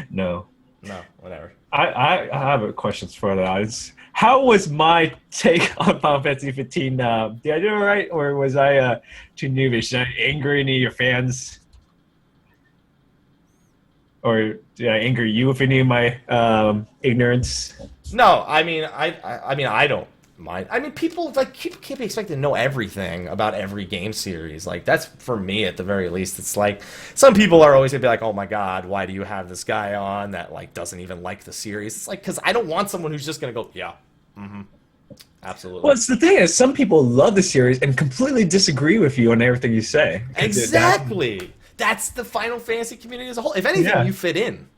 No. No, whatever. I have a question for that. How was my take on Final Fantasy 15? Did I do it right, or was I too noobish? Did I anger any of your fans? Or did I anger you with any of my ignorance? No, I mean, I don't mind. I mean, people can't be expected to know everything about every game series. Like, that's for me at the very least. It's like some people are always gonna be like, "Oh my God, why do you have this guy on that like doesn't even like the series?" It's like, because I don't want someone who's just gonna go, "Yeah, absolutely." Well, it's the thing is, some people love the series and completely disagree with you on everything you say. Exactly. That's the Final Fantasy community as a whole. If anything, Yeah. you fit in.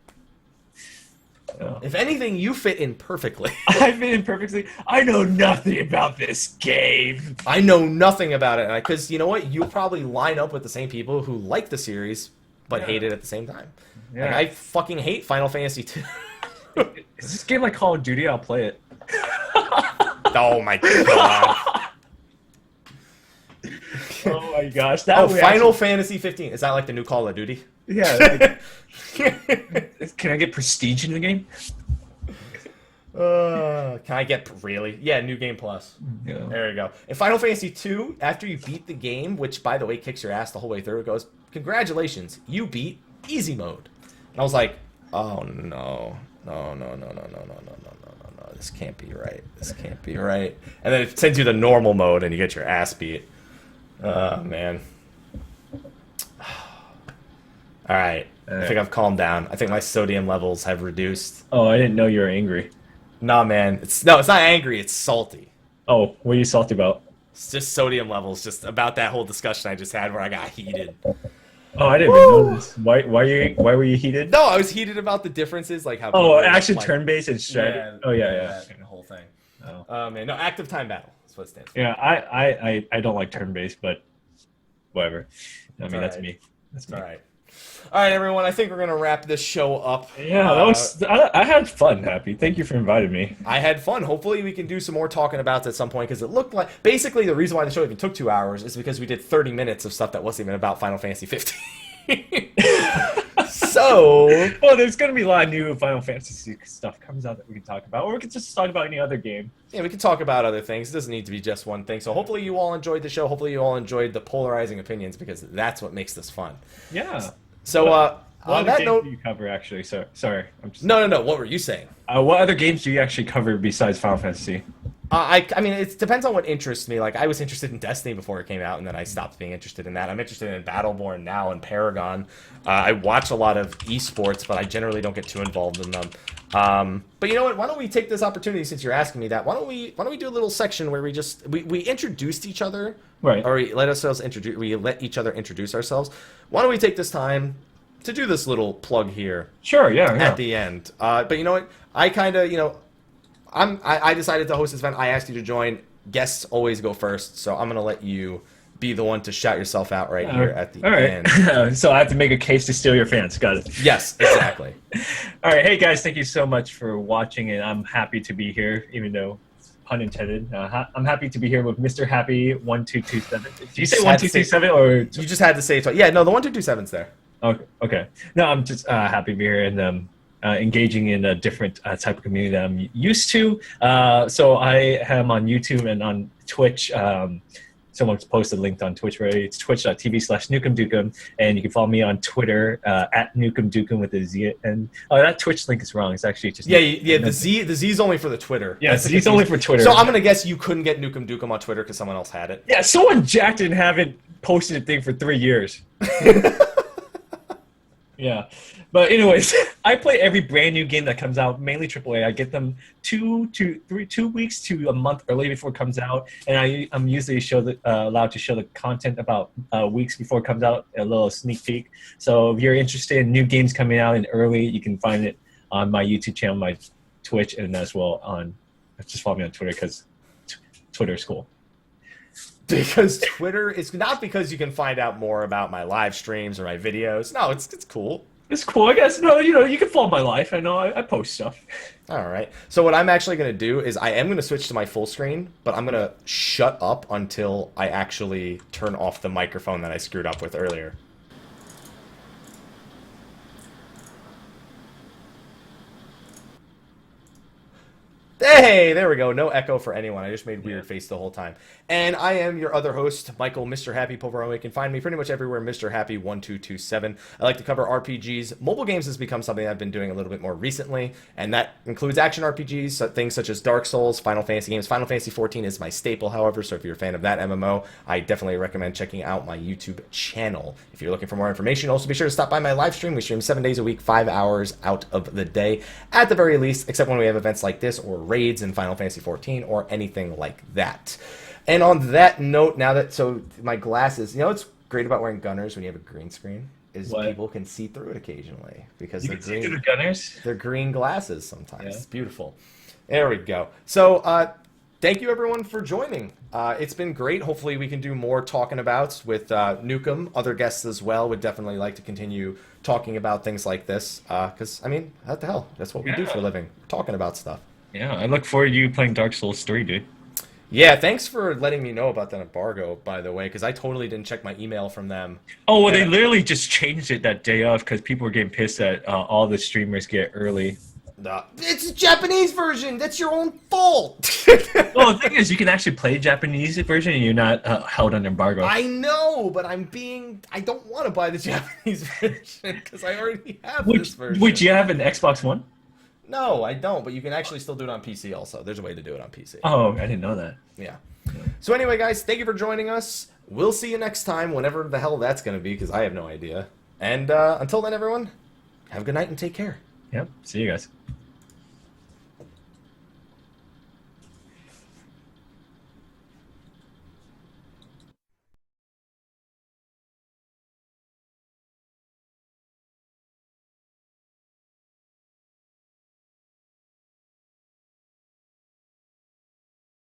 Yeah. If anything, you fit in perfectly. I fit in perfectly. I know nothing about this game. I know nothing about it, because you know what? You'll probably line up with the same people who like the series but hate it at the same time. Yeah. Like, I fucking hate Final Fantasy 2. Is this game like Call of Duty? I'll play it. Oh my God. Oh my gosh. Final Fantasy 15. Is that like the new Call of Duty? Yeah. Can I get prestige in the game? Can I get really? Yeah, New Game Plus. Yeah. There you go. In Final Fantasy 2, after you beat the game, which by the way kicks your ass the whole way through, it goes, "Congratulations, you beat easy mode." And I was like, "Oh no. No. This can't be right. This can't be right." And then it sends you the normal mode and you get your ass beat. Oh man. All right. I think I've calmed down. I think my sodium levels have reduced. Oh, I didn't know you were angry. Nah, man. It's not angry. It's salty. Oh, what are you salty about? It's just sodium levels. Just about that whole discussion I just had where I got heated. Oh, I didn't even know this. Why were you heated? No, I was heated about the differences, like how. Oh, people, action like, turn-based and strategy. Oh, yeah. The whole thing. Oh. Man, no, active time battle. That's what it stands for. Yeah, I don't like turn-based, but whatever. I mean, that's alright. me. That's me. All right. All right, everyone. I think we're gonna wrap this show up. Yeah, that was. I had fun, Happy. Thank you for inviting me. I had fun. Hopefully, we can do some more talking about it at some point, because it looked like basically the reason why the show even took 2 hours is because we did 30 minutes of stuff that wasn't even about Final Fantasy 15. So, well, there's going to be a lot of new Final Fantasy stuff comes out that we can talk about, or we could just talk about any other game. yeah, we can talk about other things. It doesn't need to be just one thing. So hopefully you all enjoyed the show. Hopefully you all enjoyed the polarizing opinions, because that's what makes this fun. Yeah. So, what on other that games note... do you cover, actually? Sorry. I'm just... No. What were you saying? What other games do you actually cover besides Final Fantasy? I mean, it depends on what interests me. Like, I was interested in Destiny before it came out, and then I stopped being interested in that. I'm interested in Battleborn now and Paragon. I watch a lot of esports, but I generally don't get too involved in them. But you know what? Why don't we take this opportunity, since you're asking me that? Why don't we do a little section where we introduced each other, Right. or we let each other introduce ourselves. Why don't we take this time to do this little plug here Sure. Yeah. Yeah. at the end? But you know what? I kind of, I decided to host this event. I asked you to join. Guests always go first, so I'm gonna let you be the one to shout yourself out right here at the All right. end. So I have to make a case to steal your fans. Got it. Yes, exactly. All right. Hey guys, thank you so much for watching, and I'm happy to be here, even though pun intended. I'm happy to be here with Mr. Happy 1227. Did you say 1227 or? You just had to say it twice. Yeah, no, the 1227's there. Okay. Okay. No, I'm just happy to be here and engaging in a different type of community that I'm used to. So I am on YouTube and on Twitch. Someone's posted linked on Twitch, right? It's twitch.tv/NukemDukem, and you can follow me on Twitter at NukemDukem with a Z. And that Twitch link is wrong. It's actually just yeah. The Z's only for the Twitter. Yeah, Z's only for Twitter. So I'm gonna guess you couldn't get NukemDukem on Twitter because someone else had it. Yeah, someone jacked it and haven't posted a thing for 3 years. Yeah, but anyways, I play every brand new game that comes out, mainly AAA. I get them 2 weeks to a month early before it comes out, and I'm usually allowed to show the content about weeks before it comes out, a little sneak peek. So if you're interested in new games coming out and early, you can find it on my YouTube channel, my Twitch, and as well on just follow me on Twitter because Twitter is cool. Because Twitter is not because you can find out more about my live streams or my videos. No, it's cool. It's cool, I guess. No, you can follow my life. I know I post stuff. All right. So what I'm actually going to do is I am going to switch to my full screen, but I'm going to shut up until I actually turn off the microphone that I screwed up with earlier. Hey, there we go. No echo for anyone. I just made weird face the whole time. And I am your other host, Michael, Mr. Happy Poverome. You can find me pretty much everywhere, Mr. Happy 1227. I like to cover RPGs. Mobile games has become something I've been doing a little bit more recently, and that includes action RPGs, so things such as Dark Souls, Final Fantasy games. Final Fantasy 14 is my staple, however, so if you're a fan of that MMO, I definitely recommend checking out my YouTube channel. If you're looking for more information, also be sure to stop by my live stream. We stream 7 days a week, 5 hours out of the day, at the very least, except when we have events like this or raids in Final Fantasy 14 or anything like that. And on that note, so my glasses, what's great about wearing Gunners when you have a green screen is people can see through it occasionally because you can see through the Gunners. They're green glasses sometimes. Yeah. It's beautiful. There we go. So thank you everyone for joining. It's been great. Hopefully we can do more talking about with Nukem. Other guests as well would definitely like to continue talking about things like this because, I mean, what the hell? That's what we do for a living. Talking about stuff. Yeah, I look forward to you playing Dark Souls 3, dude. Yeah, thanks for letting me know about that embargo, by the way, because I totally didn't check my email from them. Oh, well, they literally just changed it that day of because people were getting pissed that all the streamers get early. It's a Japanese version. That's your own fault. Well, the thing is, you can actually play Japanese version and you're not held under embargo. I know, but I don't want to buy the Japanese version because I already have this version. Would you have an Xbox One? No, I don't, but you can actually still do it on PC also. There's a way to do it on PC. Oh, I didn't know that. Yeah. So anyway, guys, thank you for joining us. We'll see you next time, whenever the hell that's going to be, because I have no idea. And until then, everyone, have a good night and take care. Yep. See you guys.